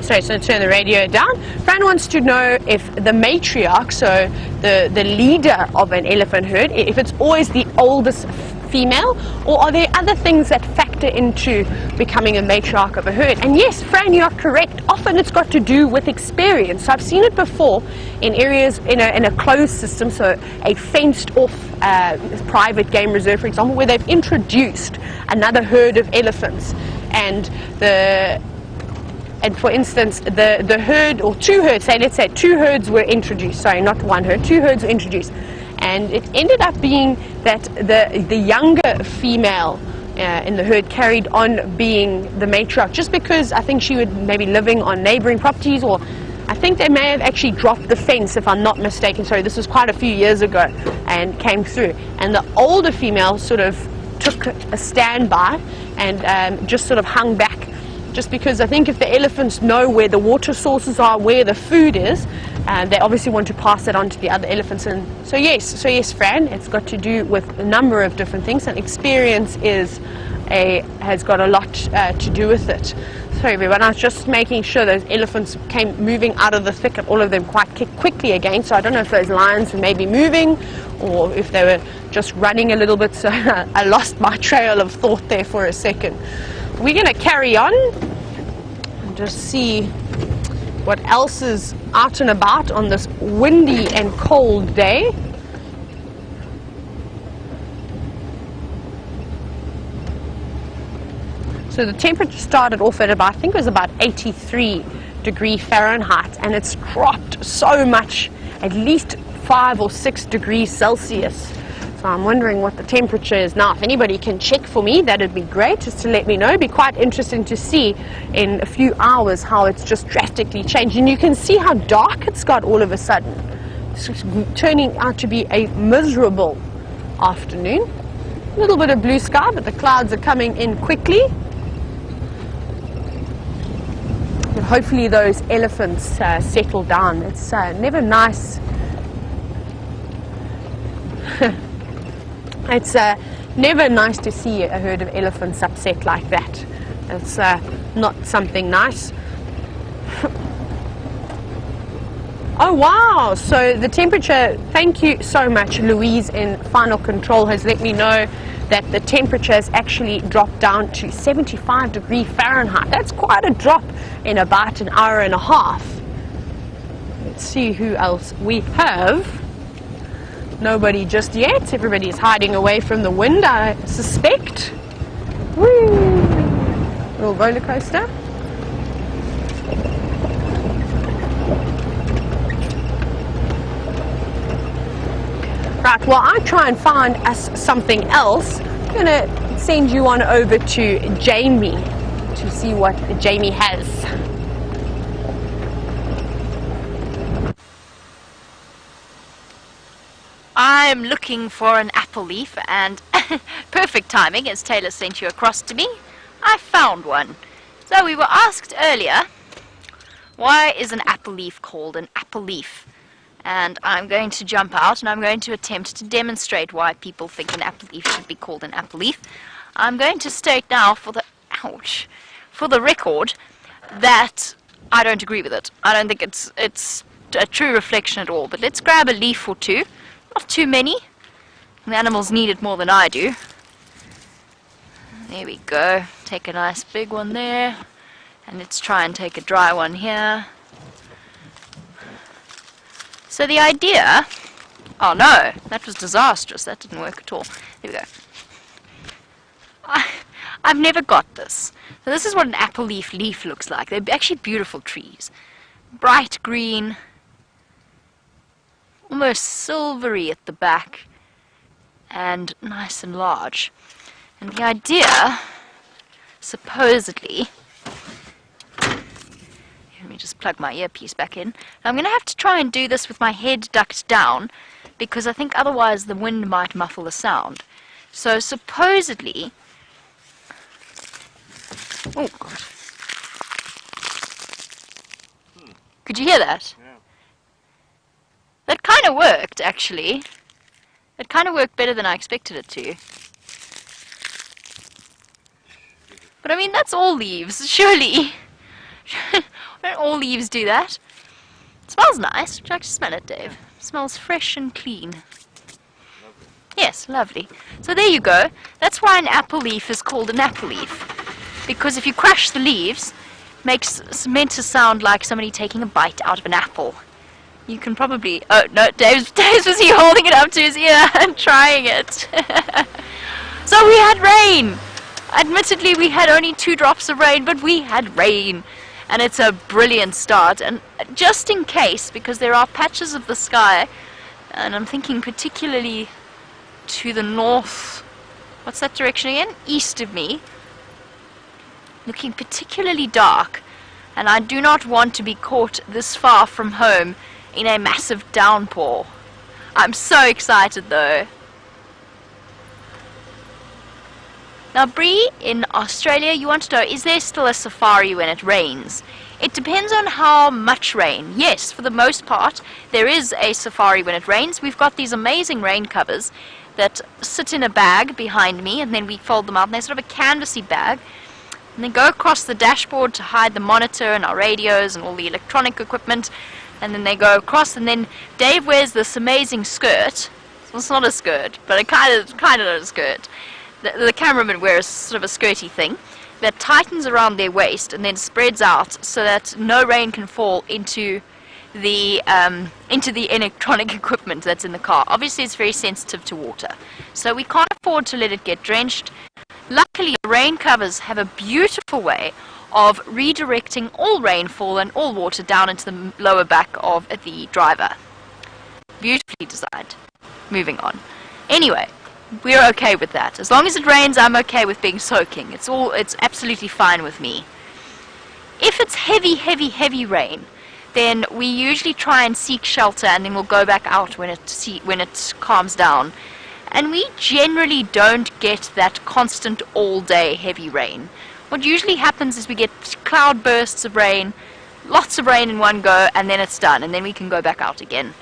sorry, so turn the radio down. Fran wants to know if the matriarch, so the leader of an elephant herd, if it's always the oldest female, or are there other things that factor into becoming a matriarch of a herd? And yes, Fran, you are correct. Often it's got to do with experience. So I've seen it before in areas, in a closed system, so a fenced off private game reserve, for example, where they've introduced another herd of elephants. And for instance, the herd, or two herds, say, let's say two herds were introduced, sorry, not one herd, two herds were introduced. And it ended up being that the younger female in the herd carried on being the matriarch, just because I think she would maybe living on neighboring properties, or I think they may have actually dropped the fence, if I'm not mistaken. Sorry, this was quite a few years ago, and came through. And the older female sort of took a standby and just sort of hung back, just because I think if the elephants know where the water sources are, where the food is, they obviously want to pass that on to the other elephants. And so yes, Fran, it's got to do with a number of different things, and experience has got a lot to do with it. Sorry everyone, I was just making sure those elephants came moving out of the thicket, all of them quite quickly again, so I don't know if those lions were maybe moving or if they were just running a little bit, so I lost my trail of thought there for a second. We're going to carry on and just see what else is out and about on this windy and cold day. So the temperature started off at about, I think it was about 83 degrees Fahrenheit, and it's dropped so much, at least 5 or 6 degrees Celsius. So I'm wondering what the temperature is now. If anybody can check for me, that'd be great, just to let me know. It'd be quite interesting to see in a few hours how it's just drastically changed. And you can see how dark it's got all of a sudden. It's turning out to be a miserable afternoon. A little bit of blue sky, but the clouds are coming in quickly. But hopefully those elephants settle down. It's never nice. It's never nice to see a herd of elephants upset like that. It's not something nice. Oh wow, so the temperature, thank you so much, Louise in Final Control has let me know that the temperature has actually dropped down to 75 degrees Fahrenheit. That's quite a drop in about an hour and a half. Let's see who else we have. Nobody just yet. Everybody's hiding away from the wind, I suspect. Woo! Little roller coaster. Right, well, I try and find us something else. I'm going to send you on over to Jamie to see what Jamie has. I'm looking for an apple leaf, and perfect timing as Tayla sent you across to me. I found one. So we were asked earlier, why is an apple leaf called an apple leaf? And I'm going to jump out and I'm going to attempt to demonstrate why people think an apple leaf should be called an apple leaf. I'm going to state now for the record that I don't agree with it. I don't think it's a true reflection at all. But let's grab a leaf or two. Not too many. The animals need it more than I do. There we go. Take a nice big one there. And let's try and take a dry one here. So the idea... Oh no, that was disastrous. That didn't work at all. There we go. I've never got this. So this is what an apple leaf looks like. They're actually beautiful trees. Bright green. Almost silvery at the back. And nice and large. And the idea, supposedly... Let me just plug my earpiece back in. Now, I'm going to have to try and do this with my head ducked down, because I think otherwise the wind might muffle the sound. So supposedly... Oh, God. Could you hear that? Yeah. That kind of worked, actually. It kind of worked better than I expected it to. But I mean, that's all leaves, surely. Don't all leaves do that? It smells nice. Would you like to smell it, Dave? It smells fresh and clean. Lovely. Yes, lovely. So there you go. That's why an apple leaf is called an apple leaf. Because if you crush the leaves, it's meant to sound like somebody taking a bite out of an apple. You can probably... Oh, no, Dave's busy holding it up to his ear and trying it. So we had rain. Admittedly, we had only 2 drops of rain, but we had rain. And it's a brilliant start. And just in case, because there are patches of the sky, and I'm thinking particularly to the north, what's that direction again? East of me, looking particularly dark. and I do not want to be caught this far from home in a massive downpour. I'm so excited though. Now Bree, in Australia, you want to know, is there still a safari when it rains? It depends on how much rain. Yes, for the most part, there is a safari when it rains. We've got these amazing rain covers that sit in a bag behind me, and then we fold them out, and they're sort of a canvasy bag, and then go across the dashboard to hide the monitor and our radios and all the electronic equipment, and then they go across, and then Dave wears this amazing skirt. Well, it's not a skirt, but it kind of a skirt. The cameraman wears sort of a skirty thing that tightens around their waist and then spreads out so that no rain can fall into the electronic equipment that's in the car. Obviously it's very sensitive to water, so we can't afford to let it get drenched. Luckily, the rain covers have a beautiful way of redirecting all rainfall and all water down into the lower back of the driver. Beautifully designed. Moving on. Anyway, we're okay with that. As long as it rains, I'm okay with being soaking. It's absolutely fine with me. If it's heavy rain, then we usually try and seek shelter, and then we'll go back out when it calms down. And we generally don't get that constant all-day heavy rain. What usually happens is we get cloud bursts of rain, lots of rain in one go, and then it's done, and then we can go back out again.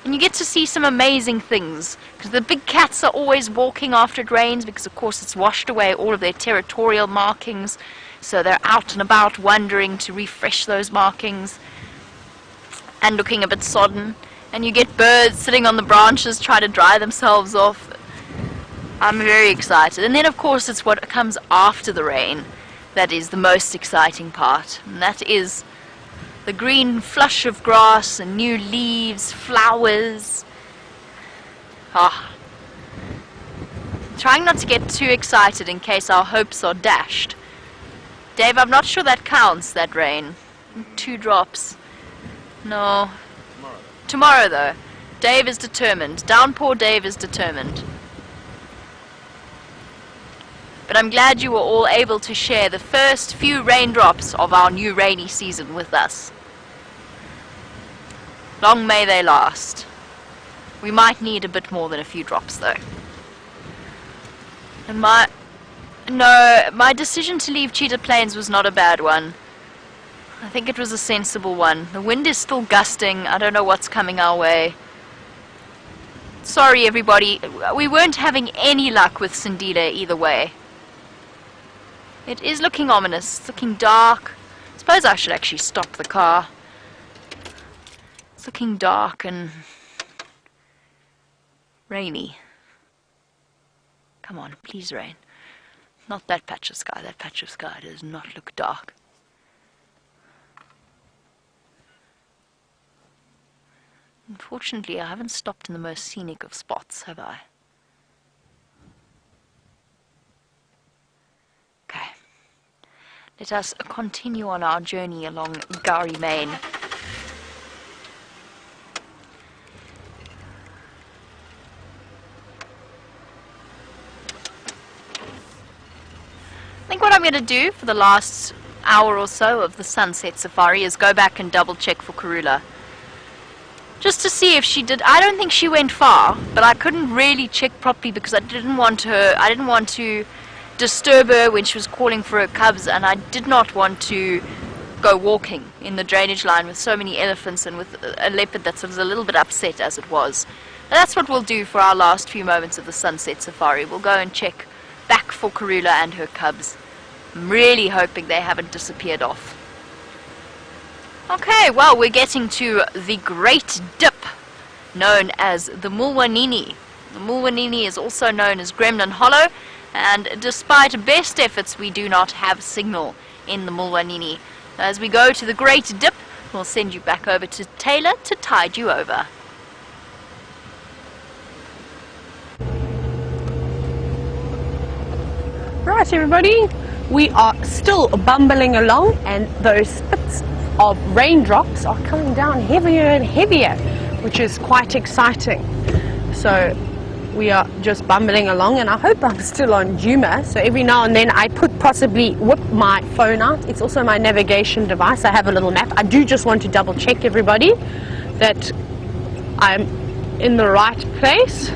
And you get to see some amazing things, because the big cats are always walking after it rains, because of course it's washed away all of their territorial markings, so they're out and about wandering to refresh those markings and looking a bit sodden. And you get birds sitting on the branches trying to dry themselves off. I'm very excited. And then of course it's what comes after the rain that is the most exciting part, and that is the green flush of grass and new leaves, flowers. Trying not to get too excited in case our hopes are dashed. Dave, I'm not sure that counts, that rain. 2 drops. No. Tomorrow though. Dave is determined. Downpour Dave is determined. But I'm glad you were all able to share the first few raindrops of our new rainy season with us. Long may they last. We might need a bit more than a few drops though. And my decision to leave Cheetah Plains was not a bad one. I think it was a sensible one. The wind is still gusting. I don't know what's coming our way. Sorry everybody, we weren't having any luck with Sindile either way. It is looking ominous. It's looking dark. I suppose I should actually stop the car. It's looking dark and rainy. Come on, please rain. Not that patch of sky. That patch of sky does not look dark. Unfortunately, I haven't stopped in the most scenic of spots, have I? Okay. Let us continue on our journey along Gari Main. I think what I'm going to do for the last hour or so of the sunset safari is go back and double check for Karula. Just to see if she did. I don't think she went far, but I couldn't really check properly because I didn't want to disturb her when she was calling for her cubs, and I did not want to go walking in the drainage line with so many elephants and with a leopard that was a little bit upset as it was. But that's what we'll do for our last few moments of the sunset safari. We'll go and check back for Karula and her cubs. I'm really hoping they haven't disappeared off. Okay, well, we're getting to the Great Dip, known as the Mulwanini. The Mulwanini is also known as Gremlin Hollow, and despite best efforts, we do not have signal in the Mulwanini. As we go to the Great Dip, we'll send you back over to Tayla to tide you over. Right, everybody, we are still bumbling along, and those spits of raindrops are coming down heavier and heavier, which is quite exciting. So we are just bumbling along, and I hope I'm still on Nkuhuma. So every now and then I possibly whip my phone out. It's also my navigation device. I have a little map. I do just want to double check, everybody, that I'm in the right place.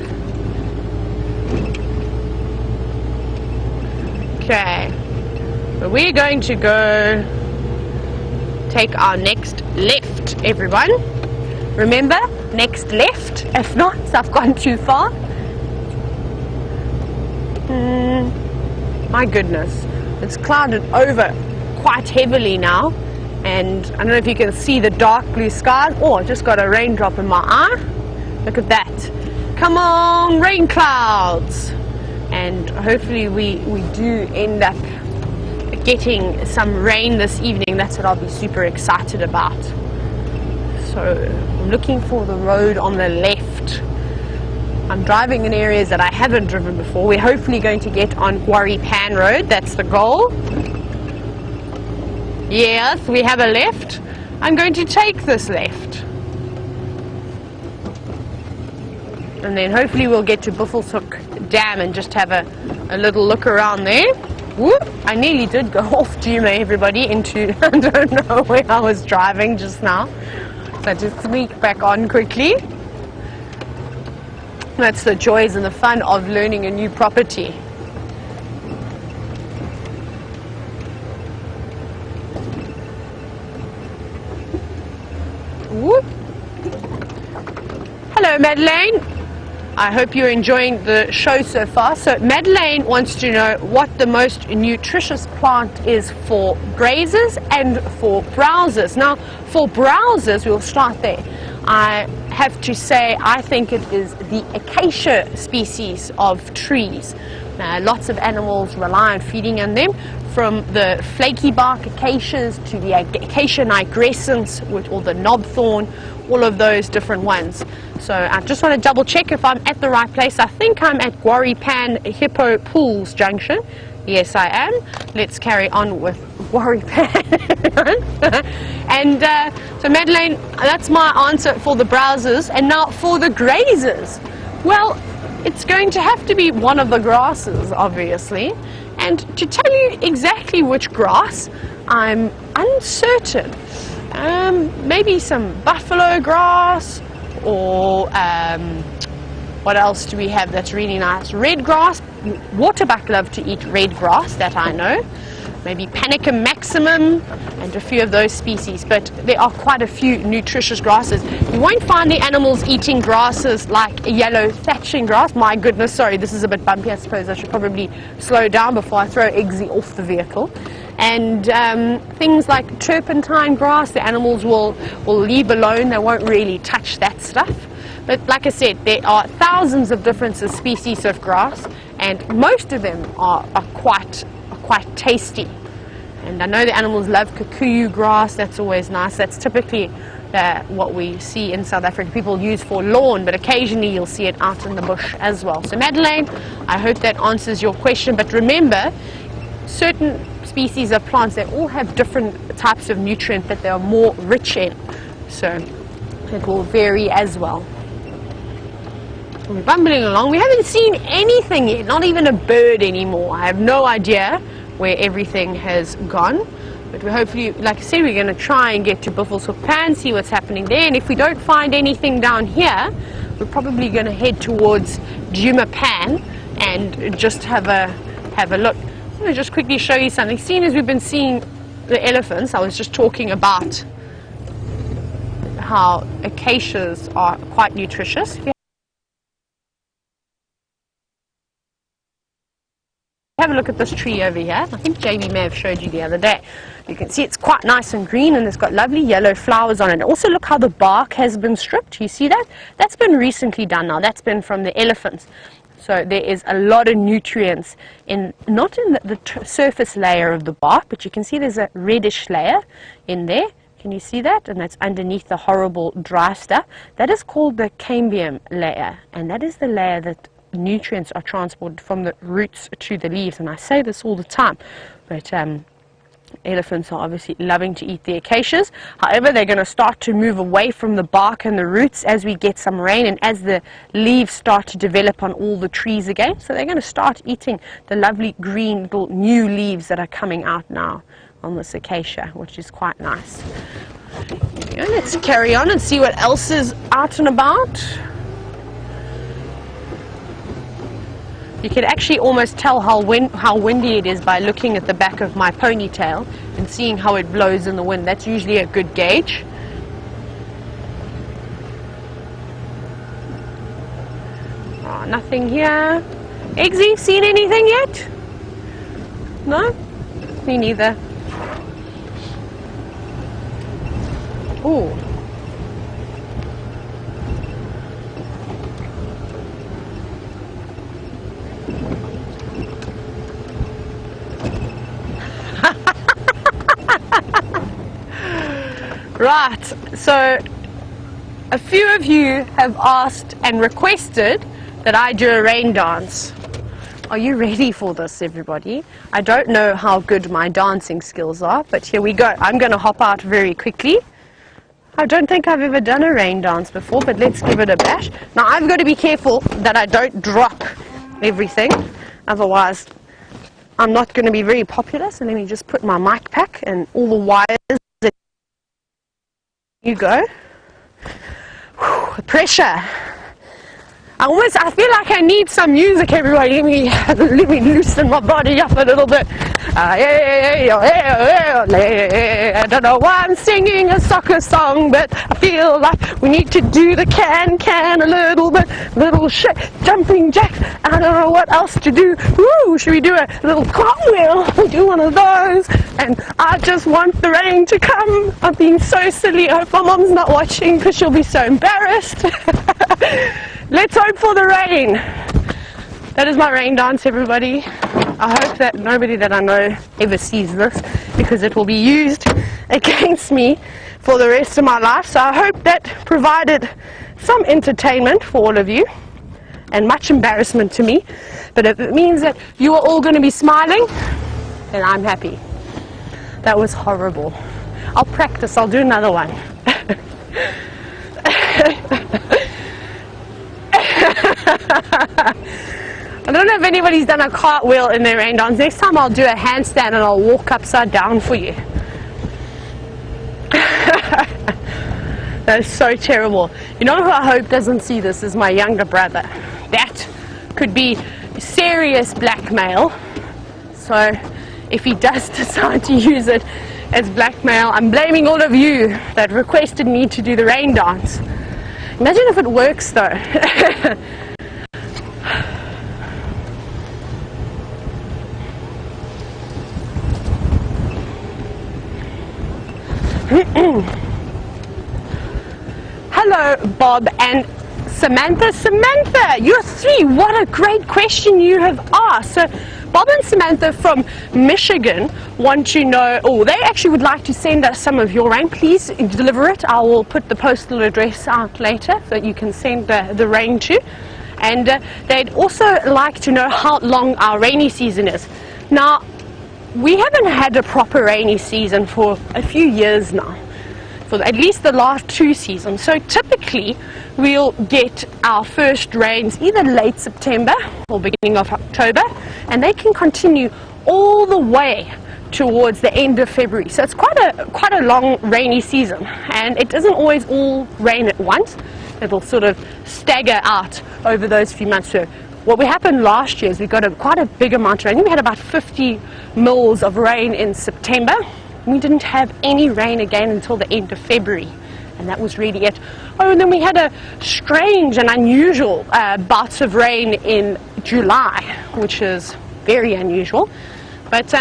Okay, so we're going to go take our next left, everyone. Remember, next left. If not, I've gone too far. My goodness, it's clouded over quite heavily now, and I don't know if you can see the dark blue skies. Oh, I just got a raindrop in my eye. Look at that. Come on, rain clouds. And hopefully we do end up getting some rain this evening. That's what I'll be super excited about. So I'm looking for the road on the left. I'm driving in areas that I haven't driven before. We're hopefully going to get on Quarry Pan Road. That's the goal. Yes, we have a left. I'm going to take this left. And then hopefully we'll get to Buffelshoek Dam and just have a little look around there. Whoop! I nearly did go off Nkuhuma, everybody, into I don't know where I was driving just now. So just sneak back on quickly. That's the joys and the fun of learning a new property. Whoop! Hello, Madeleine. I hope you're enjoying the show so far. So Madeleine wants to know what the most nutritious plant is for grazers and for browsers. Now, for browsers, we'll start there. I have to say, I think it is the acacia species of trees. Lots of animals rely on feeding on them, from the flaky bark acacias to the acacia nigrescens, or the knobthorn, all of those different ones. So I just want to double check if I'm at the right place. I think I'm at Quarry Pan Hippo Pools Junction. Yes, I am. Let's carry on with Quarry Pan. And so Madeleine, that's my answer for the browsers. And now for the grazers. Well, it's going to have to be one of the grasses, obviously. And to tell you exactly which grass, I'm uncertain. Maybe some buffalo grass, or what else do we have that's really nice? Red grass. Waterbuck love to eat red grass, that I know. Maybe Panicum maximum and a few of those species, but there are quite a few nutritious grasses. You won't find the animals eating grasses like yellow thatching grass. My goodness, sorry, this is a bit bumpy. I suppose I should probably slow down before I throw Eggsy off the vehicle. And things like turpentine grass, the animals will leave alone. They won't really touch that stuff. But like I said, there are thousands of different species of grass, and most of them are quite tasty. And I know the animals love kikuyu grass. That's always nice. That's typically what we see in South Africa. People use for lawn, but occasionally you'll see it out in the bush as well. So Madeleine, I hope that answers your question. But remember, certain species of plants, they all have different types of nutrient that they are more rich in. So it will vary as well. We're bumbling along. We haven't seen anything yet, not even a bird anymore. I have no idea where everything has gone. But we hopefully, like I said, we're going to try and get to Buffelshoek Pan, see what's happening there. And if we don't find anything down here, we're probably going to head towards Nkuhuma Pan and just have a look. I'm going to just quickly show you something. Seeing as we've been seeing the elephants, I was just talking about how acacias are quite nutritious. Have a look at this tree over here. I think JB may have showed you the other day. You can see it's quite nice and green, and it's got lovely yellow flowers on it. Also, look how the bark has been stripped. You see that? That's been recently done now. That's been from the elephants. So there is a lot of nutrients not in the surface layer of the bark, but you can see there's a reddish layer in there. Can you see that? And that's underneath the horrible dry stuff. That is called the cambium layer, and that is the layer that nutrients are transported from the roots to the leaves. And I say this all the time, but Elephants are obviously loving to eat the acacias. However, they're going to start to move away from the bark and the roots as we get some rain and as the leaves start to develop on all the trees again. So they're going to start eating the lovely green little new leaves that are coming out now on this acacia, which is quite nice. Yeah, let's carry on and see what else is out and about. You can actually almost tell how windy it is by looking at the back of my ponytail and seeing how it blows in the wind. That's usually a good gauge. Oh, nothing here. Eggsy, seen anything yet? No? Me neither. Ooh. Right, so a few of you have asked and requested that I do a rain dance. Are you ready for this, everybody? I don't know how good my dancing skills are, but here we go. I'm going to hop out very quickly. I don't think I've ever done a rain dance before, but let's give it a bash. Now, I've got to be careful that I don't drop everything, otherwise I'm not going to be very popular. So let me just put my mic pack and all the wires. You go. Whew, the pressure. I feel like I need some music, everybody. Let me loosen my body up a little bit. I don't know why I'm singing a soccer song, but I feel like we need to do the can a little bit, little shake, jumping jacks. I don't know what else to do. Woo! Should we do a little cartwheel? We'll do one of those. And I just want the rain to come. I'm being so silly. I hope my mom's not watching because she'll be so embarrassed. Let's hope for the rain. That is my rain dance, everybody. I hope that nobody that I know ever sees this, because it will be used against me for the rest of my life. So I hope that provided some entertainment for all of you and much embarrassment to me. But if it means that you are all going to be smiling, then I'm happy. That was horrible. I'll practice. I'll do another one. I don't know if anybody's done a cartwheel in their rain dance. Next time I'll do a handstand and I'll walk upside down for you. That is so terrible. You know who I hope doesn't see this is my younger brother. That could be serious blackmail. So if he does decide to use it as blackmail, I'm blaming all of you that requested me to do the rain dance. Imagine if it works though. Hello, Bob and Samantha. Samantha, you're three. What a great question you have asked. So, Bob and Samantha from Michigan want to know, or they actually would like to send us some of your rain. Please deliver it. I will put the postal address out later so that you can send the rain to. And they'd also like to know how long our rainy season is. Now, we haven't had a proper rainy season for a few years now, for at least the last 2 seasons. So typically we'll get our first rains either late September or beginning of October, and they can continue all the way towards the end of February. So it's quite a long rainy season, and it doesn't always all rain at once. It'll sort of stagger out over those few months. So what happened last year is we got quite a big amount of rain. We had about 50 mils of rain in September. We didn't have any rain again until the end of February, and that was really it. Oh, and then we had a strange and unusual bouts of rain in July, which is very unusual. But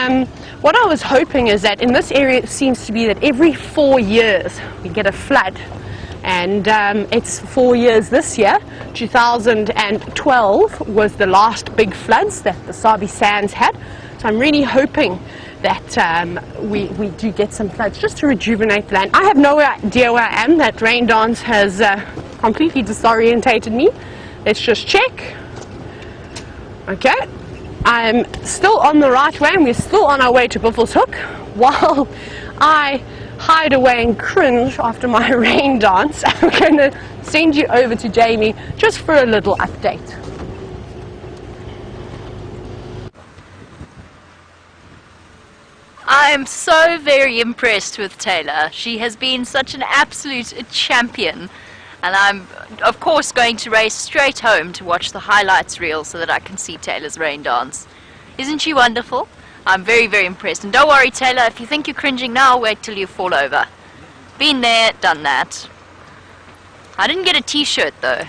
what I was hoping is that in this area it seems to be that every 4 years we get a flood. And it's 4 years this year. 2012 was the last big floods that the Sabi Sands had. So I'm really hoping that we do get some floods just to rejuvenate the land. I have no idea where I am. That rain dance has completely disorientated me. Let's just check. Okay. I'm still on the right way and we're still on our way to Buffelshoek while I hide away and cringe after my rain dance. I'm going to send you over to Jamie just for a little update. I'm so very impressed with Tayla. She has been such an absolute champion. And I'm, of course, going to race straight home to watch the highlights reel so that I can see Tayla's rain dance. Isn't she wonderful? I'm very, very impressed. And don't worry, Tayla, if you think you're cringing now, wait till you fall over. Been there, done that. I didn't get a t-shirt, though.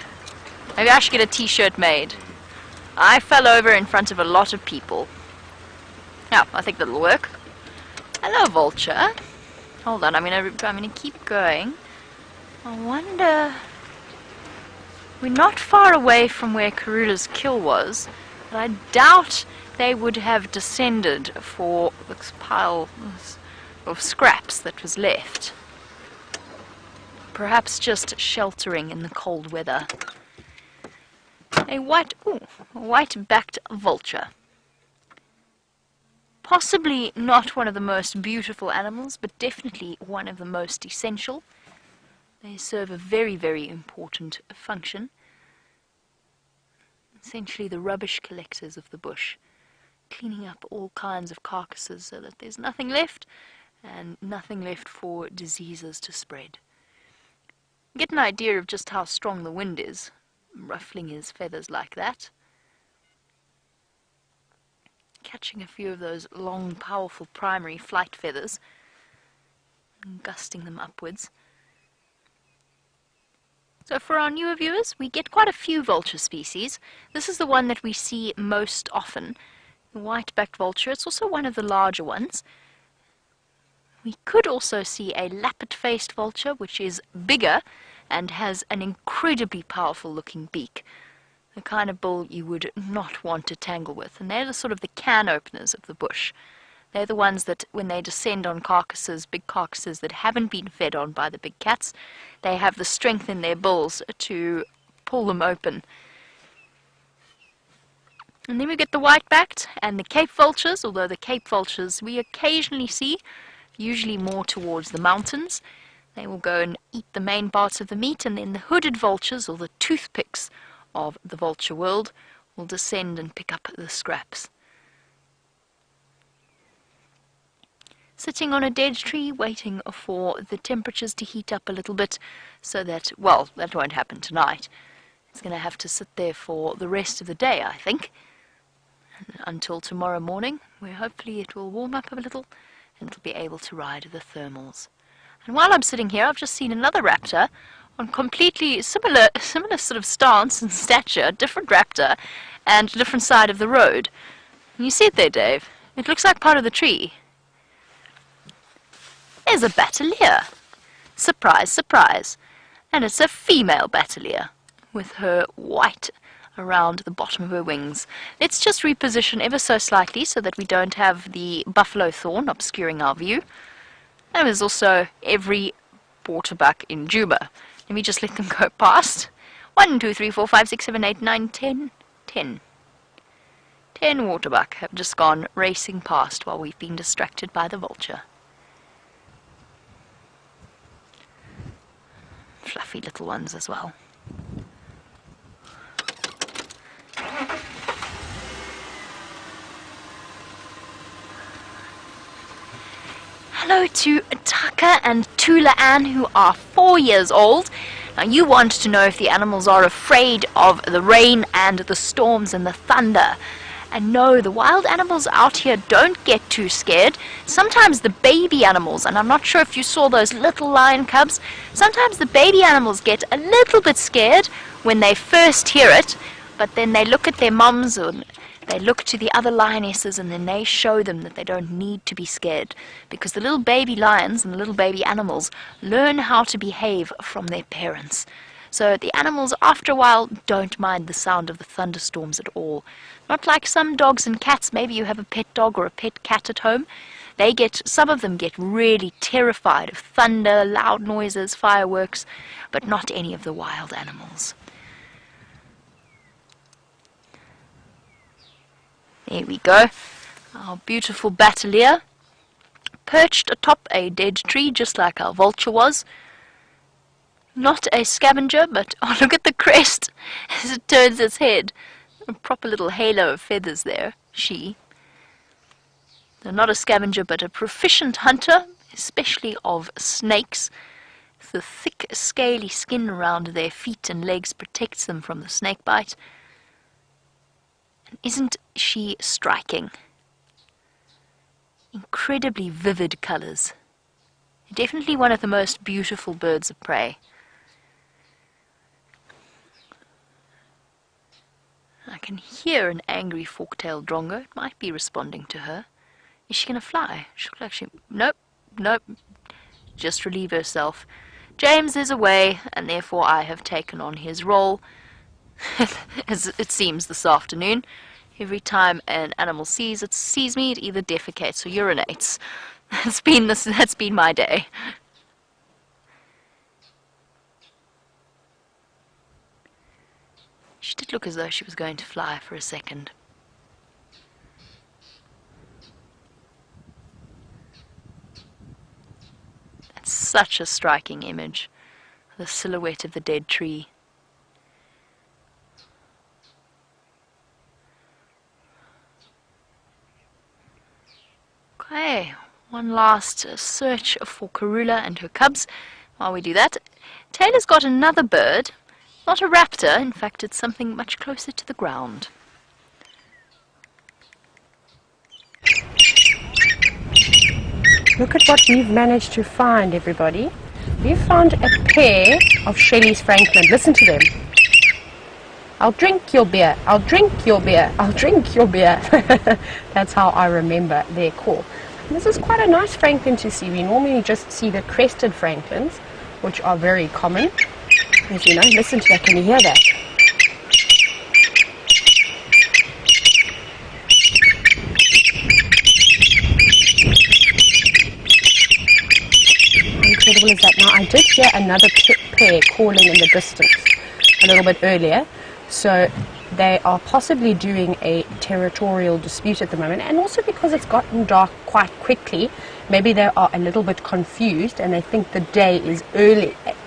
Maybe I should get a t-shirt made. I fell over in front of a lot of people. Yeah, I think that'll work. Hello, Vulture. Hold on, I'm gonna keep going. I wonder... We're not far away from where Karula's kill was, but I doubt they would have descended for this pile of scraps that was left. Perhaps just sheltering in the cold weather. A white-backed vulture. Possibly not one of the most beautiful animals, but definitely one of the most essential. They serve a very, very important function. Essentially the rubbish collectors of the bush, cleaning up all kinds of carcasses so that there's nothing left, and nothing left for diseases to spread. Get an idea of just how strong the wind is, ruffling his feathers like that. Catching a few of those long, powerful primary flight feathers and gusting them upwards. So for our newer viewers, we get quite a few vulture species. This is the one that we see most often, the white-backed vulture. It's also one of the larger ones. We could also see a lappet-faced vulture, which is bigger and has an incredibly powerful looking beak. The kind of bull you would not want to tangle with. And they're the sort of the can openers of the bush. They're the ones that, when they descend on carcasses, big carcasses that haven't been fed on by the big cats, they have the strength in their bills to pull them open. And then we get the white-backed and the Cape vultures, although the Cape vultures we occasionally see, usually more towards the mountains. They will go and eat the main parts of the meat, and then the hooded vultures, or the toothpicks of the vulture world, will descend and pick up the scraps. Sitting on a dead tree waiting for the temperatures to heat up a little bit so that, well, that won't happen tonight. It's going to have to sit there for the rest of the day, I think, until tomorrow morning, where hopefully it will warm up a little and it'll be able to ride the thermals. And while I'm sitting here, I've just seen another raptor on completely similar sort of stance and stature, different raptor, and different side of the road. Can you see it there, Dave? It looks like part of the tree. There's a batalier. Surprise, surprise. And it's a female batalier with her white around the bottom of her wings. Let's just reposition ever so slightly so that we don't have the buffalo thorn obscuring our view. And there's also every waterbuck in Juba. Let me just let them go past. 1, 2, 3, 4, 5, 6, 7, 8, 9, 10. 10 waterbuck have just gone racing past while we've been distracted by the vulture. Fluffy little ones as well. Hello to Taka and Tula Ann, who are 4 years old. Now you want to know if the animals are afraid of the rain and the storms and the thunder. And no, the wild animals out here don't get too scared. Sometimes the baby animals, and I'm not sure if you saw those little lion cubs, sometimes the baby animals get a little bit scared when they first hear it, but then they look at their mums or they look to the other lionesses and then they show them that they don't need to be scared, because the little baby lions and the little baby animals learn how to behave from their parents. So the animals, after a while, don't mind the sound of the thunderstorms at all. Not like some dogs and cats. Maybe you have a pet dog or a pet cat at home. Some of them get really terrified of thunder, loud noises, fireworks, but not any of the wild animals. There we go. Our beautiful batelier, perched atop a dead tree, just like our vulture was. Not a scavenger, but oh, look at the crest as it turns its head. A proper little halo of feathers there, she. They're not a scavenger, but a proficient hunter, especially of snakes. The thick, scaly skin around their feet and legs protects them from the snake bite. And isn't she striking? Incredibly vivid colours. Definitely one of the most beautiful birds of prey. I can hear an angry fork-tailed drongo. It might be responding to her. Is she going to fly? She looks like she... Nope, nope. Just relieve herself. James is away, and therefore I have taken on his role, as it seems this afternoon. Every time an animal sees me, it either defecates or urinates. That's been my day. She did look as though she was going to fly for a second. That's such a striking image. The silhouette of the dead tree. Okay, one last search for Karula and her cubs. While we do that, Tayla's got another bird. Not a raptor, in fact it's something much closer to the ground. Look at what we've managed to find, everybody. We've found a pair of Shelley's Franklin. Listen to them. I'll drink your beer, I'll drink your beer, I'll drink your beer. That's how I remember their call. And this is quite a nice Franklin to see. We normally just see the crested Franklins, which are very common. As you know, listen to that, can you hear that? How incredible is that? Now, I did hear another pair calling in the distance a little bit earlier, so they are possibly doing a territorial dispute at the moment, and also because it's gotten dark quite quickly, maybe they are a little bit confused and they think the day is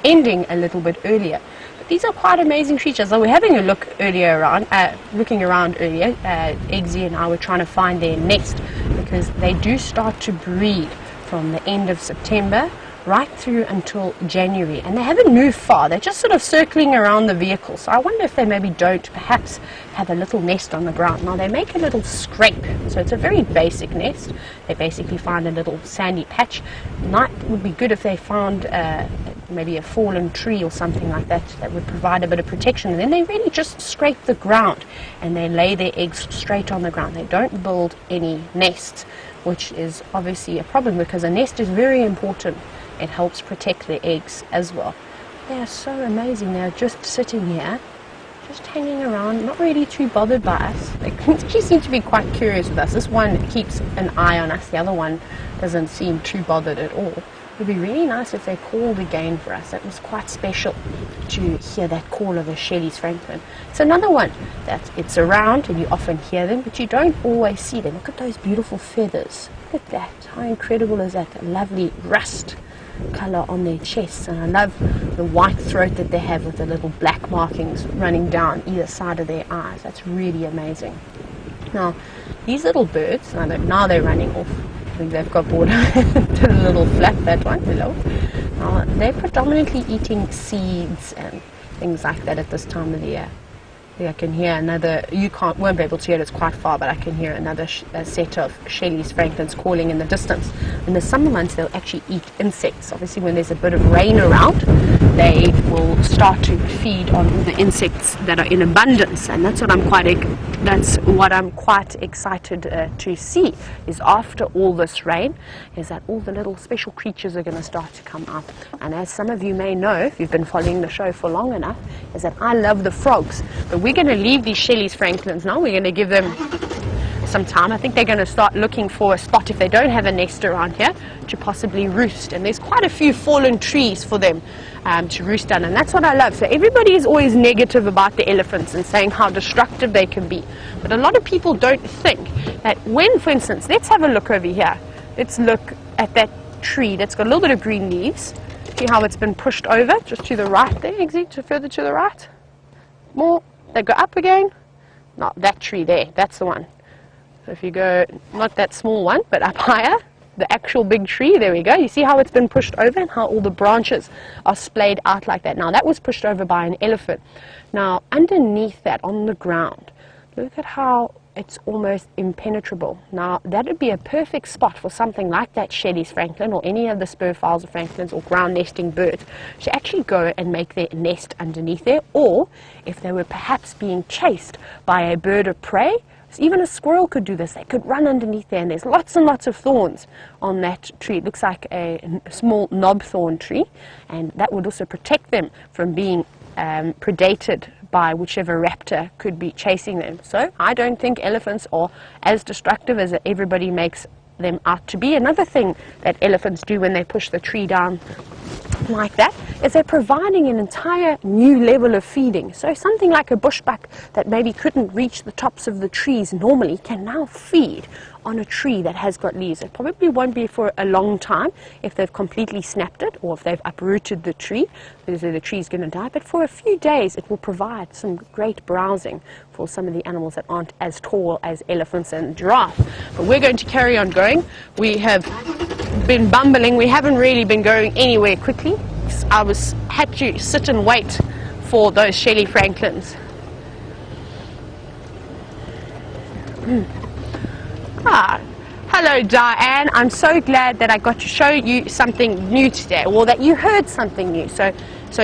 ending a little bit earlier. But these are quite amazing creatures. So we're having a look looking around earlier. Eggsy and I were trying to find their nest, because they do start to breed from the end of September right through until January, and they haven't moved far. They're just sort of circling around the vehicle. So I wonder if they maybe don't perhaps have a little nest on the ground. Now they make a little scrape, so it's a very basic nest. They basically find a little sandy patch. Night would be good if they found maybe a fallen tree or something like that that would provide a bit of protection, and then they really just scrape the ground and they lay their eggs straight on the ground. They don't build any nests, which is obviously a problem, because a nest is very important. It helps protect their eggs as well. They are so amazing. They're just sitting here, just hanging around, not really too bothered by us. They actually seem to be quite curious with us. This one keeps an eye on us. The other one doesn't seem too bothered at all. It would be really nice if they called again for us. That was quite special to hear that call of a Shelley's Franklin. It's another one that it's around and you often hear them, but you don't always see them. Look at those beautiful feathers. Look at that. How incredible is that? A lovely rust colour on their chests, and I love the white throat that they have with the little black markings running down either side of their eyes. That's really amazing. Now these little birds, now they're running off. I think they've got bored. Did a little flap, that one. Hello. Now they're predominantly eating seeds and things like that at this time of the year. I can hear another, won't be able to hear it, it's quite far, but I can hear another set of Shelley's Franklins calling in the distance. In the summer months they'll actually eat insects. Obviously when there's a bit of rain around, they will start to feed on all the insects that are in abundance, and that's what I'm quite excited to see, is after all this rain, is that all the little special creatures are going to start to come up. And as some of you may know, if you've been following the show for long enough, is that I love the frogs. But we're going to leave these Shelley's Franklins now. We're going to give them some time. I think they're going to start looking for a spot, if they don't have a nest around here, to possibly roost. And there's quite a few fallen trees for them to roost on, and that's what I love. So everybody is always negative about the elephants and saying how destructive they can be. But a lot of people don't think that when, for instance, let's have a look over here. Let's look at that tree that's got a little bit of green leaves. See how it's been pushed over, just to the right there, exit to further to the right. More, they go up again. Not that tree there, that's the one. So if you go, not that small one, but up higher, the actual big tree, there we go. You see how it's been pushed over and how all the branches are splayed out like that. Now that was pushed over by an elephant. Now underneath that, on the ground, look at how it's almost impenetrable. Now that would be a perfect spot for something like that Shelley's francolin or any of the spur fowls or francolins or ground nesting birds to actually go and make their nest underneath there, or if they were perhaps being chased by a bird of prey. Even a squirrel could do this. They could run underneath there, and there's lots and lots of thorns on that tree. It looks like a small knob thorn tree, and that would also protect them from being predated by whichever raptor could be chasing them. So I don't think elephants are as destructive as everybody makes them out to be. Another thing that elephants do when they push the tree down like that is they're providing an entire new level of feeding. So something like a bushbuck that maybe couldn't reach the tops of the trees normally can now feed on a tree that has got leaves. It probably won't be for a long time if they've completely snapped it or if they've uprooted the tree, because the tree's going to die, but for a few days it will provide some great browsing for some of the animals that aren't as tall as elephants and giraffe. But we're going to carry on going. We have been bumbling. We haven't really been going anywhere quickly. I had to sit and wait for those Shelley francolins. Hello Diane, I'm so glad that I got to show you something new today, or that you heard something new. So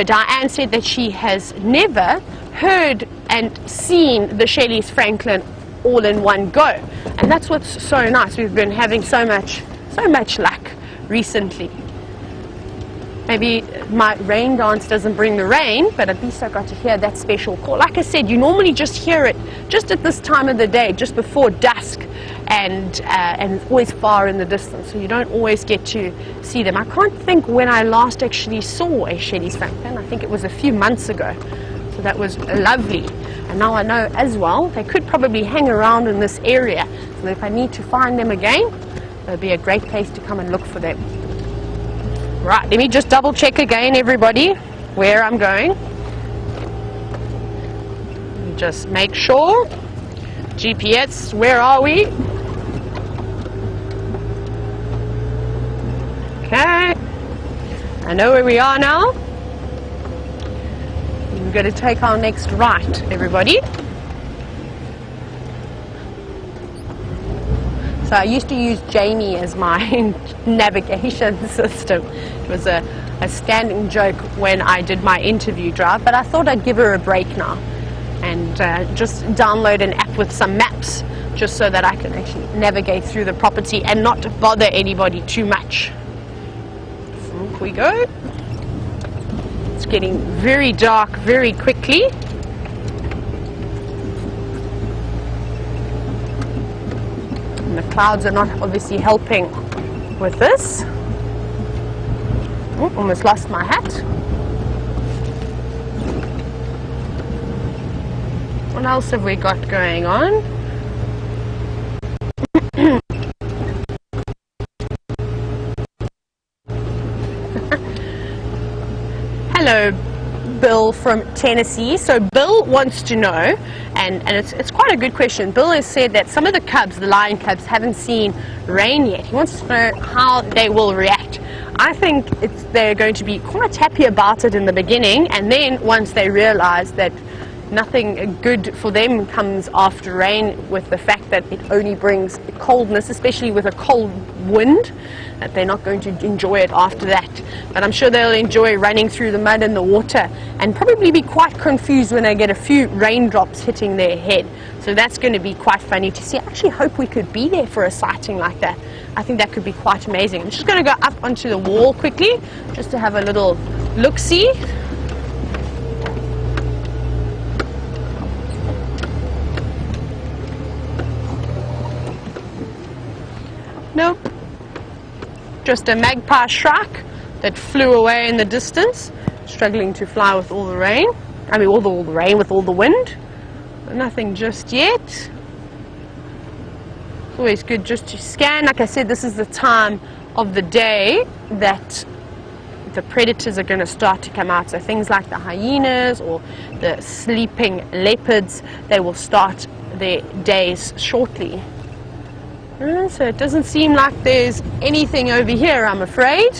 Diane said that she has never heard and seen the Shelley's francolin all in one go, and that's what's so nice. We've been having so much luck recently. Maybe my rain dance doesn't bring the rain, but at least I got to hear that special call. Like I said, you normally just hear it just at this time of the day, just before dusk, and it's always far in the distance, so you don't always get to see them. I can't think when I last actually saw a Shelley's francolin. I think it was a few months ago, so that was lovely. And now I know as well they could probably hang around in this area, so that if I need to find them again, it'll be a great place to come and look for them. Right, let me just double check again, everybody, where I'm going. Just make sure. GPS, where are we? Okay, I know where we are now. We're going to take our next right, everybody. So I used to use Jamie as my navigation system. It was a standing joke when I did my interview drive, but I thought I'd give her a break now and just download an app with some maps, just so that I can actually navigate through the property and not bother anybody too much. Off we go. It's getting very dark very quickly. And the clouds are not obviously helping with this. Oh, almost lost my hat. What else have we got going on? Hello, Bill from Tennessee. So Bill wants to know, and it's quite a good question. Bill has said that some of the cubs, the lion cubs, haven't seen rain yet. He wants to know how they will react. I think they're going to be quite happy about it in the beginning, and then once they realize that nothing good for them comes after rain, with the fact that it only brings coldness, especially with a cold wind, that they're not going to enjoy it after that. But I'm sure they'll enjoy running through the mud and the water, and probably be quite confused when they get a few raindrops hitting their head. So that's going to be quite funny to see. I actually hope we could be there for a sighting like that. I think that could be quite amazing. I'm just going to go up onto the wall quickly, just to have a little look-see. Nope. Just a magpie shrike that flew away in the distance, struggling to fly with all the rain. I mean, all the rain with all the wind. Nothing just yet. It's always good just to scan. Like I said, this is the time of the day that the predators are going to start to come out. So things like the hyenas or the sleeping leopards, they will start their days shortly. So it doesn't seem like there's anything over here, I'm afraid.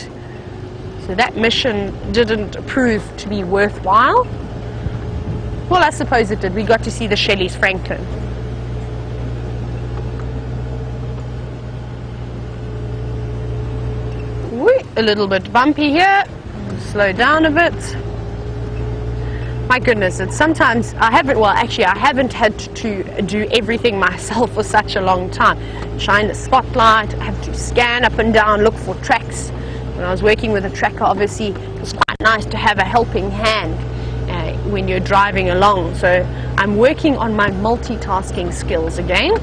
So that mission didn't prove to be worthwhile. Well, I suppose it did. We got to see the Shelley's Franklin. A little bit bumpy here. Slow down a bit. My goodness, it's sometimes I haven't had to do everything myself for such a long time. Shine the spotlight, I have to scan up and down, look for tracks. When I was working with a tracker, obviously it was quite nice to have a helping hand when you're driving along. So I'm working on my multitasking skills again.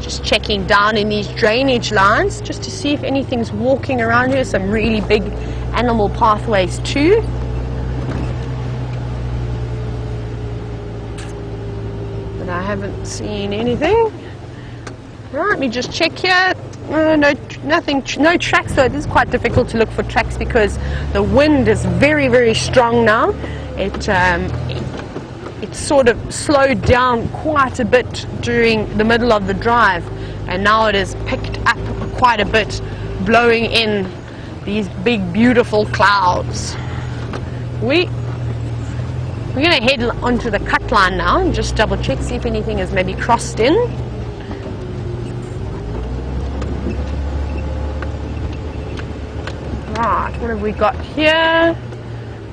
Just checking down in these drainage lines just to see if anything's walking around here. Some really big animal pathways too. But I haven't seen anything. Right, let me just check here. Nothing, no tracks though. It is quite difficult to look for tracks because the wind is very, very strong now. It sort of slowed down quite a bit during the middle of the drive, and now it has picked up quite a bit, blowing in these big beautiful clouds. We're going to head onto the cut line now and just double check, see if anything is maybe crossed in. Right, what have we got here?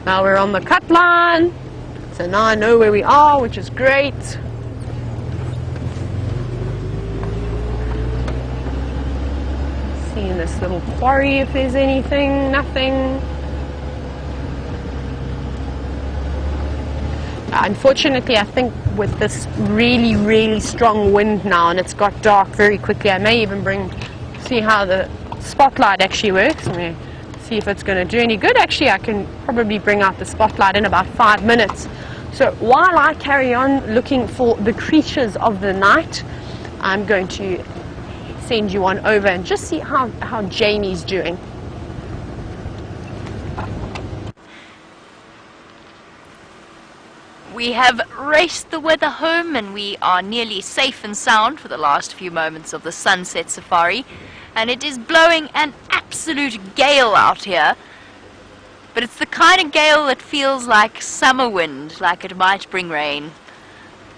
Now we're on the cut line. So now I know where we are, which is great. Seeing this little quarry if there's anything, nothing. Unfortunately, I think with this really, really strong wind now, and it's got dark very quickly, I may even see how the spotlight actually works. Let me see if it's going to do any good. Actually, I can probably bring out the spotlight in about 5 minutes. So while I carry on looking for the creatures of the night, I'm going to send you on over and just see how Jamie's doing. We have raced the weather home and we are nearly safe and sound for the last few moments of the sunset safari. And it is blowing an absolute gale out here. But it's the kind of gale that feels like summer wind, like it might bring rain.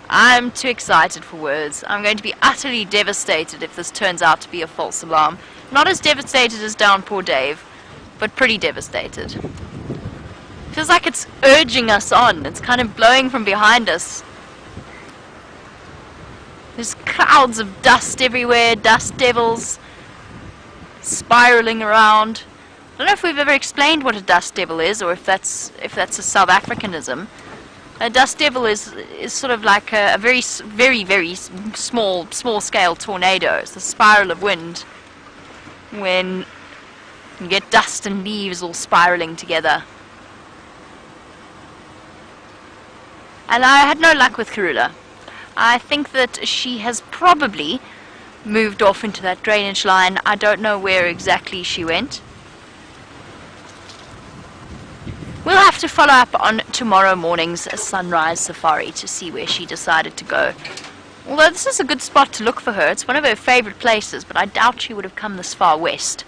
I'm too excited for words. I'm going to be utterly devastated if this turns out to be a false alarm. Not as devastated as Downpour Dave, but pretty devastated. Feels like it's urging us on. It's kind of blowing from behind us. There's clouds of dust everywhere, dust devils spiraling around. I don't know if we've ever explained what a dust devil is, or if that's a South Africanism. A dust devil is sort of like a very small scale tornado. It's a spiral of wind when you get dust and leaves all spiraling together. And I had no luck with Karula. I think that she has probably moved off into that drainage line. I don't know where exactly she went. We'll have to follow up on tomorrow morning's sunrise safari to see where she decided to go. Although this is a good spot to look for her. It's one of her favourite places, but I doubt she would have come this far west.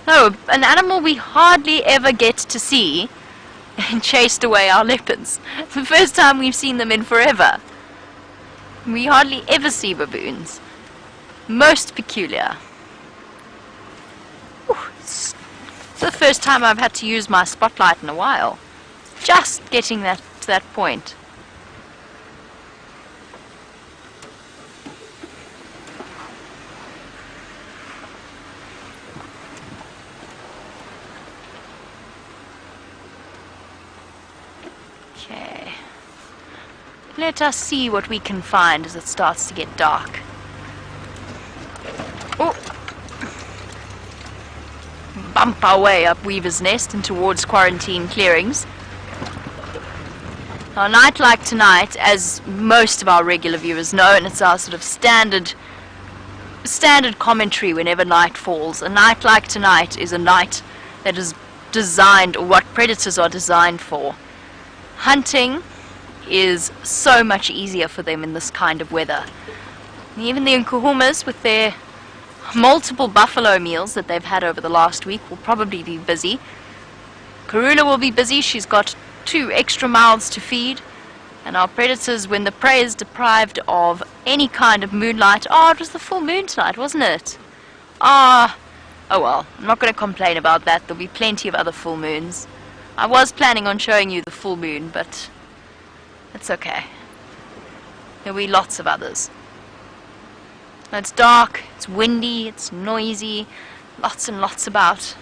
Oh, an animal we hardly ever get to see and chased away our leopards. It's the first time we've seen them in forever. We hardly ever see baboons. Most peculiar. It's the first time I've had to use my spotlight in a while. Just getting to that point. Let us see what we can find as it starts to get dark. Oh! Bump our way up Weaver's Nest and towards quarantine clearings. A night like tonight, as most of our regular viewers know, and it's our sort of standard commentary whenever night falls, a night like tonight is a night that is designed, or what predators are designed for. Hunting is so much easier for them in this kind of weather. And even the Nkuhumas, with their multiple buffalo meals that they've had over the last week, will probably be busy. Karula will be busy. She's got 2 extra mouths to feed. And our predators, when the prey is deprived of any kind of moonlight... Oh, it was the full moon tonight, wasn't it? Oh well, I'm not going to complain about that. There'll be plenty of other full moons. I was planning on showing you the full moon, but it's okay. There'll be lots of others. It's dark, it's windy, it's noisy, lots and lots about.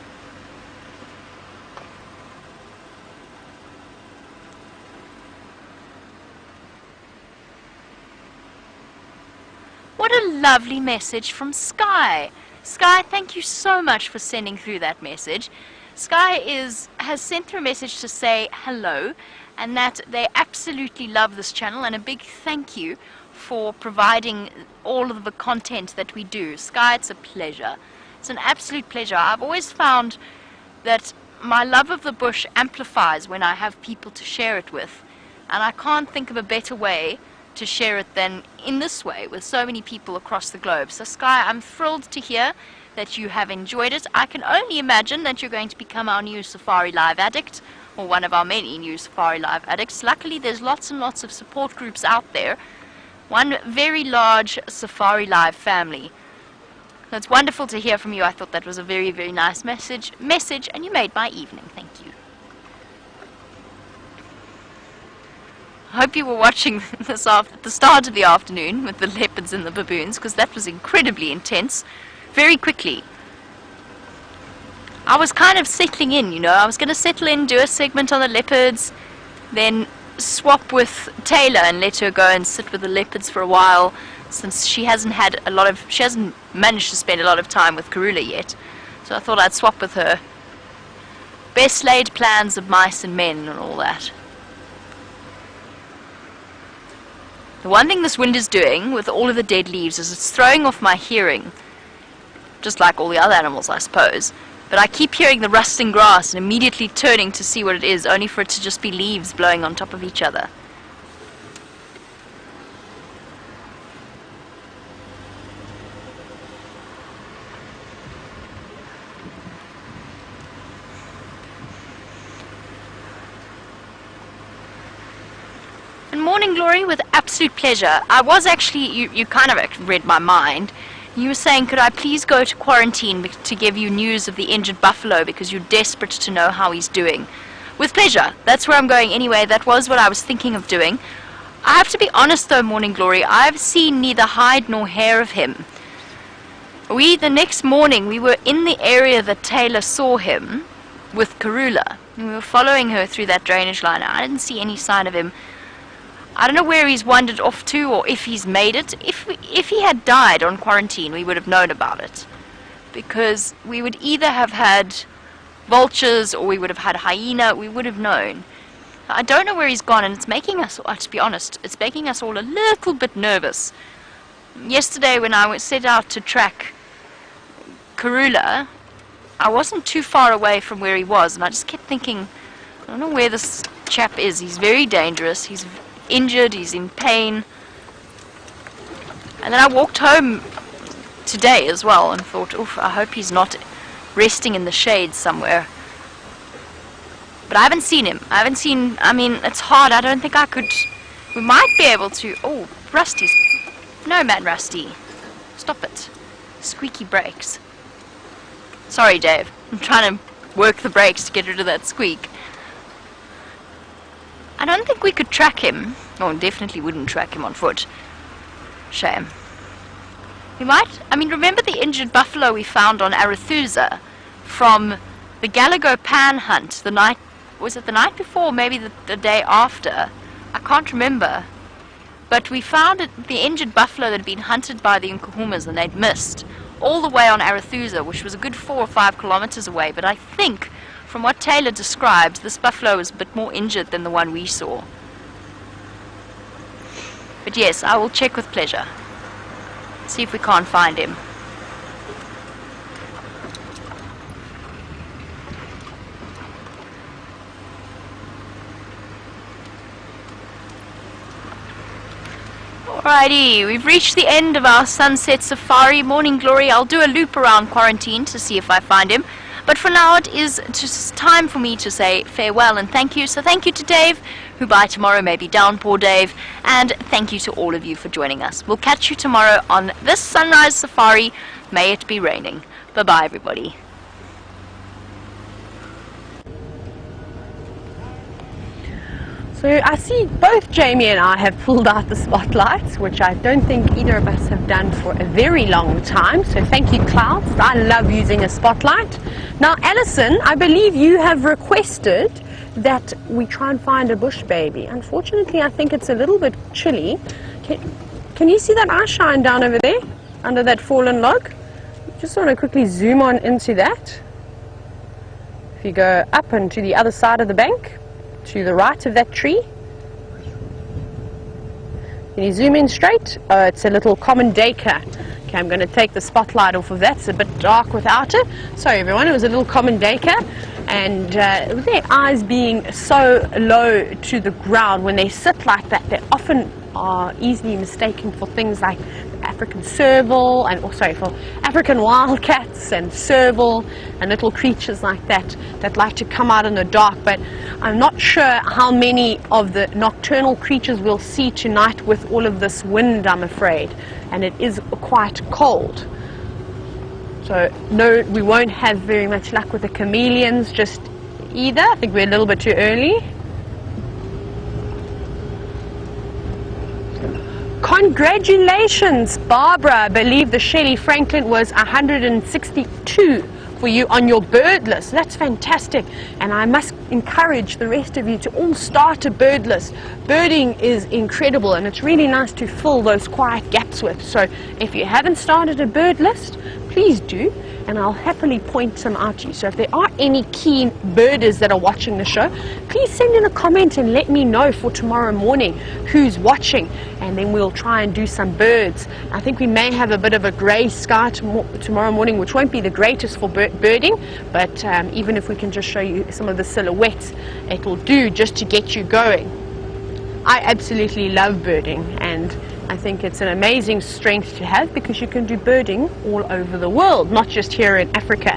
What a lovely message from Sky. Sky, thank you so much for sending through that message. Sky has sent through a message to say hello and that they absolutely love this channel, and a big thank you for providing all of the content that we do. Sky, it's a pleasure. It's an absolute pleasure. I've always found that my love of the bush amplifies when I have people to share it with, and I can't think of a better way to share it than in this way with so many people across the globe. So Sky, I'm thrilled to hear that you have enjoyed it. I can only imagine that you're going to become our new Safari Live addict, or one of our many new Safari Live addicts. Luckily there's lots and lots of support groups out there. One very large Safari Live family. It's wonderful to hear from you. I thought that was a very, very nice message, and you made my evening. Thank you. I hope you were watching this at the start of the afternoon with the leopards and the baboons, because that was incredibly intense, very quickly. I was kind of settling in, you know. I was going to settle in, do a segment on the leopards, then swap with Tayla and let her go and sit with the leopards for a while, since she hasn't managed to spend a lot of time with Karula yet. So I thought I'd swap with her. Best laid plans of mice and men and all that. The one thing this wind is doing with all of the dead leaves is it's throwing off my hearing, just like all the other animals, I suppose. But I keep hearing the rustling grass and immediately turning to see what it is, only for it to just be leaves blowing on top of each other. And morning glory, with absolute pleasure. I was actually, you kind of read my mind. You were saying, could I please go to quarantine to give you news of the injured buffalo, because you're desperate to know how he's doing. With pleasure. That's where I'm going anyway. That was what I was thinking of doing. I have to be honest though, morning glory, I've seen neither hide nor hair of him. The next morning, we were in the area that Tayla saw him with Karula. We were following her through that drainage line. I didn't see any sign of him. I don't know where he's wandered off to, or if he's made it. If he had died on quarantine, we would have known about it, because we would either have had vultures or we would have had hyena. We would have known. I don't know where he's gone, and it's making us, to be honest, it's making us all a little bit nervous. Yesterday when I set out to track Karula, I wasn't too far away from where he was, and I just kept thinking, I don't know where this chap is. He's very dangerous. He's injured, he's in pain. And then I walked home today as well and thought, oof, I hope he's not resting in the shade somewhere. But I haven't seen him. I mean, it's hard. I don't think I could. We might be able to. Oh, Rusty's. No, man, Rusty. Stop it. Squeaky brakes. Sorry, Dave. I'm trying to work the brakes to get rid of that squeak. I don't think we could track him. Oh, definitely wouldn't track him on foot. Shame. We might. I mean, remember the injured buffalo we found on Arathusa from the Galago Pan hunt the night... Was it the night before, maybe the day after? I can't remember. But we found the injured buffalo that had been hunted by the Nkuhumas and they'd missed all the way on Arathusa, which was a good 4 or 5 kilometers away. But I think, from what Tayla describes, this buffalo was a bit more injured than the one we saw. But yes, I will check with pleasure. See if we can't find him. Alrighty, we've reached the end of our sunset safari. Morning glory. I'll do a loop around quarantine to see if I find him. But for now it is just time for me to say farewell and thank you. So thank you to Dave, who by tomorrow may be downpour Dave. And thank you to all of you for joining us. We'll catch you tomorrow on this sunrise safari. May it be raining. Bye-bye, everybody. So I see both Jamie and I have pulled out the spotlights, which I don't think either of us have done for a very long time. So thank you, Clouds. I love using a spotlight. Now, Alison, I believe you have requested that we try and find a bush baby. Unfortunately, I think it's a little bit chilly. Can you see that eye shine down over there, under that fallen log? Just want to quickly zoom on into that. If you go up and to the other side of the bank, to the right of that tree. Can you zoom in straight? Oh, it's a little common dacre. Okay, I'm going to take the spotlight off of that. It's a bit dark without it. Sorry everyone, it was a little common dacre. And with their eyes being so low to the ground, when they sit like that, they often are easily mistaken for things like African serval, and for African wildcats and serval and little creatures like that that like to come out in the dark. But I'm not sure how many of the nocturnal creatures we'll see tonight with all of this wind, I'm afraid, and it is quite cold. So no, we won't have very much luck with the chameleons just either. I think we're a little bit too early. Congratulations, Barbara. I believe the Shelley Franklin was 162 for you on your bird list. That's fantastic. And I must encourage the rest of you to all start a bird list. Birding is incredible and it's really nice to fill those quiet gaps with. So if you haven't started a bird list, please do, and I'll happily point some out to you. So if there are any keen birders that are watching the show, please send in a comment and let me know for tomorrow morning who's watching, and then we'll try and do some birds. I think we may have a bit of a grey sky tomorrow morning, which won't be the greatest for birding, but even if we can just show you some of the silhouettes, it will do just to get you going. I absolutely love birding, and I think it's an amazing strength to have, because you can do birding all over the world, not just here in Africa.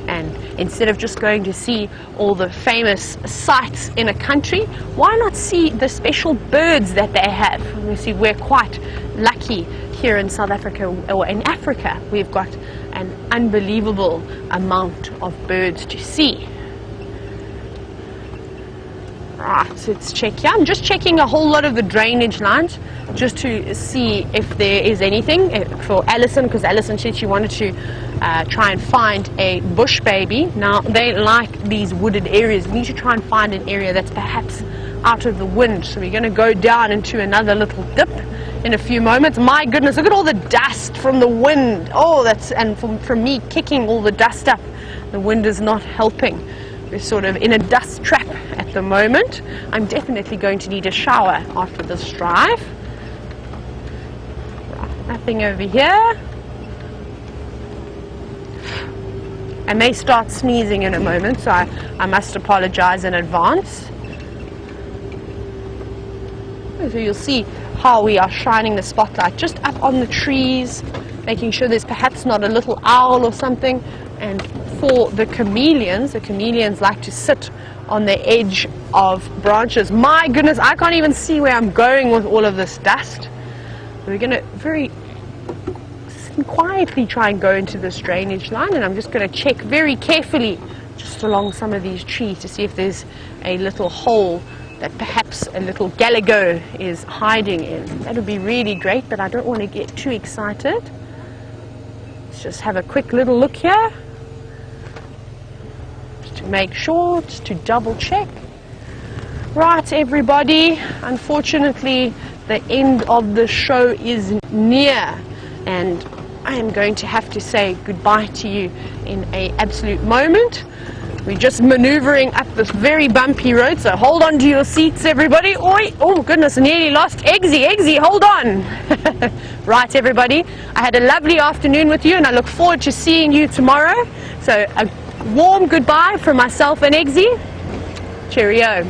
And instead of just going to see all the famous sites in a country, why not see the special birds that they have? You see, we're quite lucky here in South Africa, or in Africa. We've got an unbelievable amount of birds to see. Right, so let's check here. I'm just checking a whole lot of the drainage lines just to see if there is anything for Alison, because Alison said she wanted to try and find a bush baby. Now, they like these wooded areas. We need to try and find an area that's perhaps out of the wind. So we're going to go down into another little dip in a few moments. My goodness, look at all the dust from the wind. Oh, and from me kicking all the dust up. The wind is not helping. We're sort of in a dust trap at the moment. I'm definitely going to need a shower after this drive. Right, nothing over here. I may start sneezing in a moment, so I must apologize in advance. So you'll see how we are shining the spotlight just up on the trees, making sure there's perhaps not a little owl or something. And for the chameleons like to sit on the edge of branches. My goodness, I can't even see where I'm going with all of this dust. We're going to very quietly try and go into this drainage line, and I'm just going to check very carefully just along some of these trees to see if there's a little hole that perhaps a little galago is hiding in. That would be really great, but I don't want to get too excited. Let's just have a quick little look here, just to make sure, just to double check. Right, everybody, unfortunately the end of the show is near, and I am going to have to say goodbye to you in an absolute moment. We're just maneuvering up this very bumpy road, so hold on to your seats, everybody. Oi! Oh goodness, I nearly lost Eggsy. Eggsy, hold on. Right, everybody, I had a lovely afternoon with you, and I look forward to seeing you tomorrow. So a warm goodbye from myself and Eggsy. Cheerio.